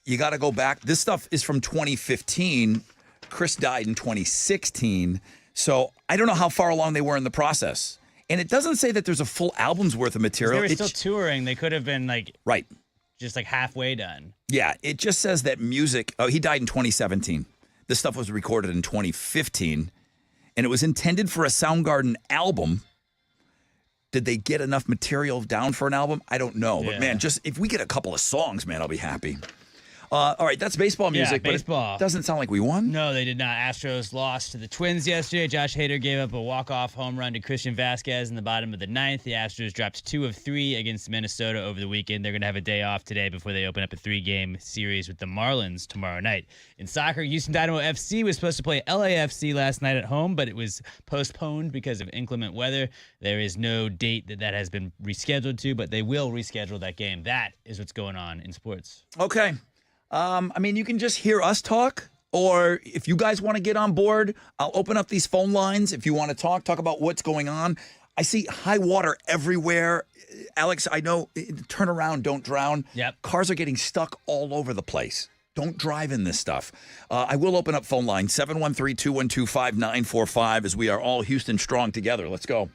you got to go back. This stuff is from 2015. Chris died in 2016. So I don't know how far along they were in the process. And it doesn't say that there's a full album's worth of material. They were still touring. They could have been just like halfway done. Yeah, it just says that music. Oh, he died in 2017. This stuff was recorded in 2015, and it was intended for a Soundgarden album. Did they get enough material down for an album? I don't know. But man, just if we get a couple of songs, man, I'll be happy. All right, that's baseball music. Yeah, baseball. But it doesn't sound like we won. No, they did not. Astros lost to the Twins yesterday. Josh Hader gave up a walk-off home run to Christian Vasquez in the bottom of the 9th. The Astros dropped 2 of 3 against Minnesota over the weekend. They're going to have a day off today before they open up a 3-game series with the Marlins tomorrow night. In soccer, Houston Dynamo FC was supposed to play LAFC last night at home, but it was postponed because of inclement weather. There is no date that has been rescheduled to, but they will reschedule that game. That is what's going on in sports. Okay. I mean, you can just hear us talk, or if you guys want to get on board, I'll open up these phone lines. If you want to talk about what's going on. I see high water everywhere. Alex, I know, turn around, don't drown. Yep. Cars are getting stuck all over the place. Don't drive in this stuff. I will open up phone line 713-212-5945 as we are all Houston strong together. Let's go.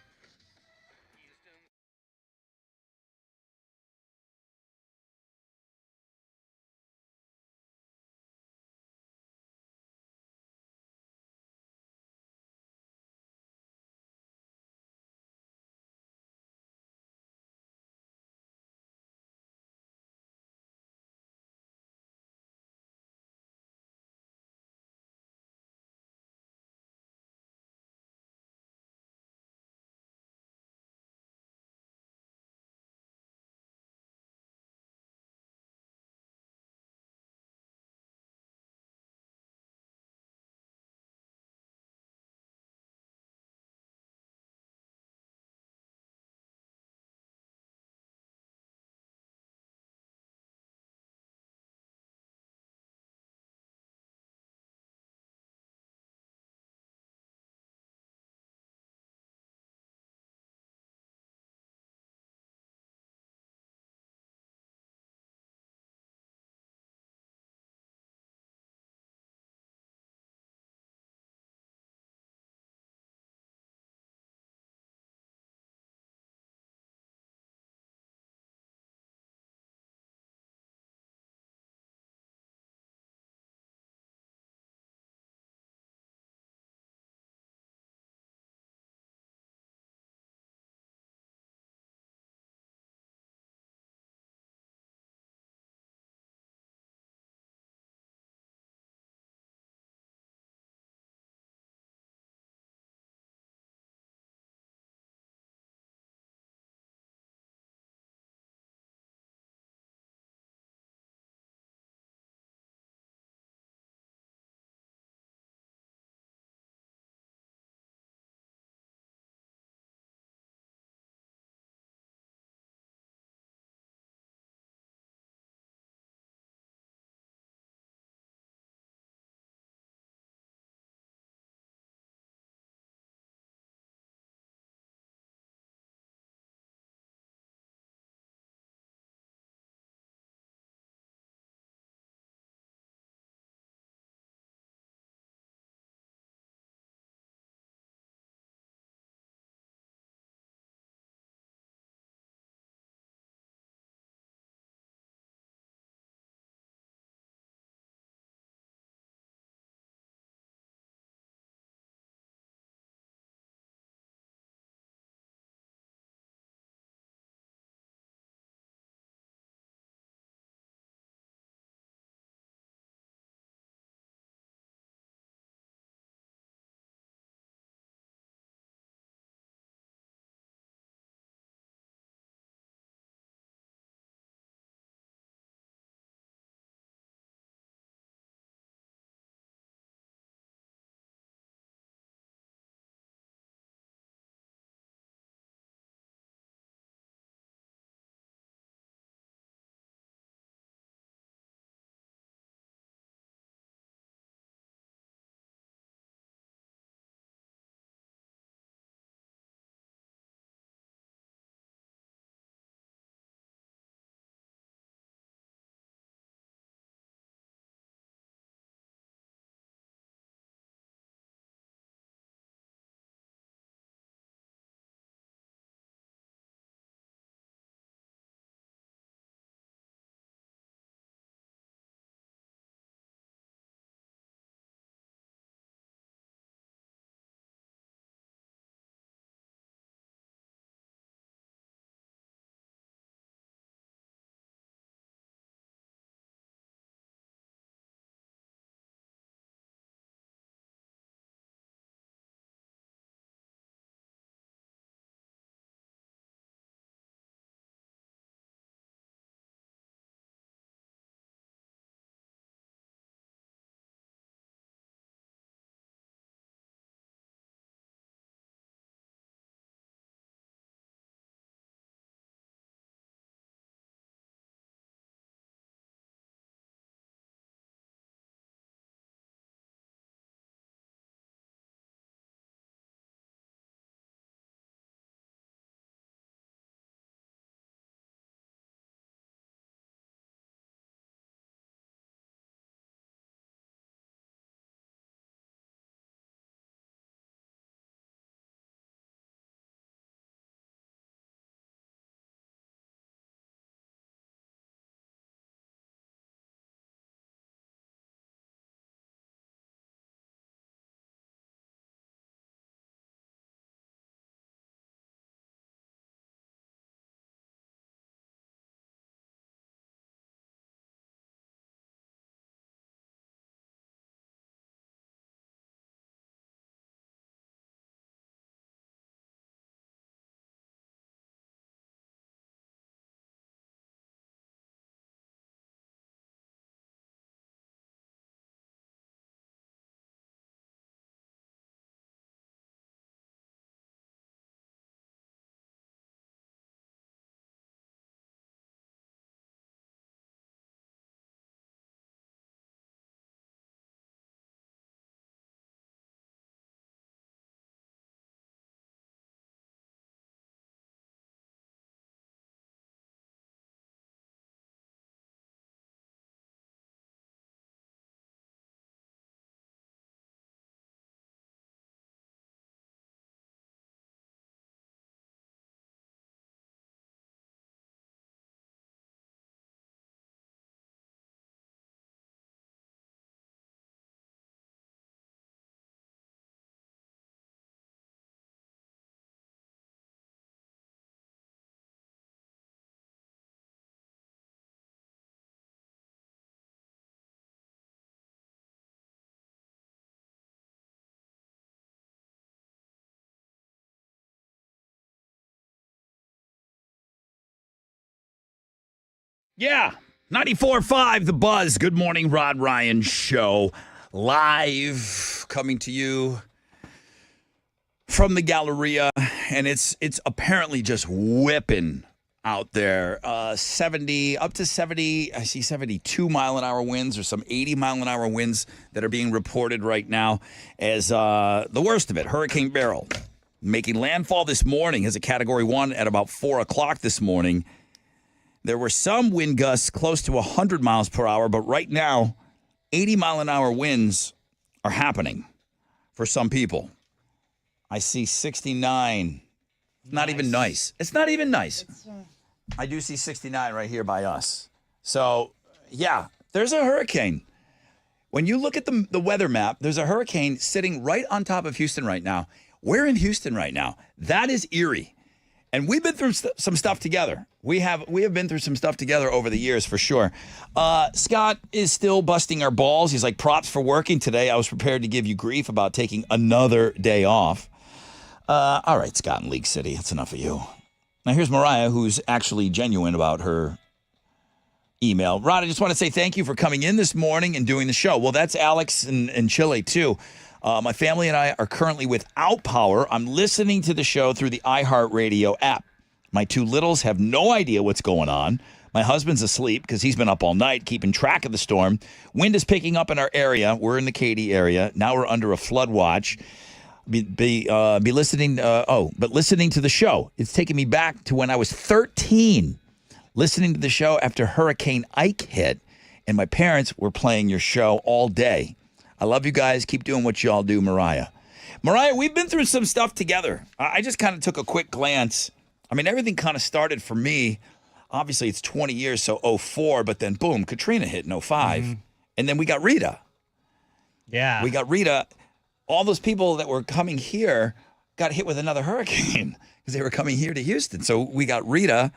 Yeah. 94.5 The Buzz. Good morning, Rod Ryan Show. Live coming to you from the Galleria. And it's apparently just whipping out there. 70, up to 70, I see 72 mile an hour winds or some 80 mile an hour winds that are being reported right now as the worst of it. Hurricane Beryl making landfall this morning as a Category 1 at about 4 o'clock this morning. There were some wind gusts close to 100 miles per hour, but right now, 80 mile an hour winds are happening for some people. I see 69. Not even nice. It's not even nice. I do see 69 right here by us. So, yeah, there's a hurricane. When you look at the weather map, there's a hurricane sitting right on top of Houston right now. We're in Houston right now. That is eerie. And we've been through some stuff together. We have been through some stuff together over the years for sure. Scott is still busting our balls. He's like, props for working today. I was prepared to give you grief about taking another day off. All right, Scott in League City, that's enough of you. Now here's Mariah, who's actually genuine about her email. Rod, I just want to say thank you for coming in this morning and doing the show. Well, that's Alex in Chile too. My family and I are currently without power. I'm listening to the show through the iHeartRadio app. My two littles have no idea what's going on. My husband's asleep because he's been up all night keeping track of the storm. Wind is picking up in our area. We're in the Katy area. Now we're under a flood watch. But listening to the show. It's taking me back to when I was 13, listening to the show after Hurricane Ike hit, and my parents were playing your show all day. I love you guys. Keep doing what y'all do, Mariah. Mariah, we've been through some stuff together. I just kind of took a quick glance. I mean, everything kind of started for me. Obviously, it's 20 years, so 04, but then boom, Katrina hit in 05. Mm-hmm. And then we got Rita. Yeah. We got Rita. All those people that were coming here got hit with another hurricane because they were coming here to Houston. So we got Rita.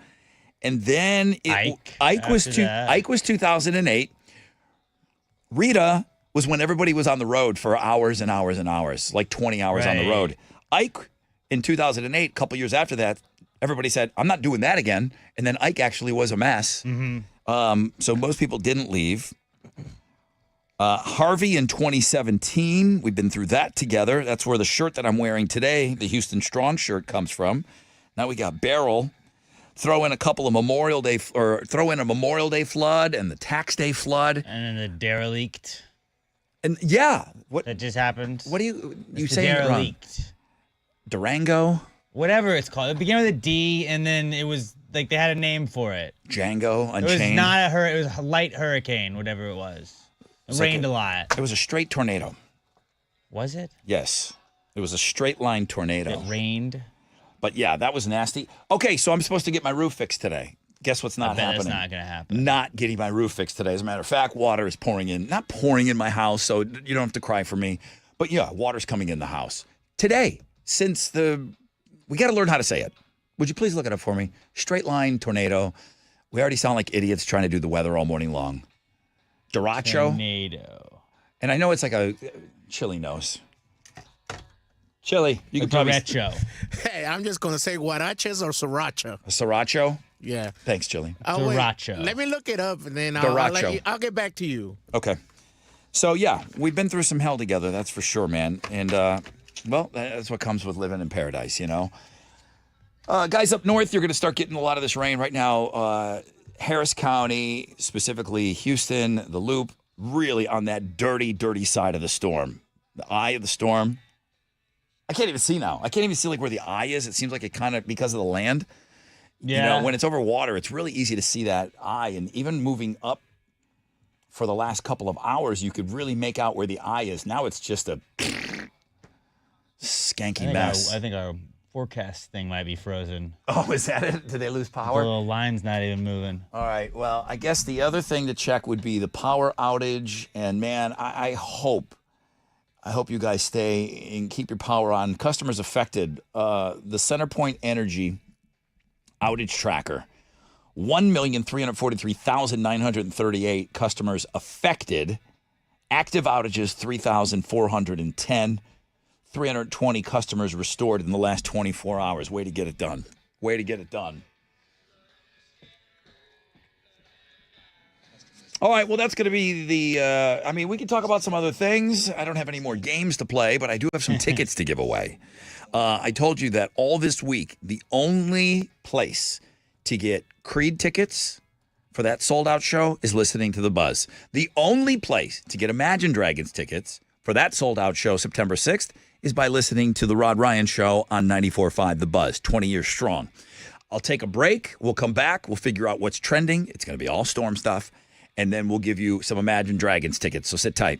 And then Ike was 2008. Rita was when everybody was on the road for hours and hours and hours, like 20 hours on the road. Ike in 2008, a couple years after that, everybody said, I'm not doing that again. And then Ike actually was a mess. Mm-hmm. So most people didn't leave. Harvey in 2017, we've been through that together. That's where the shirt that I'm wearing today, the Houston Strong shirt, comes from. Now we got Beryl. Throw in a Memorial Day flood and the Tax Day flood. And then the derelict. And yeah, what that just happened. What do you say? Derelict. Durango. Whatever it's called. It began with a D, and then it was like they had a name for it. Django Unchained. It was not it was a light hurricane, whatever it was. It rained a lot. It was a straight tornado. Was it? Yes. It was a straight line tornado. It rained. But yeah, that was nasty. Okay, so I'm supposed to get my roof fixed today. Guess what's not happening? It's not going to happen. Not getting my roof fixed today. As a matter of fact, water is pouring in. Not pouring in my house, so you don't have to cry for me. But yeah, water's coming in the house. Today, we got to learn how to say it. Would you please look it up for me? Straight line tornado. We already sound like idiots trying to do the weather all morning long. Derecho. Tornado. And I know it's like a Chili knows. Chili, you can probably. Derecho. Hey, I'm just gonna say guaraches or sriracha. A sriracha? Yeah. Thanks, Chili. Derecho. Let me look it up and then I'll get back to you. Okay. So yeah, we've been through some hell together, that's for sure, man. And well, that's what comes with living in paradise, you know. Guys up north, you're gonna start getting a lot of this rain right now. Harris County, specifically Houston, the Loop, really on that dirty, dirty side of the storm. The eye of the storm. I can't even see now. I can't even see like where the eye is. It seems like it kind of, because of the land. Yeah. You know, when it's over water, it's really easy to see that eye. And even moving up for the last couple of hours, you could really make out where the eye is. Now it's just a skanky mess. I think our forecast thing might be frozen. Oh, is that it? Did they lose power? The little line's not even moving. All right. Well, I guess the other thing to check would be the power outage. And man, I hope you guys stay and keep your power on. Customers affected. The CenterPoint Energy outage tracker. 1,343,938 customers affected. Active outages, 3,410. 320 customers restored in the last 24 hours. Way to get it done. Way to get it done. All right, well, that's going to be the. I mean, we can talk about some other things. I don't have any more games to play, but I do have some tickets to give away. I told you that all this week, the only place to get Creed tickets for that sold out show is listening to The Buzz. The only place to get Imagine Dragons tickets for that sold out show September 6th is by listening to The Rod Ryan Show on 94.5 The Buzz, 20 years strong. I'll take a break. We'll come back. We'll figure out what's trending. It's going to be all Storm stuff. And then we'll give you some Imagine Dragons tickets. So sit tight.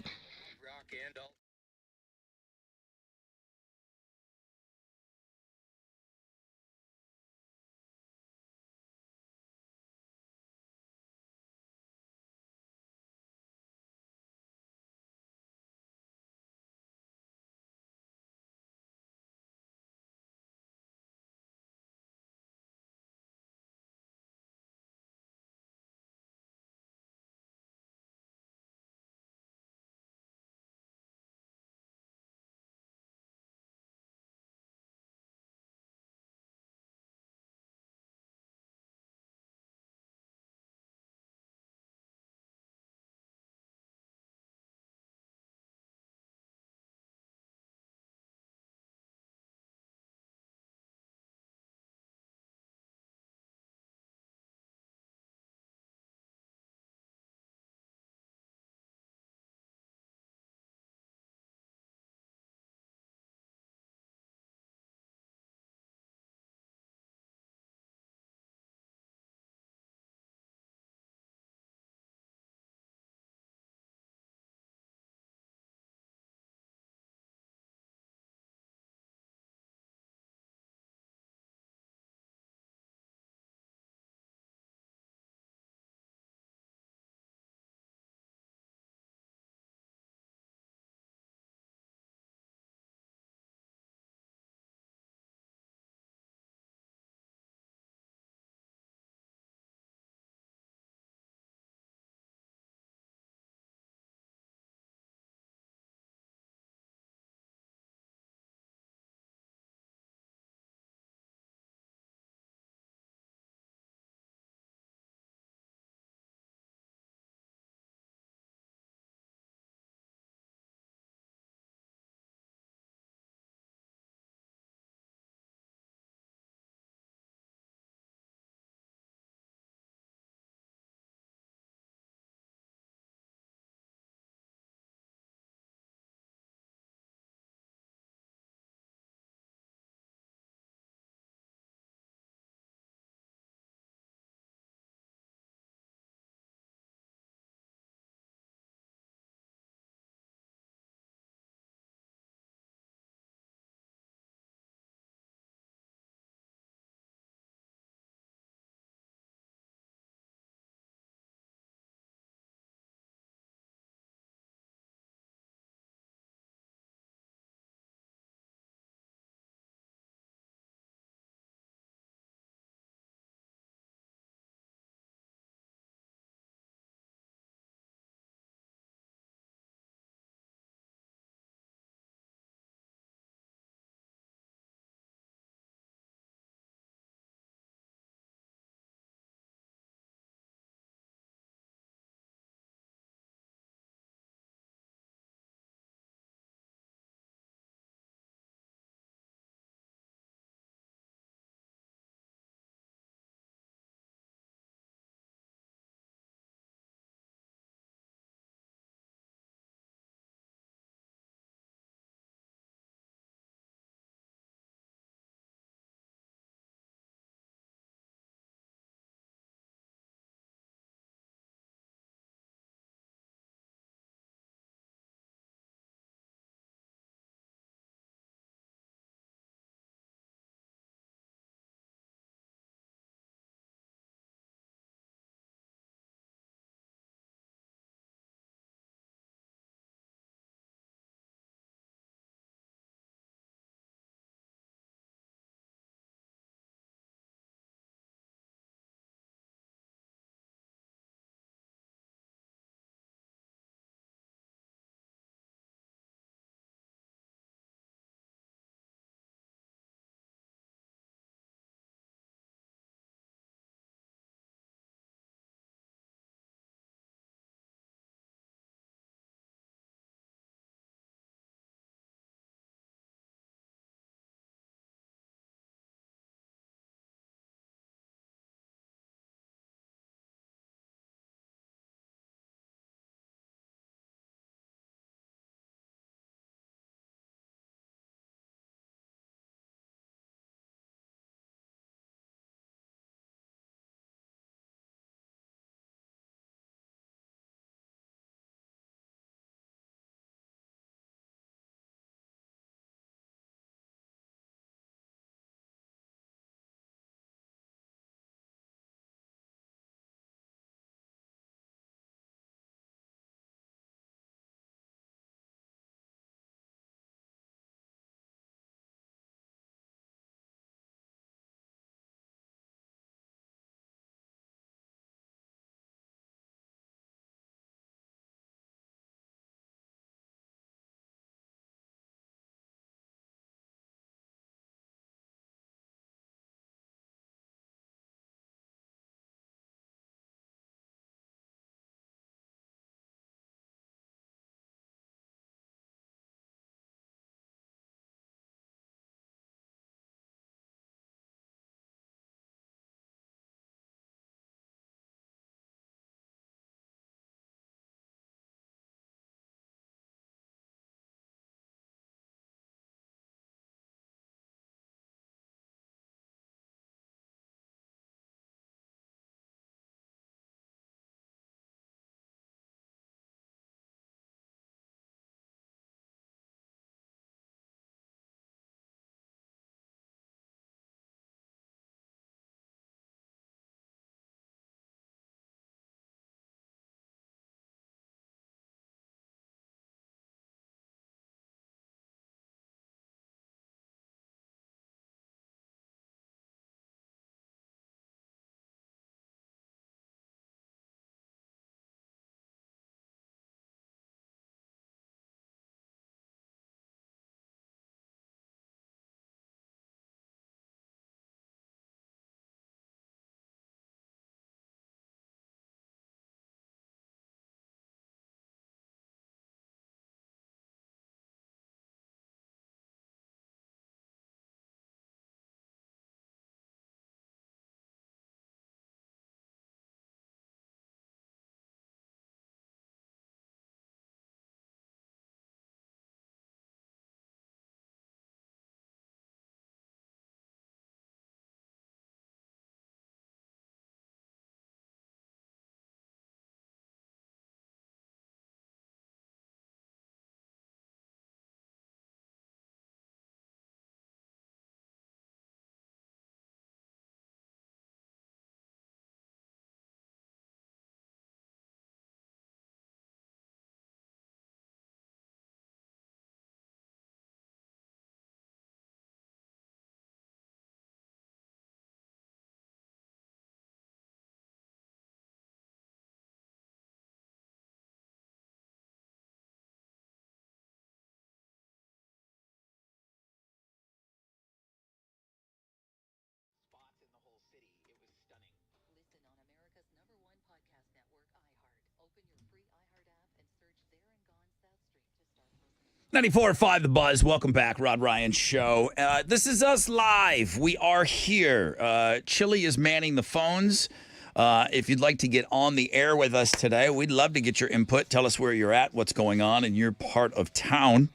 94.5 The Buzz. Welcome back, Rod Ryan Show. This is us live. We are here. Chili is manning the phones. If you'd like to get on the air with us today, we'd love to get your input. Tell us where you're at, what's going on in your part of town.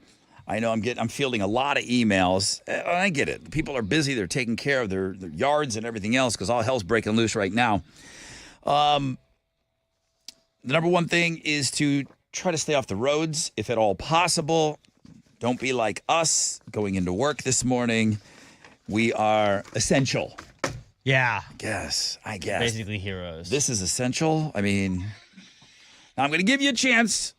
I know I'm fielding a lot of emails. I get it. People are busy. They're taking care of their yards and everything else because all hell's breaking loose right now. The number one thing is to try to stay off the roads if at all possible. Don't be like us going into work this morning. We are essential. Yeah. I guess. Basically heroes. This is essential. I mean, I'm going to give you a chance.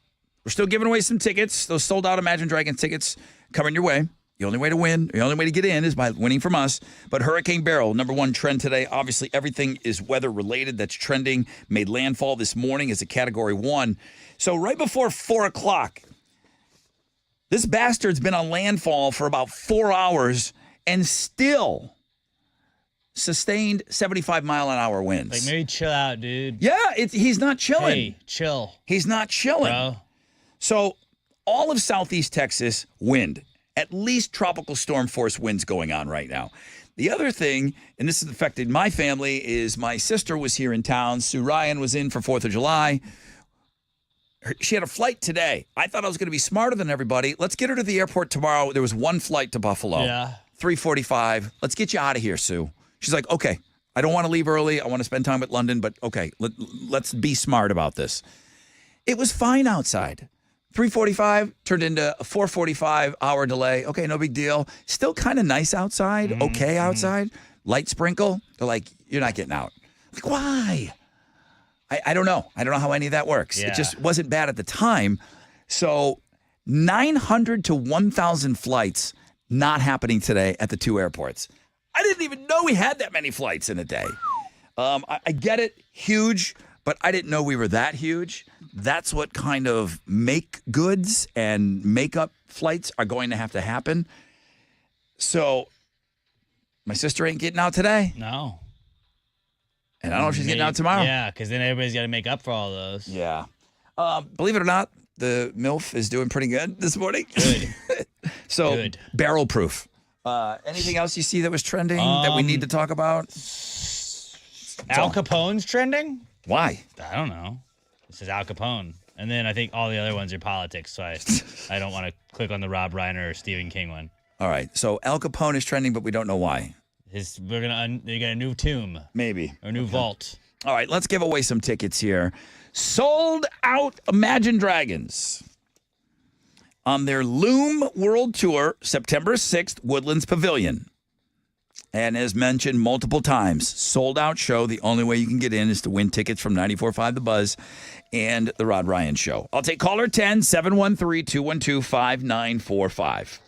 We're still giving away some tickets. Those sold out Imagine Dragons tickets coming your way. The only way to win, the only way to get in is by winning from us. But Hurricane Beryl, number one trend today. Obviously, everything is weather related that's trending. Made landfall this morning as a Category 1. So right before 4 o'clock, this bastard's been on landfall for about 4 hours and still sustained 75-mile-an-hour winds. Like, maybe chill out, dude. Yeah, he's not chilling. Hey, chill. He's not chilling. Bro. So all of Southeast Texas, wind. At least tropical storm force winds going on right now. The other thing, and this has affected my family, is my sister was here in town. Sue Ryan was in for 4th of July. She had a flight today. I thought I was going to be smarter than everybody. Let's get her to the airport tomorrow. There was one flight to Buffalo. Yeah. 3:45. Let's get you out of here, Sue. She's like, okay, I don't want to leave early. I want to spend time with London, but okay, let's be smart about this. It was fine outside. 3:45 turned into a 4:45 hour delay. Okay, no big deal. Still kind of nice outside. Okay outside. Light sprinkle. They're like, you're not getting out. Like, why? I don't know. I don't know how any of that works. Yeah. It just wasn't bad at the time. So 900 to 1,000 flights not happening today at the two airports. I didn't even know we had that many flights in a day. I get it, huge, but I didn't know we were that huge. That's what kind of make goods and makeup flights are going to have to happen. So my sister ain't getting out today. No. And I don't know if she's getting out tomorrow. Yeah, because then everybody's got to make up for all those. Yeah. Believe it or not, the MILF is doing pretty good this morning. Good. So Good. barrel proof. Anything else you see that was trending that we need to talk about? Al Capone's trending? Why? I don't know. This is Al Capone. And then I think all the other ones are politics, so I don't want to click on the Rob Reiner or Stephen King one. All right. So Al Capone is trending, but we don't know why. They got a new tomb. Maybe. Or a new vault. All right. Let's give away some tickets here. Sold out Imagine Dragons on their Loom World Tour, September 6th, Woodlands Pavilion. And as mentioned multiple times, sold out show. The only way you can get in is to win tickets from 94.5 The Buzz and The Rod Ryan Show. I'll take caller 10, 713-212-5945.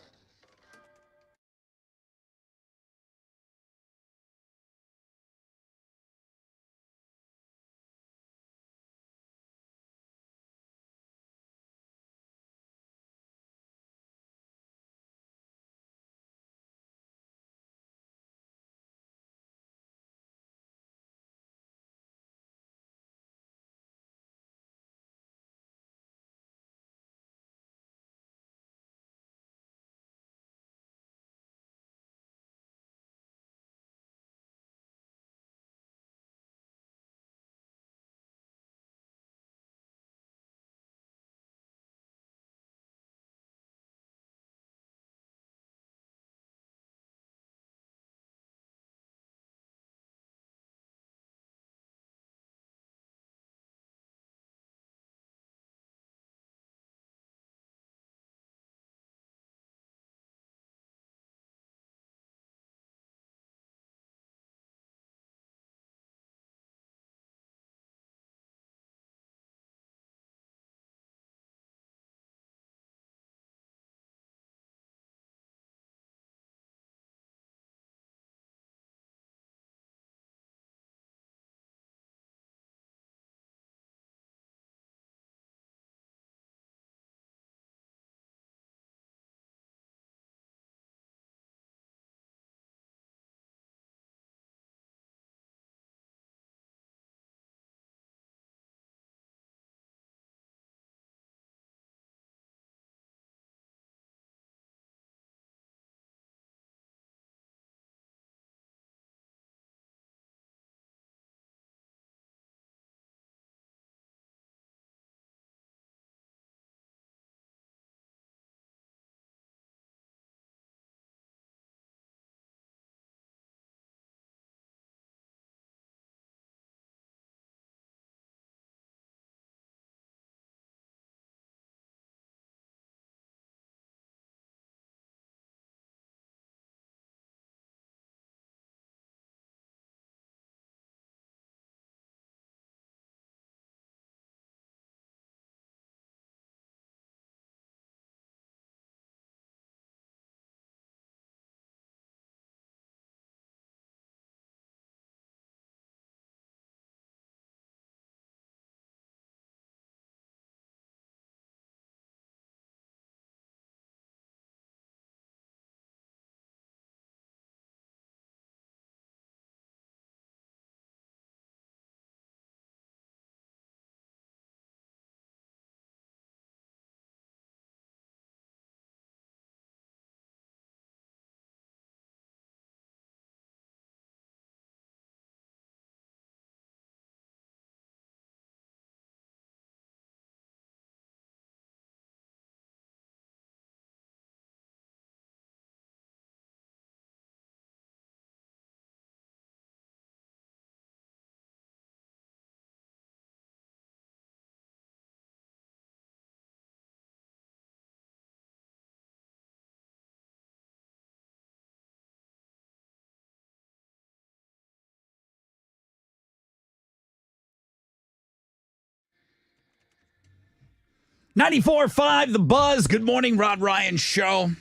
94.5 The Buzz. Good morning, Rod Ryan Show.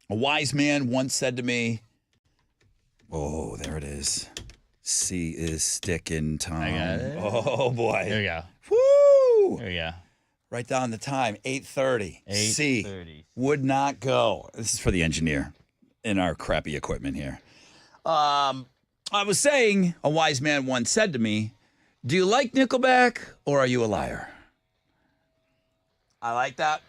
A wise man once said to me, oh, there it is. C is sticking time. I got it. Oh, boy. There we go. Woo! There we go. Write down the time, 8:30. 8:30. C would not go. This is for the engineer in our crappy equipment here. I was saying, a wise man once said to me, do you like Nickelback or are you a liar? I like that.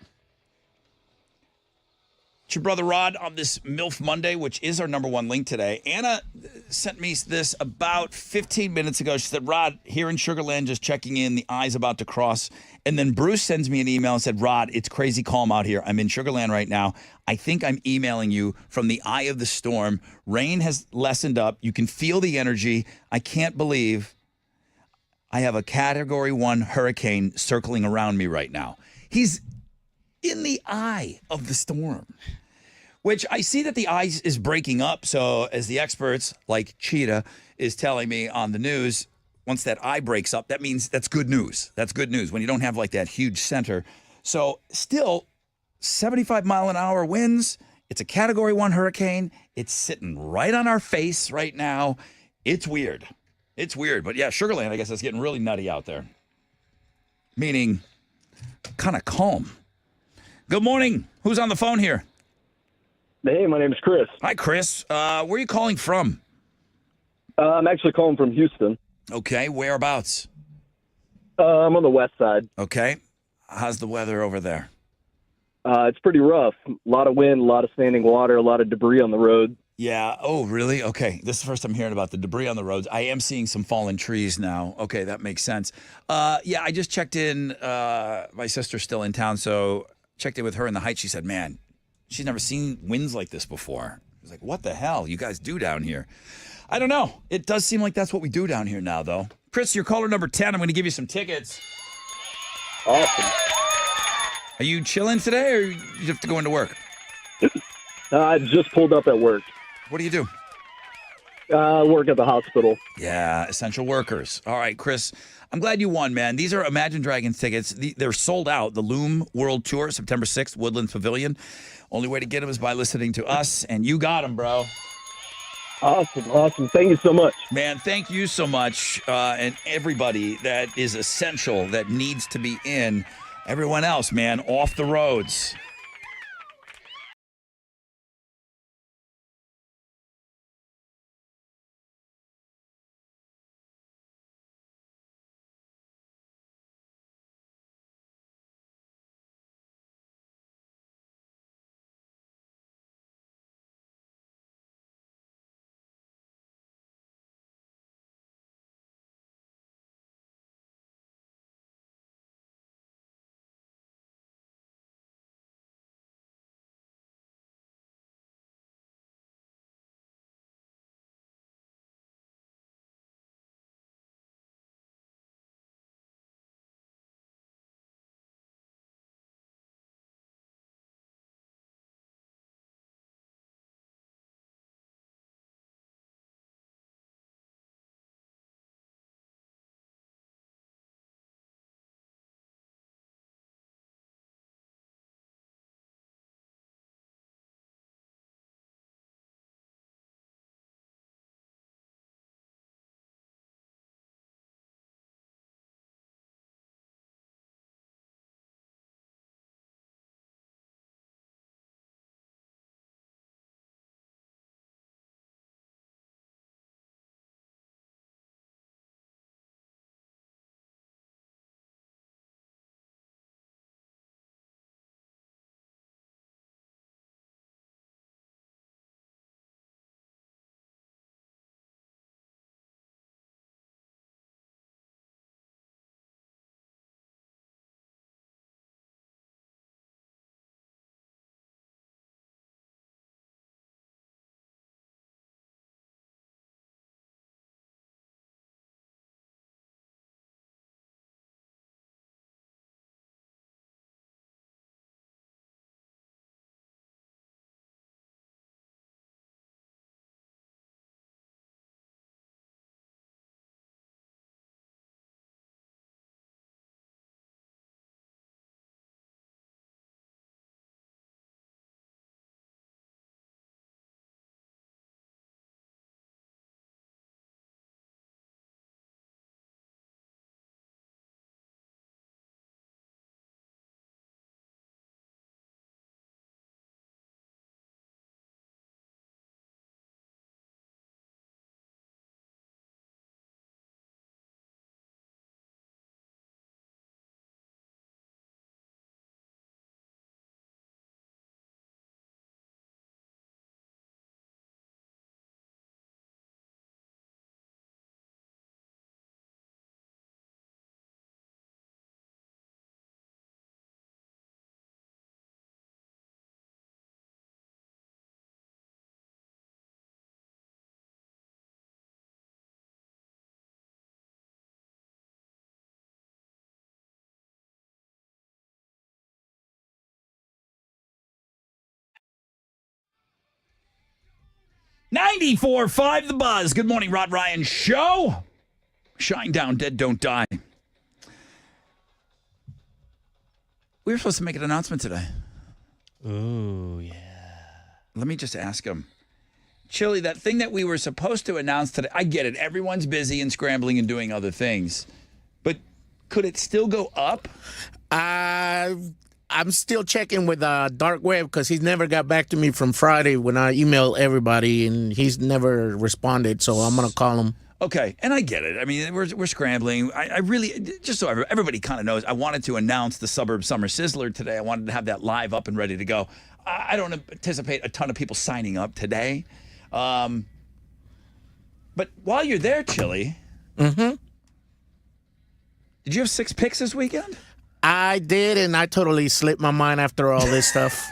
It's your brother Rod on this MILF Monday, which is our number one link today. Anna sent me this about 15 minutes ago. She said, Rod, here in Sugarland, just checking in, the eye's about to cross. And then Bruce sends me an email and said, Rod, it's crazy calm out here. I'm in Sugarland right now. I think I'm emailing you from the eye of the storm. Rain has lessened up. You can feel the energy. I can't believe I have a Category 1 hurricane circling around me right now. He's in the eye of the storm, which I see that the ice is breaking up. So as the experts like Cheetah is telling me on the news, once that eye breaks up, that means that's good news. That's good news when you don't have like that huge center. So still 75 mile an hour winds. It's a Category 1 hurricane. It's sitting right on our face right now. It's weird. It's weird. But yeah, Sugarland, I guess it's getting really nutty out there. Meaning kind of calm. Good morning. Who's on the phone here? Hey, my name is Chris. Hi, Chris. Where are you calling from? I'm actually calling from Houston. Okay. Whereabouts? I'm on the west side. Okay. How's the weather over there? It's pretty rough. A lot of wind, a lot of standing water, a lot of debris on the road. Yeah. Oh, really? Okay. This is the first time hearing about the debris on the roads. I am seeing some fallen trees now. Okay, that makes sense. Yeah, I just checked in. My sister's still in town, so checked in with her in the Heights. She said, man, she's never seen winds like this before. I was like, what the hell you guys do down here? I don't know. It does seem like that's what we do down here now, though. Chris, you're caller number 10. I'm going to give you some tickets. Awesome. Are you chilling today, or you have to go into work? I just pulled up at work. What do you do? I work at the hospital. Yeah, essential workers. All right, Chris, I'm glad you won, man. These are Imagine Dragons tickets. They're sold out. The Loom World Tour, September 6th, Woodlands Pavilion. Only way to get them is by listening to us, and you got them, bro. Awesome. Thank you so much. Man, thank you so much. And everybody that is essential, that needs to be in. Everyone else, man, off the roads. 94.5 The Buzz. Good morning, Rod Ryan Show. Shine down, dead don't die. We were supposed to make an announcement today. Ooh, yeah. Let me just ask him. Chili, that thing that we were supposed to announce today, I get it. Everyone's busy and scrambling and doing other things. But could it still go up? I'm still checking with Dark Web because he's never got back to me from Friday when I emailed everybody, and he's never responded. So I'm gonna call him. Okay, and I get it. I mean, we're scrambling. I really, just so everybody kind of knows, I wanted to announce the Suburb Summer Sizzler today. I wanted to have that live up and ready to go. I don't anticipate a ton of people signing up today. But while you're there, Chili, did you have 6 picks this weekend? I did, and I totally slipped my mind after all this stuff.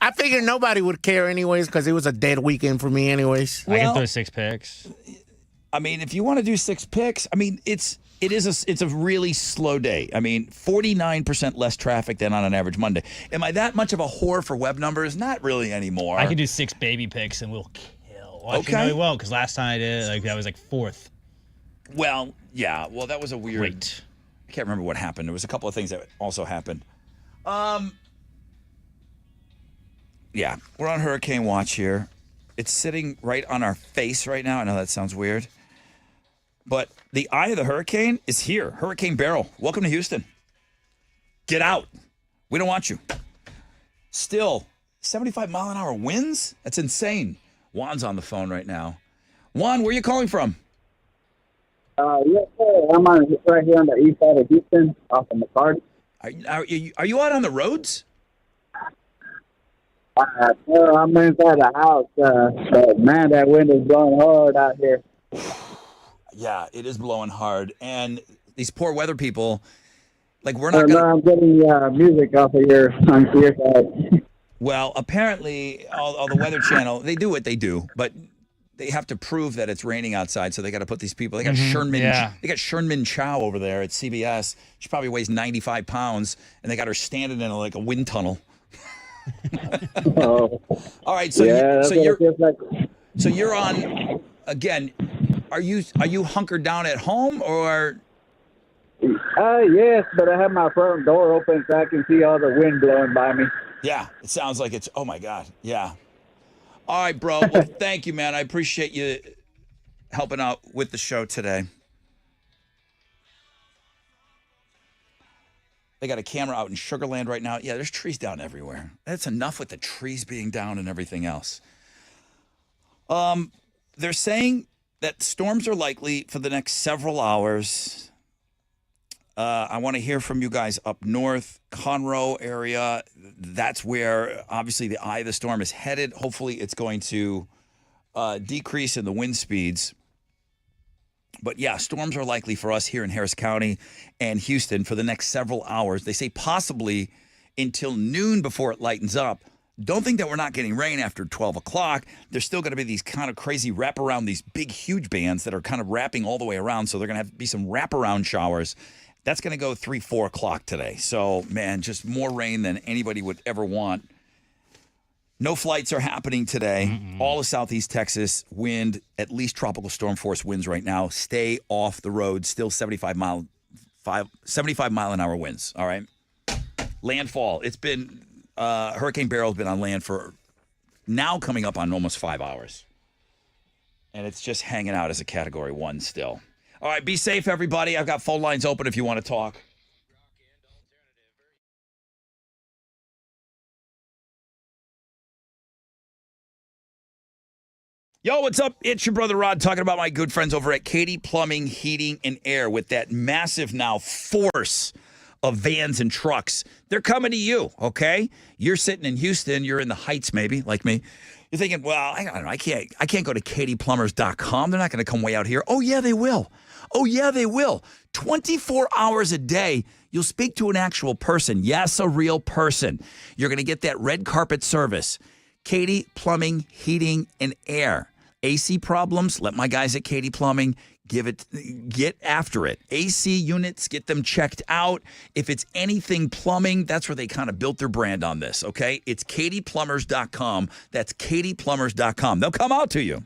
I figured nobody would care anyways because it was a dead weekend for me anyways. I can throw 6 picks. I mean, if you want to do 6 picks, I mean, it's a really slow day. I mean, 49% less traffic than on an average Monday. Am I that much of a whore for web numbers? Not really anymore. I can do 6 baby picks and we'll kill. Well, actually, Okay. no, we won't, because last time I did it, that was like 4th. Well, yeah. Well, that was a weird. Wait. I can't remember what happened. There was a couple of things that also happened. Yeah, we're on hurricane watch here. It's sitting right on our face right now. I know that sounds weird. But the eye of the hurricane is here. Hurricane Beryl. Welcome to Houston. Get out. We don't want you. Still, 75-mile-an-hour winds? That's insane. Juan's on the phone right now. Juan, where are you calling from? Yes, sir. I'm right here on the east side of Houston, off of McCarty. Are you out on the roads? Sir, I'm inside the house. But man, that wind is blowing hard out here. Yeah, it is blowing hard. And these poor weather people, like, we're not No, going to... I'm getting music off of your side. Well, apparently, all the Weather Channel, they do what they do, but they have to prove that it's raining outside, so they got to put these people... They got Sherman Chow over there at CBS. She probably weighs 95 pounds, and they got her standing in a wind tunnel. Oh. All right, so yeah, so you're on again. Are you hunkered down at home or? Yes, but I have my front door open so I can see all the wind blowing by me. Yeah, it sounds like it's. Oh my God, yeah. All right, bro. Well, thank you, man. I appreciate you helping out with the show today. They got a camera out in Sugarland right now. Yeah, there's trees down everywhere. That's enough with the trees being down and everything else. They're saying that storms are likely for the next several hours. I want to hear from you guys up north, Conroe area. That's where, obviously, the eye of the storm is headed. Hopefully, it's going to decrease in the wind speeds. But yeah, storms are likely for us here in Harris County and Houston for the next several hours. They say possibly until noon before it lightens up. Don't think that we're not getting rain after 12 o'clock. There's still going to be these kind of crazy wraparound, these big, huge bands that are kind of wrapping all the way around. So they're going to be some wraparound showers. That's going to go 3, 4 o'clock today. So, man, just more rain than anybody would ever want. No flights are happening today. All of Southeast Texas, wind, at least tropical storm force winds right now. Stay off the road. Still 75 mile an hour winds. All right. Landfall. It's been Hurricane Beryl has been on land for now coming up on almost 5 hours. And it's just hanging out as a Category 1 still. All right. Be safe, everybody. I've got phone lines open if you want to talk. Yo, what's up? It's your brother Rod talking about my good friends over at Katie Plumbing, Heating, and Air with that massive now force of vans and trucks. They're coming to you, okay? You're sitting in Houston. You're in the Heights maybe, like me. You're thinking, well, I don't know. I can't go to katieplumbers.com. They're not going to come way out here. Oh, yeah, they will. Oh, yeah, they will. 24 hours a day, you'll speak to an actual person. Yes, a real person. You're going to get that red carpet service. Katie Plumbing, Heating, and Air. AC problems, let my guys at Katie Plumbing Get after it. AC units, get them checked out. If it's anything plumbing, that's where they kind of built their brand on this, okay? It's KatiePlumbers.com. That's KatiePlumbers.com. They'll come out to you.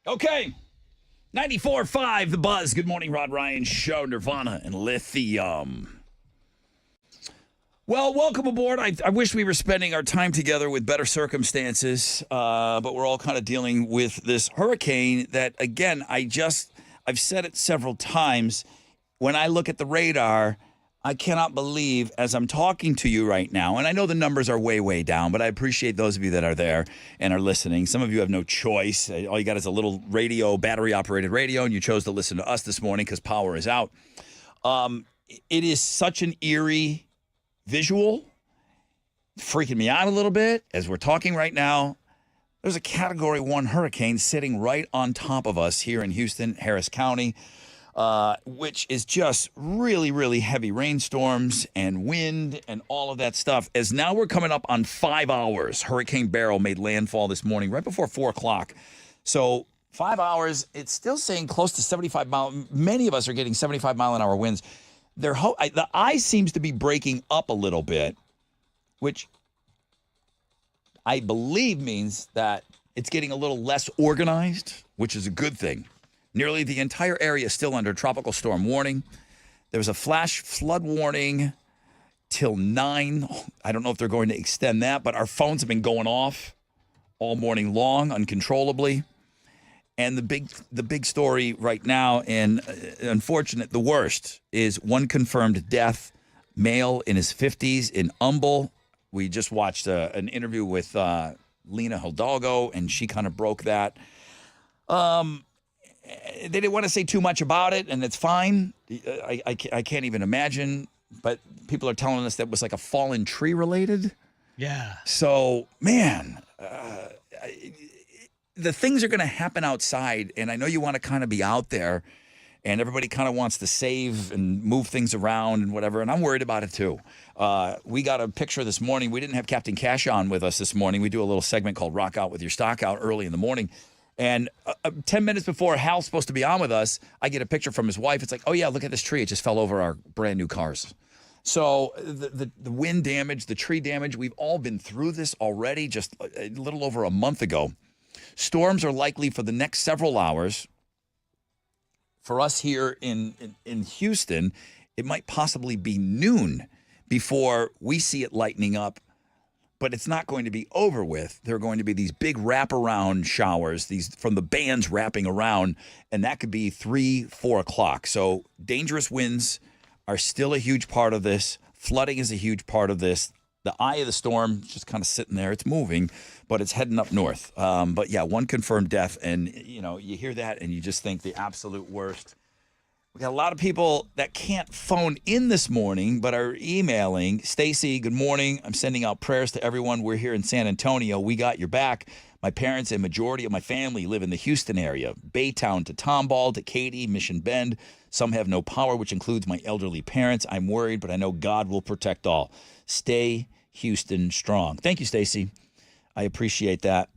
Okay. 94.5 The Buzz. Good morning, Rod Ryan Show, Nirvana and Lithium. Well, welcome aboard. I wish we were spending our time together with better circumstances, but we're all kind of dealing with this hurricane that, again, I've said it several times. When I look at the radar, I cannot believe, as I'm talking to you right now, and I know the numbers are way, way down, but I appreciate those of you that are there and are listening. Some of you have no choice. All you got is a little radio, battery-operated radio, and you chose to listen to us this morning because power is out. It is such an eerie visual, freaking me out a little bit as we're talking right now. There's a Category 1 hurricane sitting right on top of us here in Houston, Harris County, which is just really, really heavy rainstorms and wind and all of that stuff. As now we're coming up on 5 hours. Hurricane Beryl made landfall this morning right before 4 o'clock. So 5 hours, it's still saying close to 75 miles. Many of us are getting 75-mile-an-hour winds. The eye seems to be breaking up a little bit, which I believe means that it's getting a little less organized, which is a good thing. Nearly the entire area is still under tropical storm warning. There was a flash flood warning till 9. I don't know if they're going to extend that, but our phones have been going off all morning long uncontrollably. And the big story right now, and unfortunate, the worst, is one confirmed death, male in his 50s in Humble. We just watched an interview with Lena Hidalgo, and she kind of broke that. They didn't want to say too much about it, and it's fine. I can't even imagine, but people are telling us that was like a fallen tree related. Yeah. So, man, the things are going to happen outside, and I know you want to kind of be out there, and everybody kind of wants to save and move things around and whatever, and I'm worried about it too. We got a picture this morning. We didn't have Captain Cash on with us this morning. We do a little segment called Rock Out with Your Stock Out early in the morning, and 10 minutes before Hal's supposed to be on with us, I get a picture from his wife. It's like, oh, yeah, look at this tree. It just fell over our brand-new cars. So the wind damage, the tree damage, we've all been through this already just a little over a month ago. Storms are likely for the next several hours. For us here in Houston, it might possibly be noon before we see it lightening up, but it's not going to be over with. There are going to be these big wraparound showers, these from the bands wrapping around, and that could be 3, 4 o'clock. So dangerous winds are still a huge part of this. Flooding is a huge part of this. The eye of the storm is just kind of sitting there. It's moving, but it's heading up north. But yeah, one confirmed death, and you hear that and you just think the absolute worst. We got a lot of people that can't phone in this morning, but are emailing. Stacy, good morning. I'm sending out prayers to everyone. We're here in San Antonio. We got your back. My parents and majority of my family live in the Houston area, Baytown to Tomball to Katy, Mission Bend. Some have no power, which includes my elderly parents. I'm worried, but I know God will protect all. Stay Houston strong. Thank you, Stacy. I appreciate that.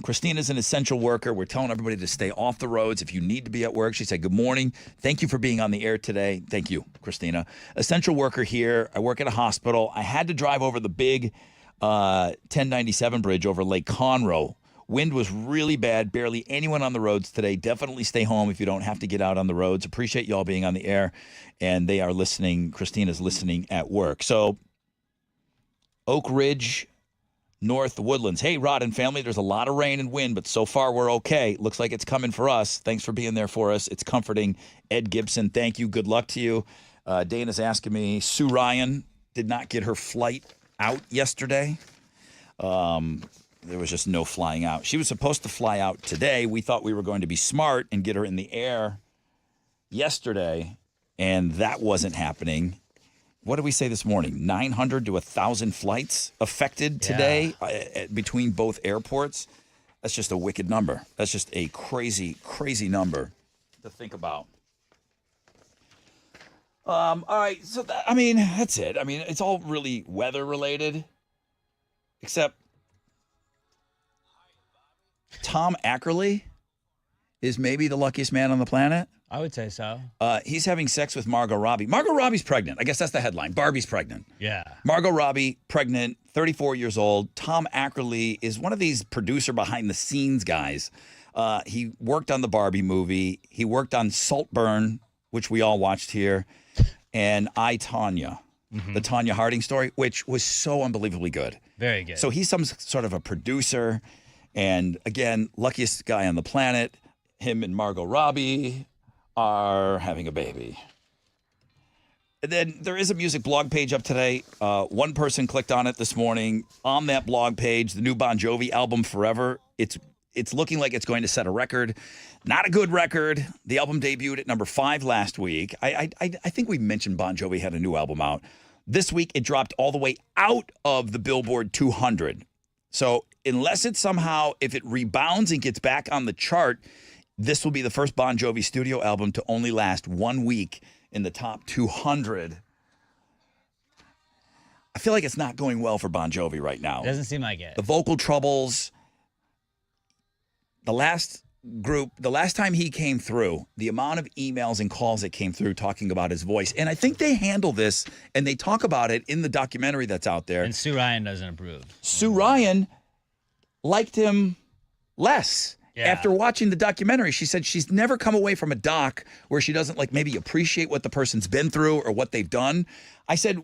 Christina's an essential worker. We're telling everybody to stay off the roads if you need to be at work. She said, good morning. Thank you for being on the air today. Thank you, Christina. Essential worker here. I work at a hospital. I had to drive over the big 1097 bridge over Lake Conroe. Wind was really bad. Barely anyone on the roads today. Definitely stay home if you don't have to get out on the roads. Appreciate y'all being on the air. And they are listening. Christina's listening at work. So Oak Ridge, North Woodlands. Hey, Rod and family, there's a lot of rain and wind, but so far we're okay. Looks like it's coming for us. Thanks for being there for us. It's comforting. Ed Gibson, thank you. Good luck to you. Dana's asking me, Sue Ryan did not get her flight out yesterday. There was just no flying out. She was supposed to fly out today. We thought we were going to be smart and get her in the air yesterday, and that wasn't happening. What did we say this morning? 900 to 1,000 flights affected today between both airports. That's just a wicked number. That's just a crazy, crazy number to think about. All right, so that's it. I mean, it's all really weather related, except Tom Ackerley is maybe the luckiest man on the planet. I would say so. He's having sex with Margot Robbie. Margot Robbie's pregnant. I guess that's the headline. Barbie's pregnant. Yeah. Margot Robbie, pregnant, 34 years old. Tom Ackerley is one of these producer behind the scenes guys. He worked on the Barbie movie. He worked on Saltburn, which we all watched here, and I, Tanya, the Tanya Harding story, which was so unbelievably good. Very good. So he's some sort of a producer, and again, luckiest guy on the planet. Him and Margot Robbie are having a baby. And then there is a music blog page up today. One person clicked on it this morning. On that blog page, the new Bon Jovi album, Forever, it's looking like it's going to set a record. Not a good record. The album debuted at number 5 last week. I think we mentioned Bon Jovi had a new album out. This week, it dropped all the way out of the Billboard 200. So unless it somehow, if it rebounds and gets back on the chart, this will be the first Bon Jovi studio album to only last 1 week in the top 200. I feel like it's not going well for Bon Jovi right now. It doesn't seem like it. The vocal troubles. The last time he came through, the amount of emails and calls that came through talking about his voice. And I think they handle this and they talk about it in the documentary that's out there. And Sue Ryan doesn't approve. Sue Ryan liked him less. Yeah. After watching the documentary, she said she's never come away from a doc where she doesn't like maybe appreciate what the person's been through or what they've done. I said,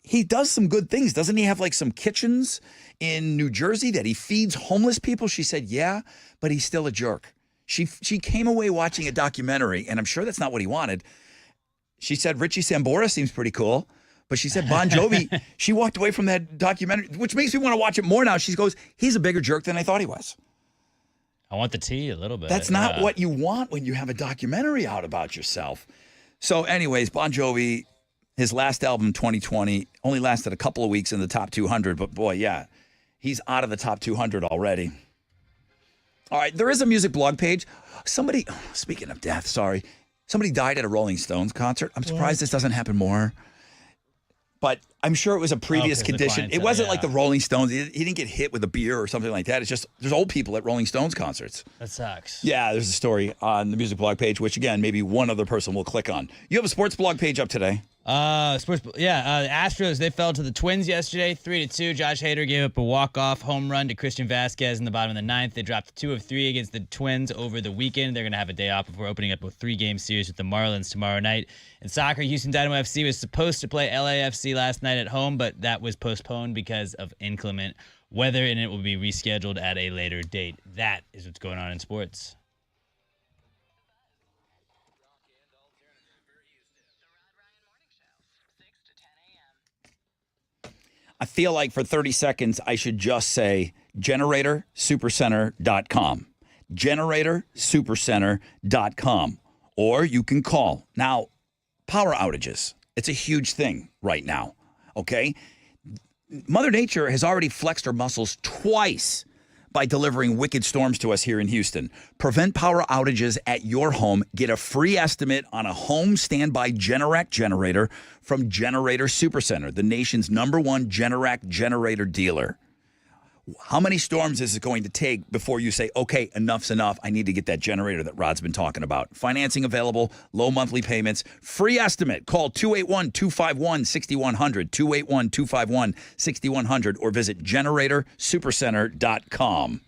he does some good things. Doesn't he have like some kitchens in New Jersey that he feeds homeless people? She said, yeah, but he's still a jerk. She came away watching a documentary, and I'm sure that's not what he wanted. She said, Richie Sambora seems pretty cool. But she said Bon Jovi, she walked away from that documentary, which makes me want to watch it more now. She goes, he's a bigger jerk than I thought he was. I want the tea a little bit. That's not what you want when you have a documentary out about yourself. So anyways, Bon Jovi, his last album, 2020, only lasted a couple of weeks in the top 200. But boy, yeah, he's out of the top 200 already. All right, there is a music blog page. Somebody, speaking of death, somebody died at a Rolling Stones concert. I'm surprised this doesn't happen more. But I'm sure it was a previous condition. It wasn't like the Rolling Stones. He didn't get hit with a beer or something like that. It's just there's old people at Rolling Stones concerts. That sucks. Yeah, there's a story on the music blog page, which, again, maybe one other person will click on. You have a sports blog page up today. The Astros, they fell to the Twins yesterday, 3-2. Josh Hader gave up a walk-off home run to Christian Vasquez in the bottom of the ninth. They dropped 2 of 3 against the Twins over the weekend. They're going to have a day off before opening up a 3-game series with the Marlins tomorrow night. In soccer, Houston Dynamo FC was supposed to play LAFC last night at home, but that was postponed because of inclement weather, and it will be rescheduled at a later date. That is what's going on in sports. I feel like for 30 seconds, I should just say generatorsupercenter.com. Generatorsupercenter.com. Or you can call. Now, power outages. It's a huge thing right now, okay? Mother Nature has already flexed her muscles twice by delivering wicked storms to us here in Houston. Prevent power outages at your home. Get a free estimate on a home standby Generac generator from Generator Supercenter, the nation's #1 Generac generator dealer. How many storms is it going to take before you say, okay, enough's enough, I need to get that generator that Rod's been talking about? Financing available, low monthly payments, free estimate. Call 281-251-6100, 281-251-6100, or visit generatorsupercenter.com.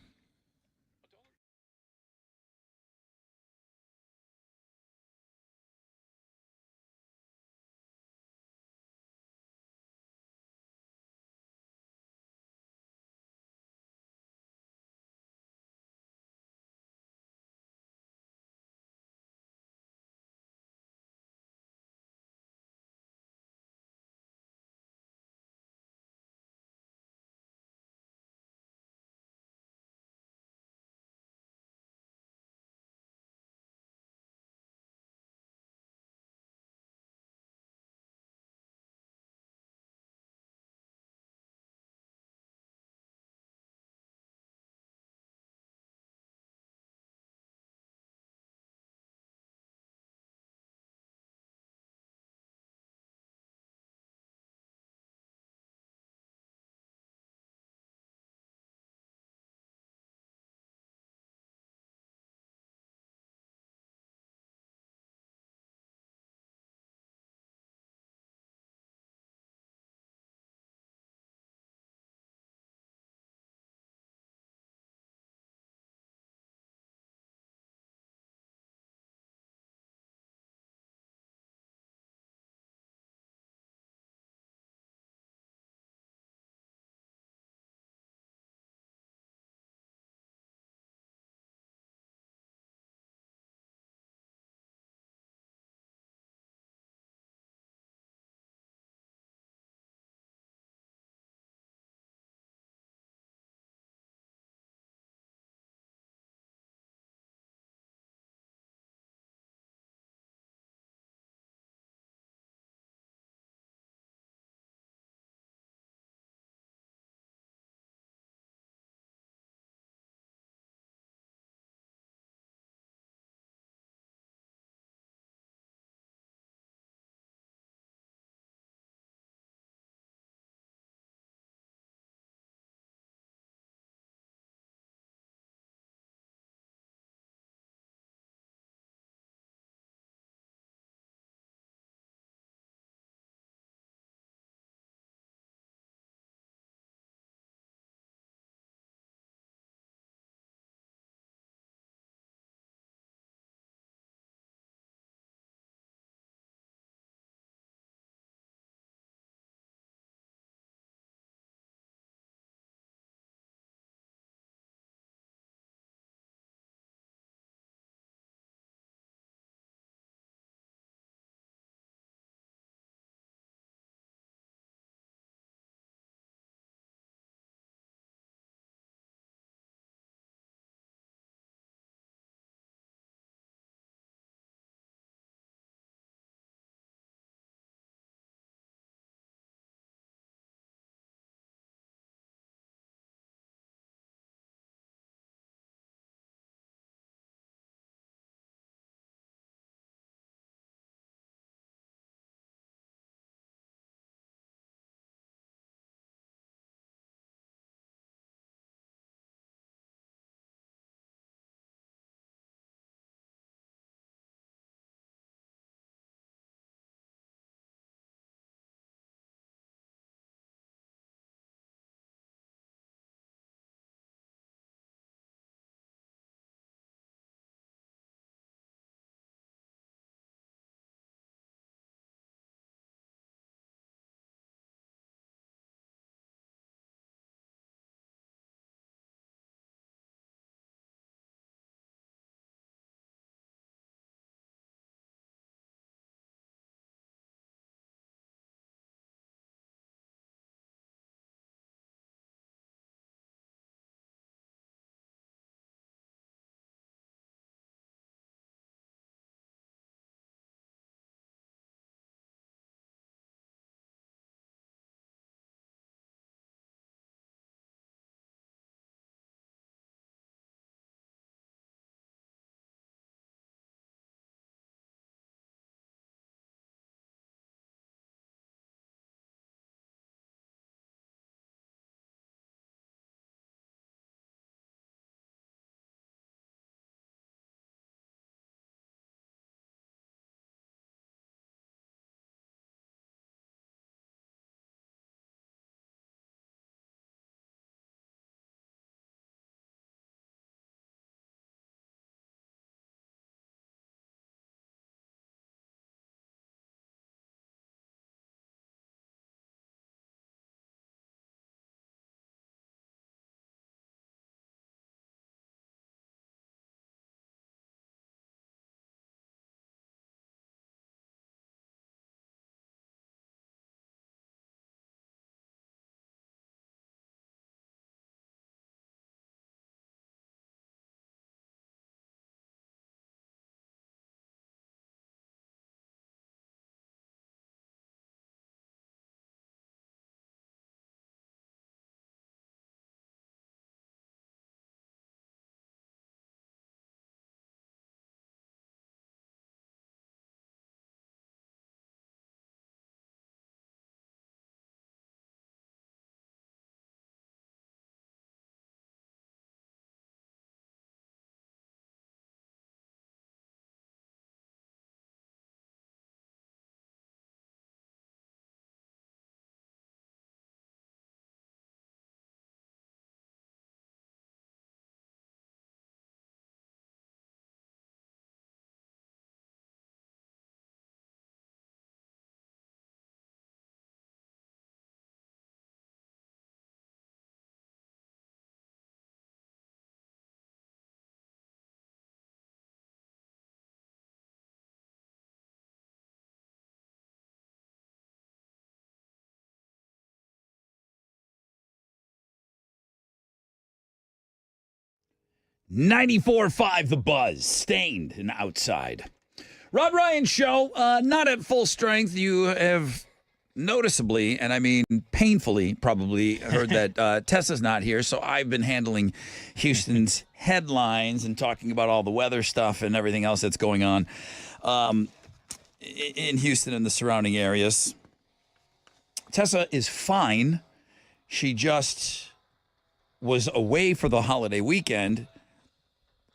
94.5 The Buzz, Stained and Outside. Rod Ryan Show, not at full strength. You have noticeably, and I mean painfully, probably heard that Tessa's not here, so I've been handling Houston's headlines and talking about all the weather stuff and everything else that's going on in Houston and the surrounding areas. Tessa is fine. She just was away for the holiday weekend,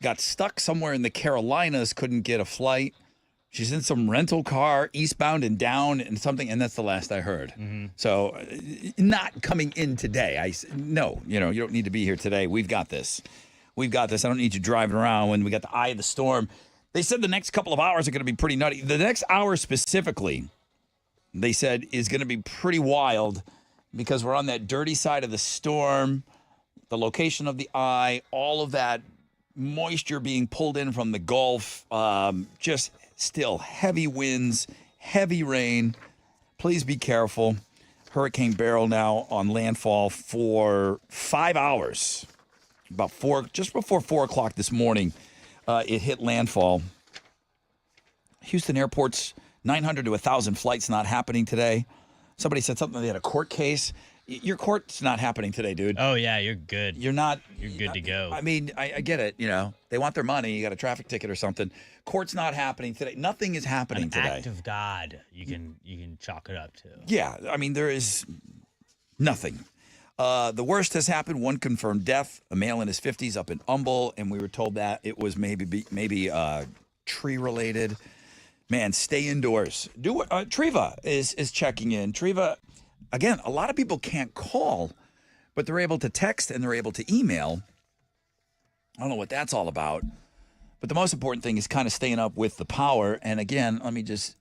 got stuck somewhere in the Carolinas, couldn't get a flight. She's in some rental car, eastbound and down and something, and that's the last I heard. Mm-hmm. So not coming in today. No, you don't need to be here today. We've got this. I don't need you driving around when we got the eye of the storm. They said the next couple of hours are going to be pretty nutty. The next hour specifically, they said, is going to be pretty wild because we're on that dirty side of the storm, the location of the eye, all of that moisture being pulled in from the Gulf, just still heavy winds, heavy rain. Please be careful. Hurricane Beryl now on landfall for 5 hours. Just before 4 o'clock this morning, it hit landfall. Houston Airport's 900 to 1,000 flights not happening today. Somebody said something, they had a court case. Your court's not happening today, dude. Oh, yeah, you're good. You're not. You're good to go. I mean, I get it. They want their money. You got a traffic ticket or something. Court's not happening today. Nothing is happening today. An act of God, you can chalk it up to. Yeah, I mean, there is nothing. The worst has happened. One confirmed death, a male in his 50s up in Humble, and we were told that it was maybe tree-related. Man, stay indoors. Treva is checking in. Treva, again, a lot of people can't call, but they're able to text and they're able to email. I don't know what that's all about. But the most important thing is kind of staying up with the power. And again, let me just,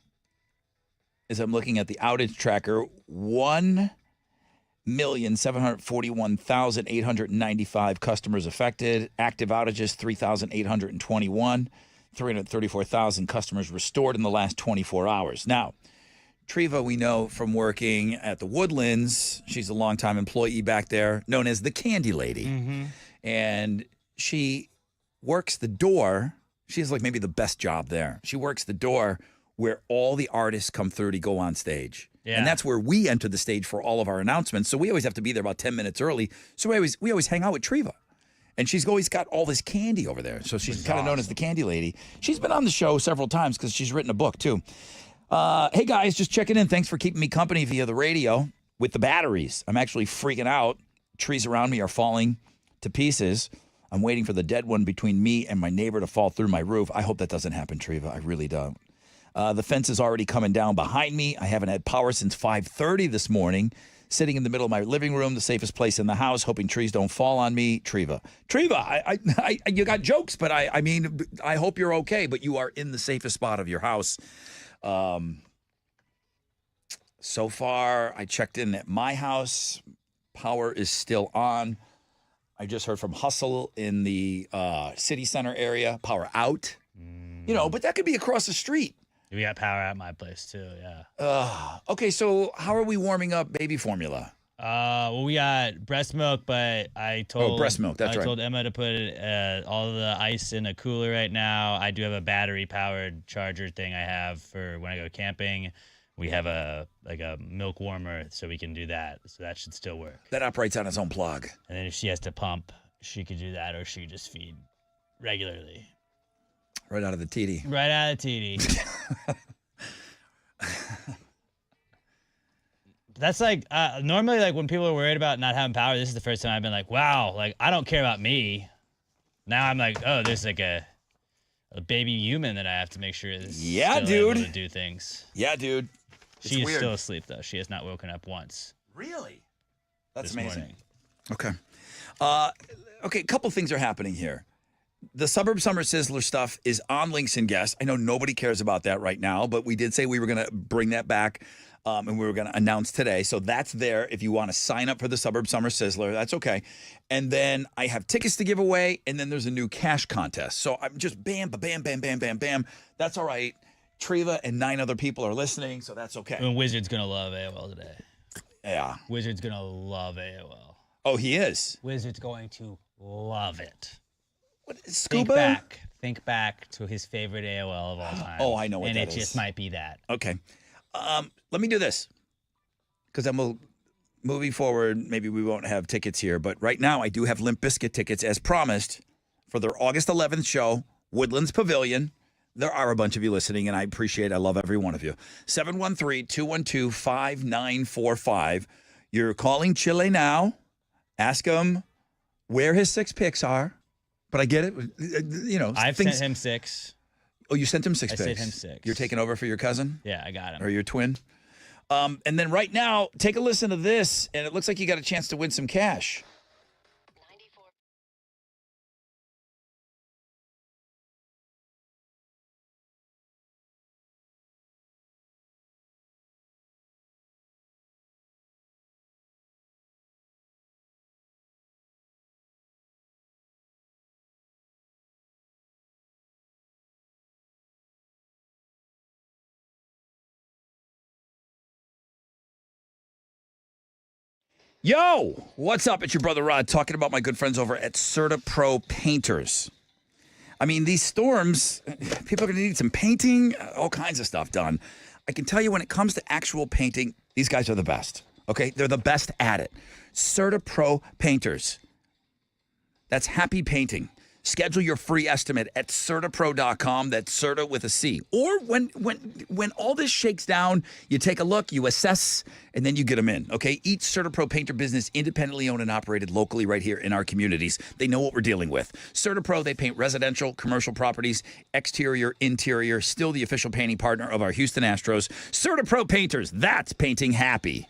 as I'm looking at the outage tracker, 1,741,895 customers affected. Active outages, 3,821. 334,000 customers restored in the last 24 hours. Now, Treva, we know from working at the Woodlands, she's a longtime employee back there, known as the Candy Lady. Mm-hmm. And she works the door. She has like maybe the best job there. She works the door where all the artists come through to go on stage. Yeah. And that's where we enter the stage for all of our announcements. So we always have to be there about 10 minutes early. So we always hang out with Treva. And she's always got all this candy over there. So she's kind of known as the Candy Lady. She's been on the show several times because she's written a book, too. Hey, guys, just checking in. Thanks for keeping me company via the radio with the batteries. I'm actually freaking out. Trees around me are falling to pieces. I'm waiting for the dead one between me and my neighbor to fall through my roof. I hope that doesn't happen, Treva. I really don't. The fence is already coming down behind me. I haven't had power since 5:30 this morning. Sitting in the middle of my living room, the safest place in the house, hoping trees don't fall on me. Treva, you got jokes, but I mean, I hope you're okay, but you are in the safest spot of your house. So far, I checked in at my house. Power is still on. I just heard from Hustle in the city center area. Power out. But that could be across the street. We got power at my place too, yeah. Okay, so how are we warming up baby formula? Well, we got breast milk, but I told breast milk. That's right. I told Emma to put all the ice in a cooler right now. I do have a battery-powered charger thing I have for when I go camping. We have a milk warmer, so we can do that. So that should still work. That operates on its own plug. And then if she has to pump, she could do that, or she could just feed regularly. Right out of the TD. Right out of the TD. That's like, normally, like, when people are worried about not having power, this is the first time I've been like, wow, like, I don't care about me. Now I'm like, oh, there's like a baby human that I have to make sure is still able to do things. Yeah, dude. She is still asleep, though. She has not woken up once. Really? That's amazing. Morning. Okay. Okay, a couple things are happening here. The Suburb Summer Sizzler stuff is on Links and Guests. I know nobody cares about that right now, but we did say we were going to bring that back, and we were going to announce today. So that's there if you want to sign up for the Suburb Summer Sizzler. That's okay. And then I have tickets to give away, and then there's a new cash contest. So I'm just bam, bam, bam, bam, bam, bam. That's all right. Treva and 9 other people are listening, so that's okay. And Wizard's going to love AOL today. Yeah. Wizard's going to love AOL. Oh, he is? Wizard's going to love it. Scuba? Think back to his favorite AOL of all time. Oh, I know what and that it is. just might be that. Okay. Let me do this. Because moving forward, maybe we won't have tickets here. But right now, I do have Limp Bizkit tickets as promised for their August 11th show, Woodlands Pavilion. There are a bunch of you listening, and I appreciate it. I love every one of you. 713-212-5945. You're calling Chile now. Ask him where his 6 picks are. But I get it. I've sent him 6. Oh, you sent him 6 I picks? sent him 6. You're taking over for your cousin? Yeah, I got him. Or your twin? And then right now, take a listen to this, and it looks like you got a chance to win some cash. Yo, what's up? It's your brother Rod talking about my good friends over at Certa Pro Painters. I mean, these storms, people are going to need some painting, all kinds of stuff done. I can tell you when it comes to actual painting, these guys are the best. Okay? They're the best at it. Certa Pro Painters. That's happy painting. Schedule your free estimate at CertaPro.com. That's Certa with a C. Or when all this shakes down, you take a look, you assess, and then you get them in, okay? Each CertaPro painter business independently owned and operated locally right here in our communities. They know what we're dealing with. CertaPro, they paint residential, commercial properties, exterior, interior, still the official painting partner of our Houston Astros. CertaPro Painters, that's painting happy.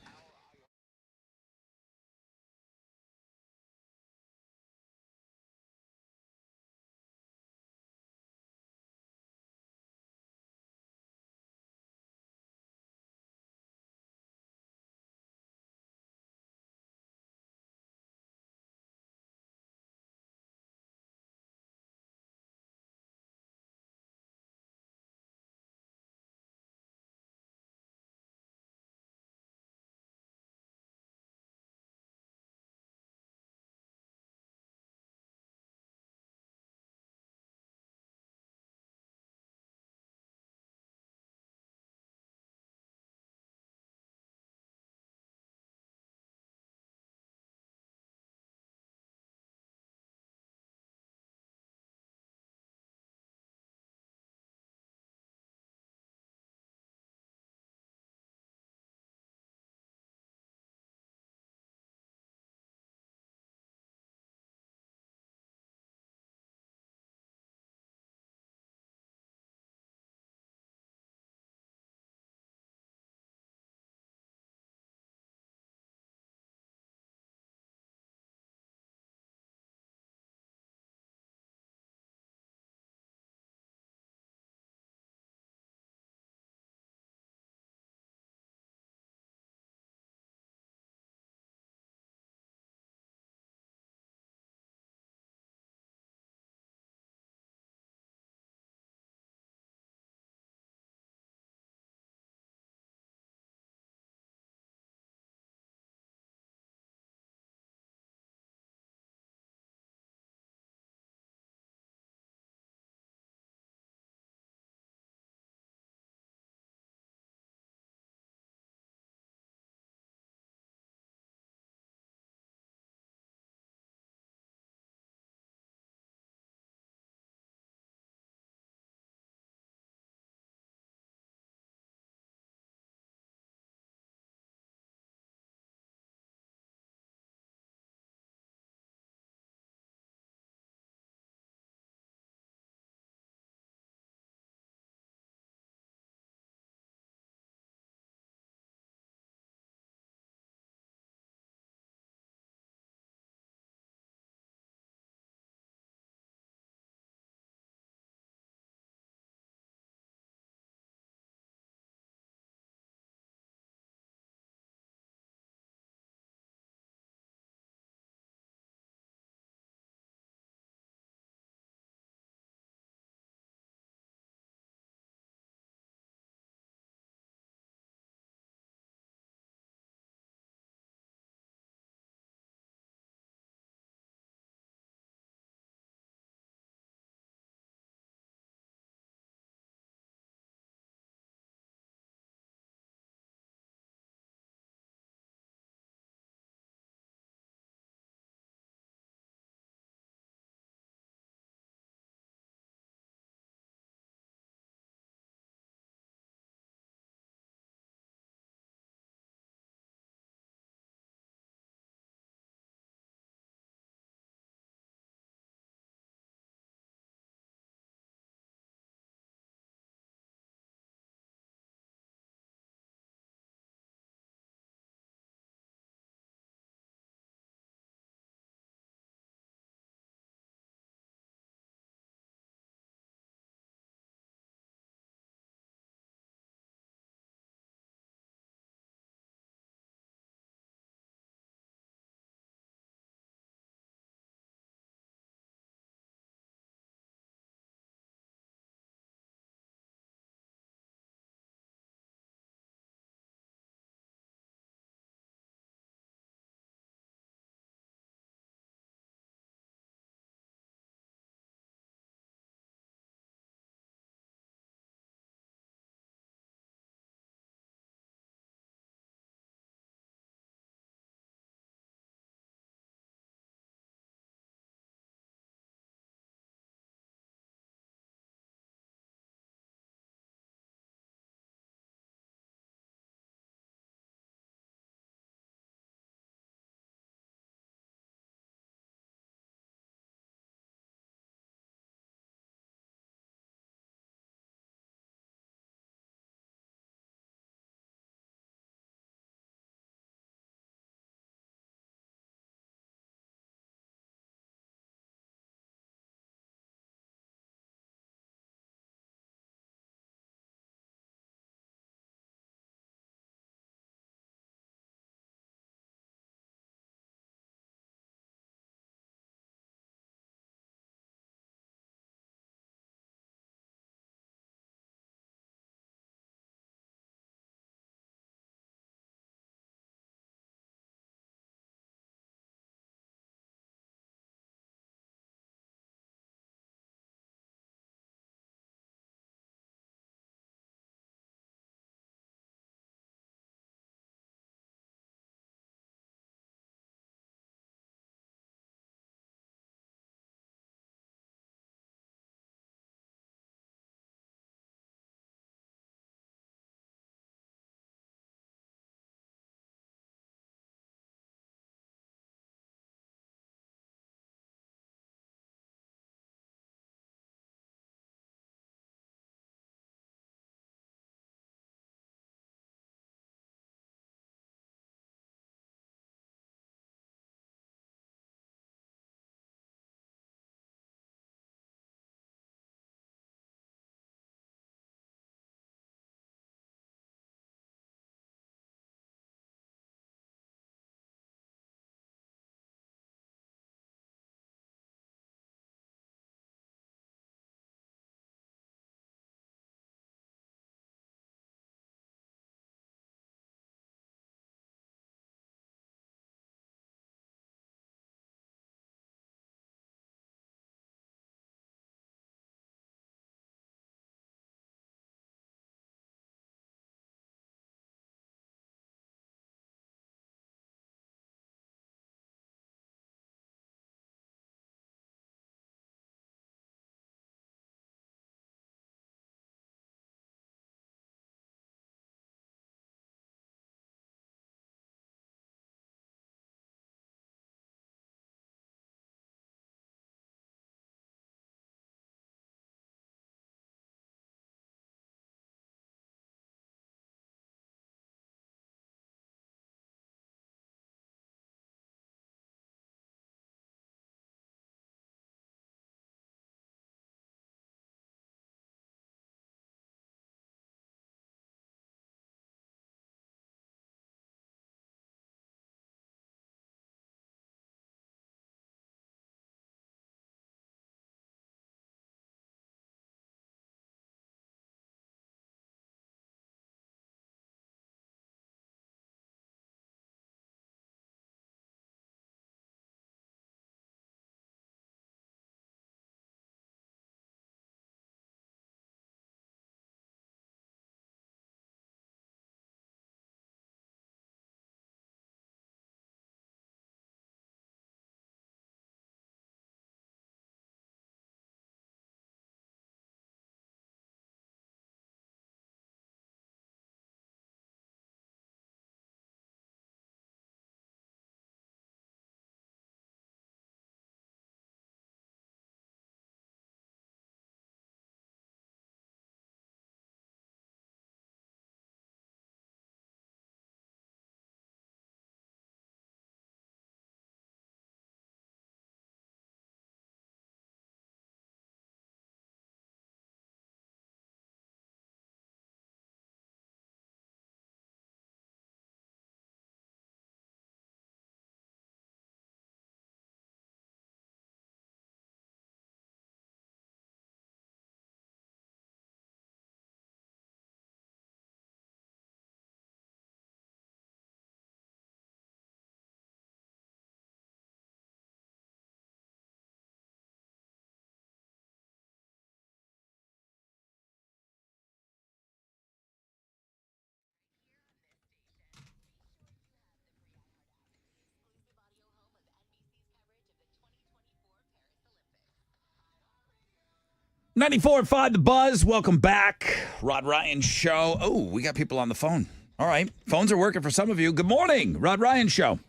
94.5 The Buzz. Welcome back. Rod Ryan Show. Oh, we got people on the phone. All right. Phones are working for some of you. Good morning. Rod Ryan Show.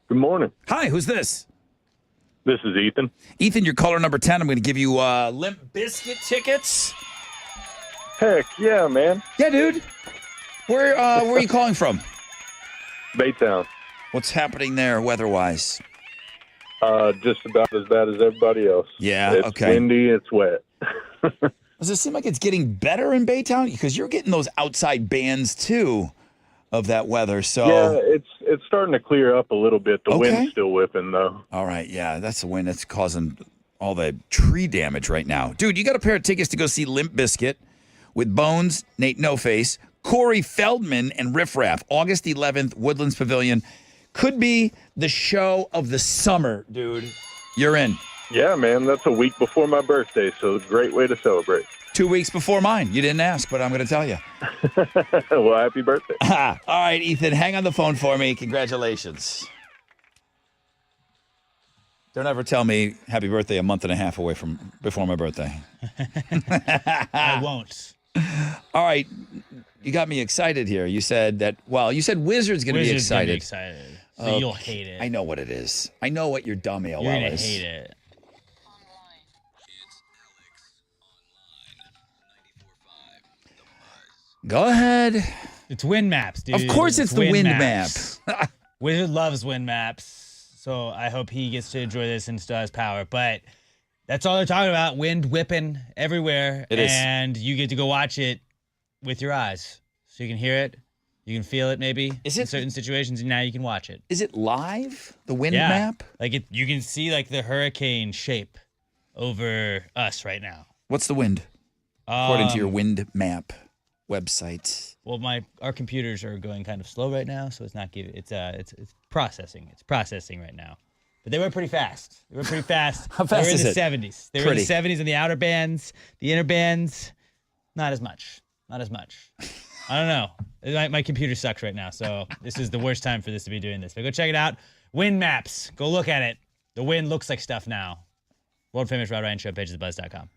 Good morning. Hi, who's this? This is Ethan. Ethan, you're caller number 10. I'm going to give you Limp Bizkit tickets. Heck yeah, man. Yeah, dude. Where are you calling from? Baytown. What's happening there weather-wise? Just about as bad as everybody else. Yeah, it's okay. windy, it's wet. Does it seem like it's getting better in Baytown? Because you're getting those outside bands, too, of that weather. So Yeah, it's starting to clear up a little bit. The wind's still whipping, though. All right, yeah, that's the wind that's causing all the tree damage right now. Dude, you got a pair of tickets to go see Limp Bizkit with Bones, Nate No Face, Corey Feldman, and Riff Raff. August 11th, Woodlands Pavilion. Could be the show of the summer, dude. You're in. Yeah, man, that's a week before my birthday, so great way to celebrate. 2 weeks before mine. You didn't ask, but I'm going to tell you. Well, happy birthday. All right, Ethan, hang on the phone for me. Congratulations. Don't ever tell me happy birthday a month and a half away from before my birthday. I won't. All right. You got me excited here. You said that, you said Wizard's going to be Wizard's gonna excited. be excited. So you'll hate it. I know what it is. I know what your dumb AOL You're gonna is. hate it. Go ahead. It's wind maps, dude. Of course it's the wind map. Wizard loves wind maps, so I hope he gets to enjoy this and still has power. But that's all they're talking about, wind whipping everywhere. It is. And you get to go watch it with your eyes. So you can hear it, you can feel it maybe in certain situations, and now you can watch it. Is it live, the wind Yeah. map? Like you can see like the hurricane shape over us right now. What's the wind? According to your wind map website. Well, our computers are going kind of slow right now, so it's not giving. It's processing. It's processing right now. But they were pretty fast. How fast They were in is the it? 70s. They were in the 70s in the outer bands. The inner bands, not as much. I don't know. My computer sucks right now, so this is the worst time for this to be doing this. But go check it out. Wind maps. Go look at it. The wind looks like stuff now. World famous Rod Ryan Show page at thebuzz.com.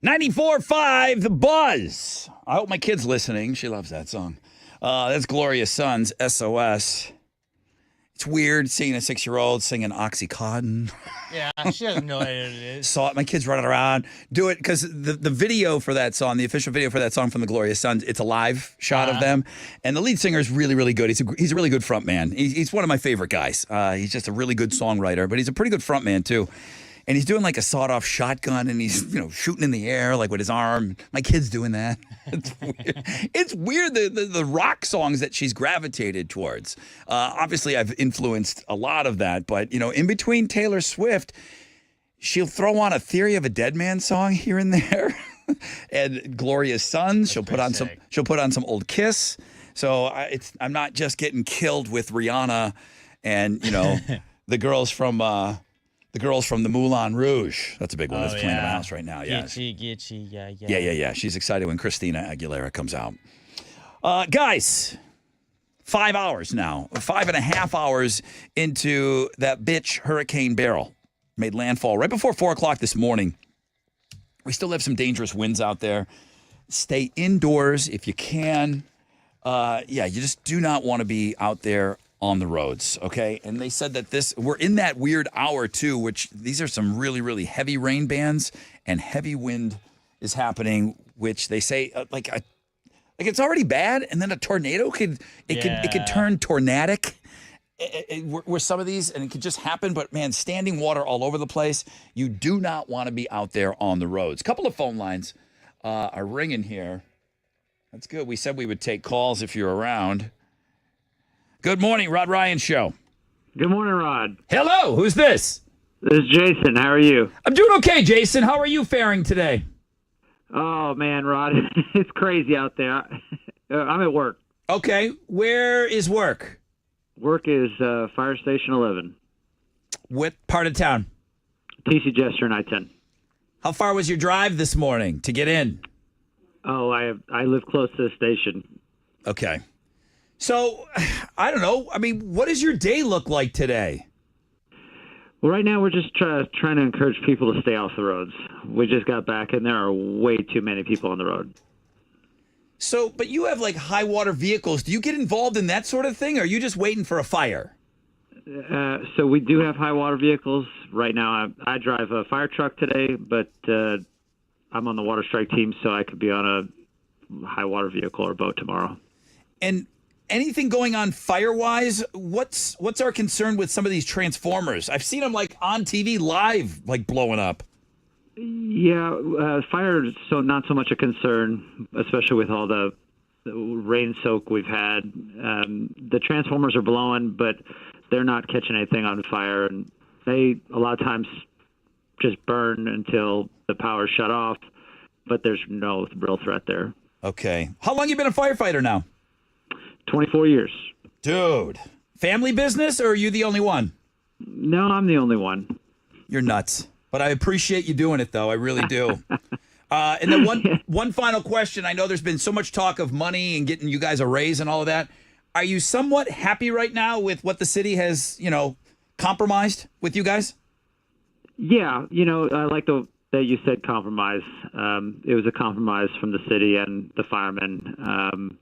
94.5 The Buzz. I hope my kid's listening. She loves that song. That's Gloria Sons, SOS. It's weird seeing a 6-year-old singing Oxycontin. Yeah, she doesn't know what it is. Saw it. My kid's running around. Do it because the video for that song, the official video for that song from the Gloria Sons, it's a live shot of them. And the lead singer is really, really good. He's a really good front man. He's one of my favorite guys. He's just a really good songwriter, but he's a pretty good front man too. And he's doing like a sawed-off shotgun, and he's shooting in the air like with his arm. My kid's doing that. It's weird. It's weird the rock songs that she's gravitated towards. Obviously, I've influenced a lot of that, but in between Taylor Swift, she'll throw on a Theory of a Dead Man song here and there, and Gloria's Sons. She'll put on some old Kiss. So I'm not just getting killed with Rihanna and the girls from. The girls from the Moulin Rouge. That's a big one. That's playing in my house right now. Yeah. Gitchy, yeah. Yeah. She's excited when Christina Aguilera comes out. Guys, 5 hours now. 5.5 hours into that bitch Hurricane Beryl. Made landfall right before 4 o'clock this morning. We still have some dangerous winds out there. Stay indoors if you can. You just do not want to be out there on the roads, okay? And they said that we're in that weird hour too, which these are some really, really heavy rain bands and heavy wind is happening, which they say like it's already bad, and then a tornado could turn tornadic. Where some of these, and it could just happen, but man, standing water all over the place. You do not want to be out there on the roads. A couple of phone lines are ringing here. That's good. We said we would take calls if you're around. Good morning, Rod Ryan Show. Good morning, Rod. Hello, who's this? This is Jason. How are you? I'm doing okay, Jason. How are you faring today? Oh, man, Rod, it's crazy out there. I'm at work. Okay, where is work? Work is Fire Station 11. What part of town? TC Jester and I-10. How far was your drive this morning to get in? Oh, I live close to the station. Okay. So, I don't know. I mean, what does your day look like today? Well, right now we're just trying to encourage people to stay off the roads. We just got back, and there are way too many people on the road. So, but you have like high water vehicles. Do you get involved in that sort of thing, or are you just waiting for a fire? So we do have high water vehicles. Right now, I drive a fire truck today, but I'm on the water strike team, so I could be on a high water vehicle or boat tomorrow. And anything going on fire-wise? What's our concern with some of these transformers? I've seen them like on TV live, like blowing up. Yeah, fire is not so much a concern, especially with all the rain soak we've had. The transformers are blowing, but they're not catching anything on fire, and they a lot of times just burn until the power's shut off. But there's no real threat there. Okay, how long you been a firefighter now? 24 years. Dude, family business, or are you the only one? No, I'm the only one. You're nuts. But I appreciate you doing it, though. I really do. And then one final question. I know there's been so much talk of money and getting you guys a raise and all of that. Are you somewhat happy right now with what the city has, compromised with you guys? Yeah, I like that you said compromise. It was a compromise from the city and the firemen.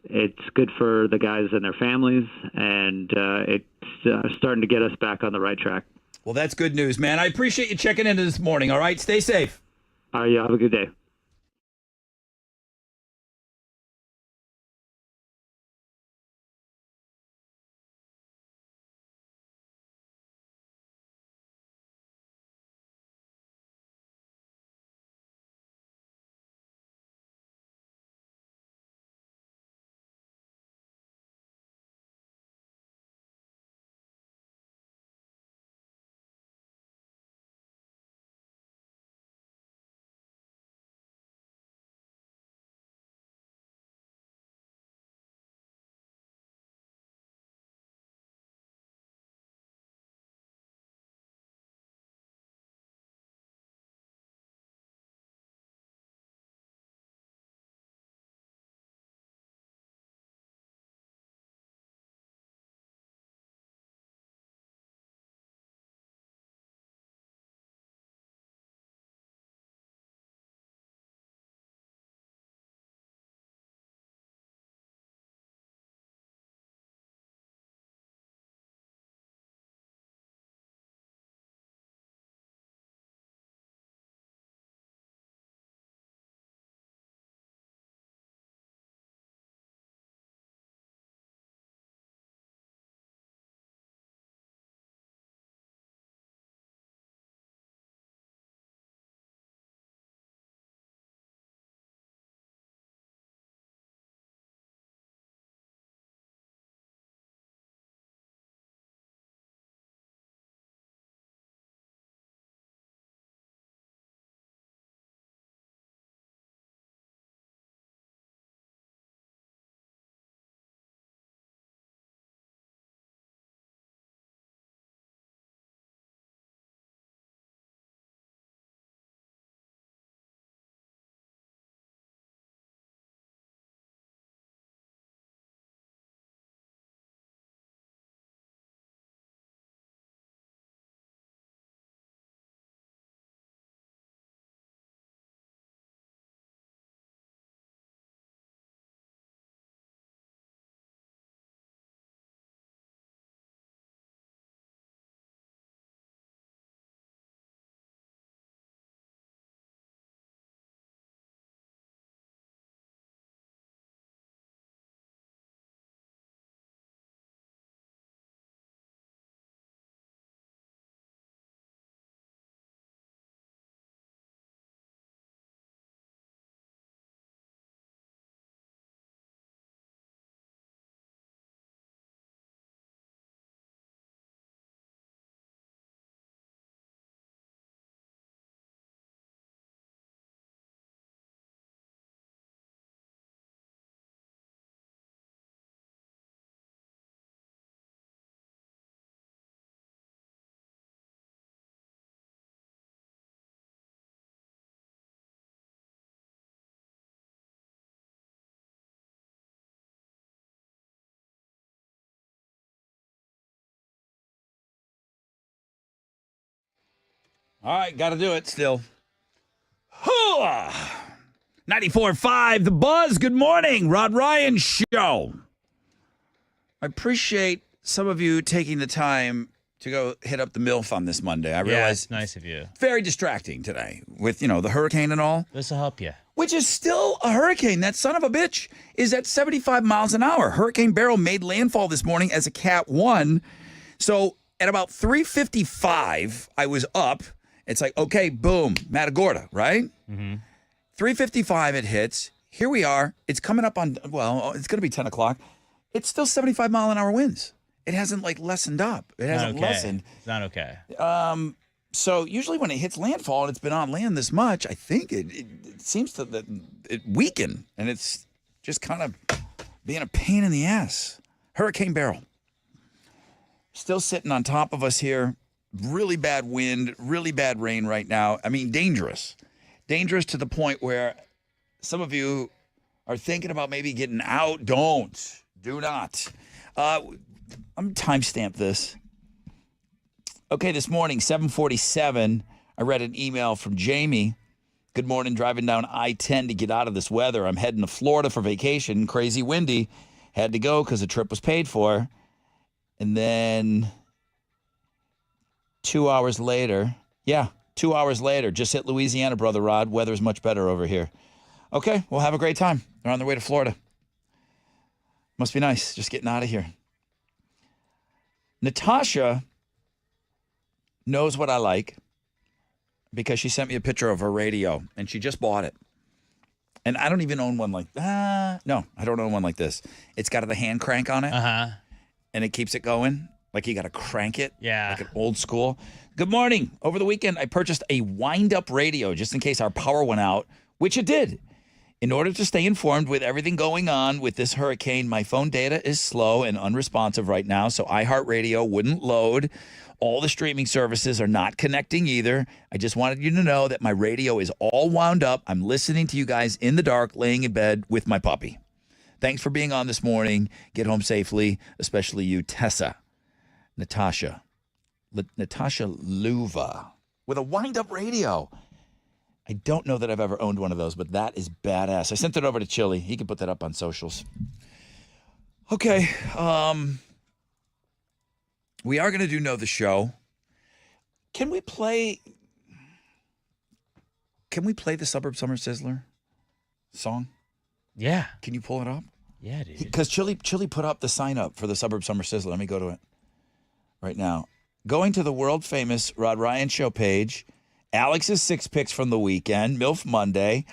It's good for the guys and their families, and it's starting to get us back on the right track. Well, that's good news, man. I appreciate you checking in this morning, all right? Stay safe. All right, yeah, have a good day. All right, got to do it still. 94.5 The Buzz. Good morning, Rod Ryan Show. I appreciate some of you taking the time to go hit up the MILF on this Monday. I realize it's nice of you. Very distracting today with, the hurricane and all. This will help you. Which is still a hurricane. That son of a bitch is at 75 miles an hour. Hurricane Beryl made landfall this morning as a Cat 1. So at about 3:55, I was up. It's like, okay, boom, Matagorda, right? Mm-hmm. 3:55 it hits. Here we are. It's coming up on, it's going to be 10 o'clock. It's still 75 mile an hour winds. It hasn't lessened up. It hasn't lessened. It's not okay. So usually when it hits landfall and it's been on land this much, I think it seems that it weaken, and it's just kind of being a pain in the ass. Hurricane Beryl. Still sitting on top of us here. Really bad wind, really bad rain right now. I mean, dangerous. Dangerous to the point where some of you are thinking about maybe getting out. Don't. Do not. I'm timestamp this. Okay, this morning, 7:47, I read an email from Jamie. Good morning, driving down I-10 to get out of this weather. I'm heading to Florida for vacation. Crazy windy. Had to go because the trip was paid for. And then 2 hours later, 2 hours later, just hit Louisiana, Brother Rod. Weather's much better over here. Okay, well, have a great time. They're on their way to Florida. Must be nice, just getting out of here. Natasha knows what I like because she sent me a picture of her radio, and she just bought it. And I don't even own one like no, I don't own one like this. It's got the hand crank on it. Uh-huh. And it keeps it going. Like you got to crank it. Yeah. Like an old school. Good morning. Over the weekend, I purchased a wind-up radio just in case our power went out, which it did. In order to stay informed with everything going on with this hurricane, my phone data is slow and unresponsive right now, so iHeartRadio wouldn't load. All the streaming services are not connecting either. I just wanted you to know that my radio is all wound up. I'm listening to you guys in the dark, laying in bed with my puppy. Thanks for being on this morning. Get home safely, especially you, Tessa. Natasha Luva with a wind-up radio. I don't know that I've ever owned one of those, but that is badass. I sent it over to Chili. He can put that up on socials. Okay. We are going to do Know the Show. Can we play the Suburb Summer Sizzler song? Yeah. Can you pull it up? Yeah, dude. Because Chili put up the sign up for the Suburb Summer Sizzler. Let me go to it right now. Going to the world famous Rod Ryan Show page. Alex's 6 picks from the weekend. MILF Monday.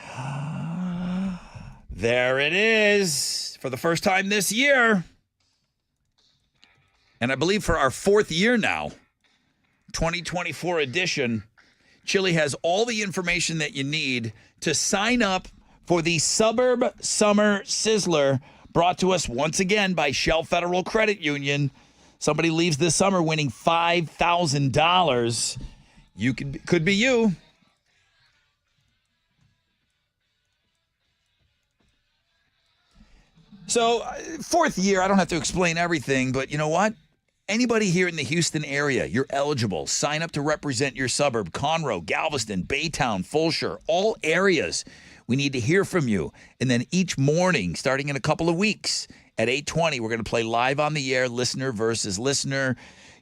There it is. For the first time this year. And I believe for our 4th year now. 2024 edition. Chili has all the information that you need to sign up for the Suburb Summer Sizzler, brought to us once again by Shell Federal Credit Union. Somebody leaves this summer winning $5,000. You could be you. So, 4th year, I don't have to explain everything, but you know what? Anybody here in the Houston area, you're eligible. Sign up to represent your suburb. Conroe, Galveston, Baytown, Fulshire, all areas. We need to hear from you. And then each morning, starting in a couple of weeks, at 8:20, we're going to play live on the air, listener versus listener.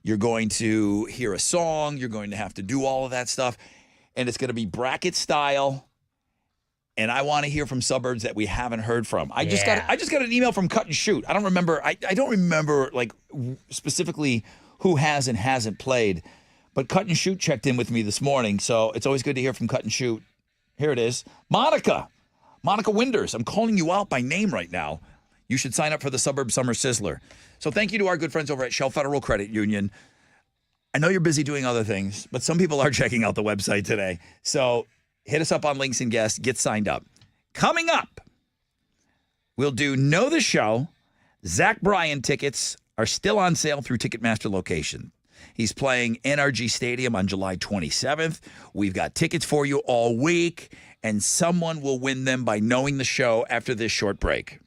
You're going to hear a song. You're going to have to do all of that stuff. And it's going to be bracket style. And I want to hear from suburbs that we haven't heard from. I just got an email from Cut and Shoot. I don't remember. I don't remember like specifically who has and hasn't played. But Cut and Shoot checked in with me this morning. So it's always good to hear from Cut and Shoot. Here it is. Monica Winders. I'm calling you out by name right now. You should sign up for the Suburb Summer Sizzler. So thank you to our good friends over at Shell Federal Credit Union. I know you're busy doing other things, but some people are checking out the website today. So hit us up on Links and Guests. Get signed up. Coming up, we'll do Know the Show. Zach Bryan tickets are still on sale through Ticketmaster location. He's playing NRG Stadium on July 27th. We've got tickets for you all week, and someone will win them by knowing the show after this short break.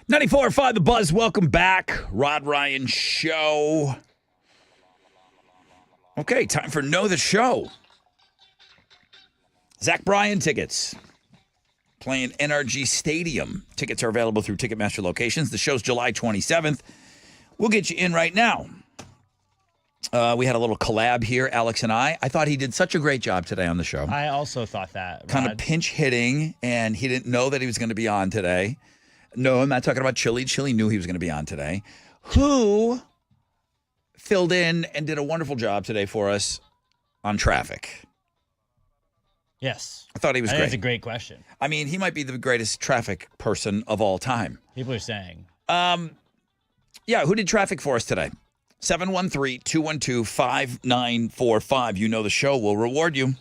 94.5 The Buzz, welcome back. Rod Ryan Show. Okay, time for Know the Show. Zach Bryan tickets. Playing NRG Stadium. Tickets are available through Ticketmaster locations. The show's July 27th. We'll get you in right now. We had a little collab here, Alex and I. I thought he did such a great job today on the show. I also thought that. Kind of Rod. pinch hitting, and he didn't know that he was going to be on today. No, I'm not talking about Chili. Chili knew he was going to be on today. Who filled in and did a wonderful job today for us on traffic? Yes. I thought he was I think great. That's a great question. I mean, he might be the greatest traffic person of all time. People are saying. Yeah, who did traffic for us today? 713-212-5945. You know the show will reward you.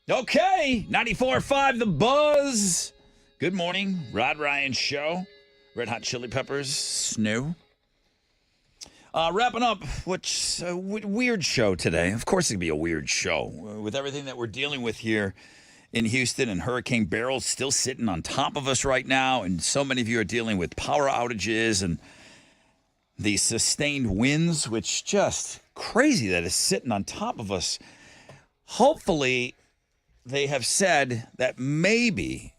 Okay, 94.5 The Buzz. Good morning, Rod Ryan Show. Red Hot Chili Peppers, Snow. Wrapping up, which weird show today. Of course, it'd be a weird show with everything that we're dealing with here in Houston, and Hurricane Beryl still sitting on top of us right now, and so many of you are dealing with power outages and the sustained winds, which just crazy that is sitting on top of us. Hopefully, they have said that maybe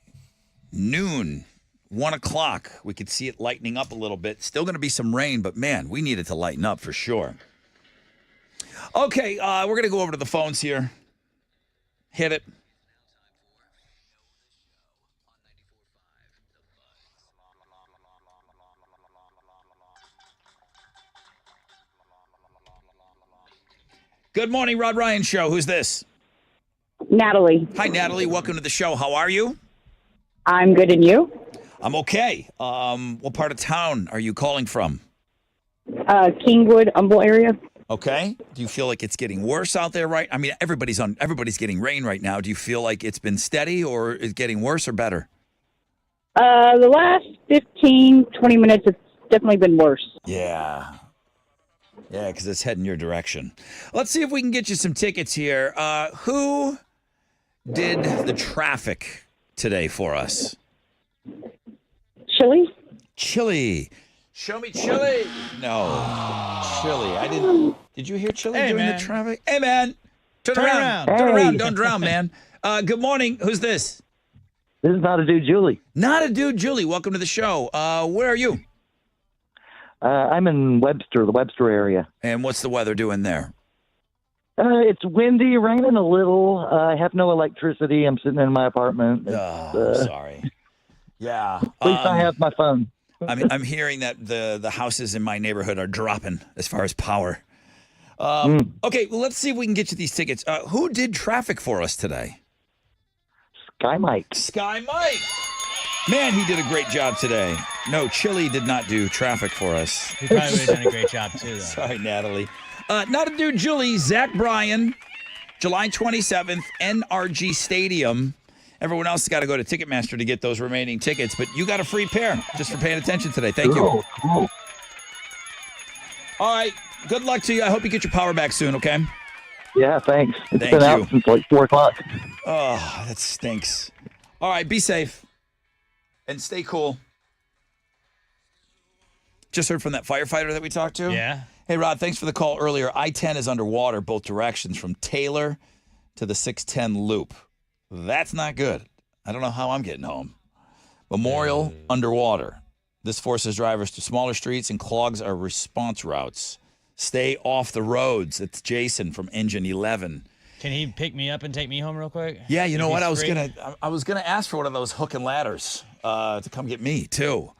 noon, 1 o'clock, we could see it lightening up a little bit. Still going to be some rain, but man, we need it to lighten up for sure. Okay, we're going to go over to the phones here. Hit it. Good morning, Rod Ryan Show. Who's this? Natalie. Hi, Natalie. Welcome to the show. How are you? I'm good, and you? I'm okay. What part of town are you calling from? Kingwood, Humble area. Okay. Do you feel like it's getting worse out there, right? I mean, everybody's getting rain right now. Do you feel like it's been steady, or is it getting worse or better? The last 15, 20 minutes, it's definitely been worse. Yeah. Yeah, because it's heading your direction. Let's see if we can get you some tickets here. Who did the traffic today for us? Chili? Chili. Show me Chili. No. Chili. I didn't. Did you hear Chili doing the traffic? Hey, man. Turn around. Turn around. Don't drown, man. Good morning. Who's this? This is Not a Dude, Julie. Not a Dude, Julie. Welcome to the show. Where are you? I'm in Webster, the Webster area. And what's the weather doing there? It's windy, raining a little. I have no electricity. I'm sitting in my apartment. Sorry. Yeah. At least I have my phone. I'm hearing that the houses in my neighborhood are dropping as far as power. Okay, well, let's see if we can get you these tickets. Who did traffic for us today? Sky Mike. Sky Mike. Man, he did a great job today. No, Chili did not do traffic for us. He probably would have done a great job, too, though. Sorry, Natalie. Not a Dude, Julie. Zach Bryan, July 27th, NRG Stadium. Everyone else has got to go to Ticketmaster to get those remaining tickets, but you got a free pair just for paying attention today. Thank you. Cool. All right. Good luck to you. I hope you get your power back soon, okay? Yeah, thanks. It's Thank been you. out since like 4 o'clock. Oh, that stinks. All right, be safe and stay cool. Just heard from that firefighter that we talked to. Yeah. Hey, Rod, thanks for the call earlier. I-10 is underwater both directions from Taylor to the 610 loop. That's not good. I don't know how I'm getting home. Memorial, underwater. This forces drivers to smaller streets and clogs our response routes. Stay off the roads. It's Jason from Engine 11. Can he pick me up and take me home real quick? Yeah, you know If what? he's I was gonna ask for one of those hook and ladders to come get me too.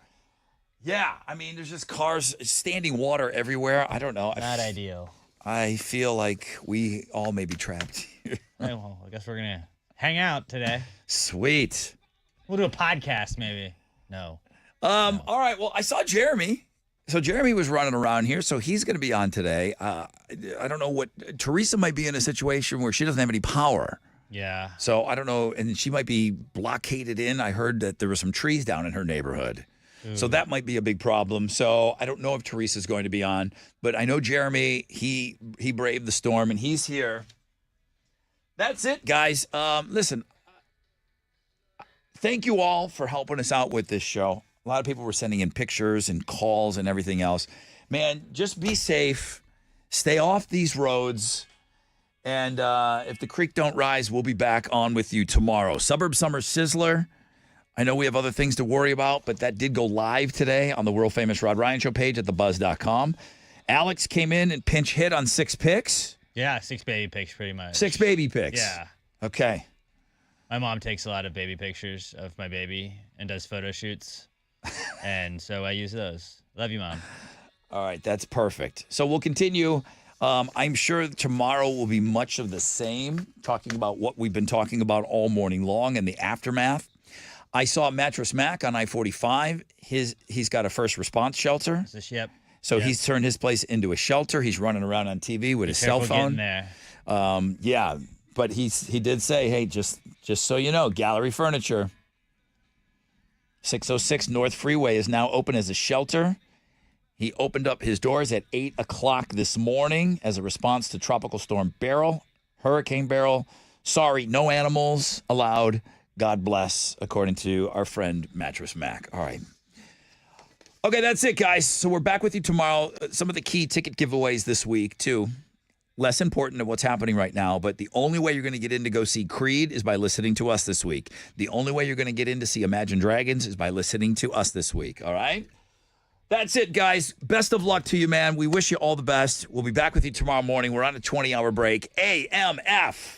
Yeah, I mean, there's just cars, standing water everywhere. I don't know. Not ideal. I feel like we all may be trapped here. Right, well, I guess we're going to hang out today. Sweet. We'll do a podcast maybe. No. All right. Well, I saw Jeremy. So Jeremy was running around here, so he's going to be on today. I don't know what Teresa might be in a situation where she doesn't have any power. Yeah. So I don't know, and she might be blockaded in. I heard that there were some trees down in her neighborhood. So that might be a big problem. So I don't know if Teresa's going to be on, but I know Jeremy, he braved the storm and he's here. That's it, guys. Listen, thank you all for helping us out with this show. A lot of people were sending in pictures and calls and everything else. Man, just be safe. Stay off these roads. And if the creek don't rise, we'll be back on with you tomorrow. Suburb Summer Sizzler. I know we have other things to worry about, but that did go live today on the world-famous Rod Ryan Show page at thebuzz.com. Alex came in and pinch hit on 6 picks. Yeah, 6 baby pics pretty much. 6 baby picks. Yeah. Okay. My mom takes a lot of baby pictures of my baby and does photo shoots. And so I use those. Love you, Mom. All right, that's perfect. So we'll continue. I'm sure tomorrow will be much of the same, talking about what we've been talking about all morning long and the aftermath. I saw Mattress Mac on I-45. He's got a first response shelter. Yep. So he's turned his place into a shelter. He's running around on TV with his cell phone. There. Yeah, but he did say, hey, just so you know, Gallery Furniture, 606 North Freeway is now open as a shelter. He opened up his doors at 8 o'clock this morning as a response to Tropical Storm Beryl, Hurricane Beryl. Sorry, no animals allowed. God bless, according to our friend Mattress Mac. All right. Okay, that's it, guys. So we're back with you tomorrow. Some of the key ticket giveaways this week, too. Less important than what's happening right now, but the only way you're going to get in to go see Creed is by listening to us this week. The only way you're going to get in to see Imagine Dragons is by listening to us this week, all right? That's it, guys. Best of luck to you, man. We wish you all the best. We'll be back with you tomorrow morning. We're on a 20-hour break. AMF.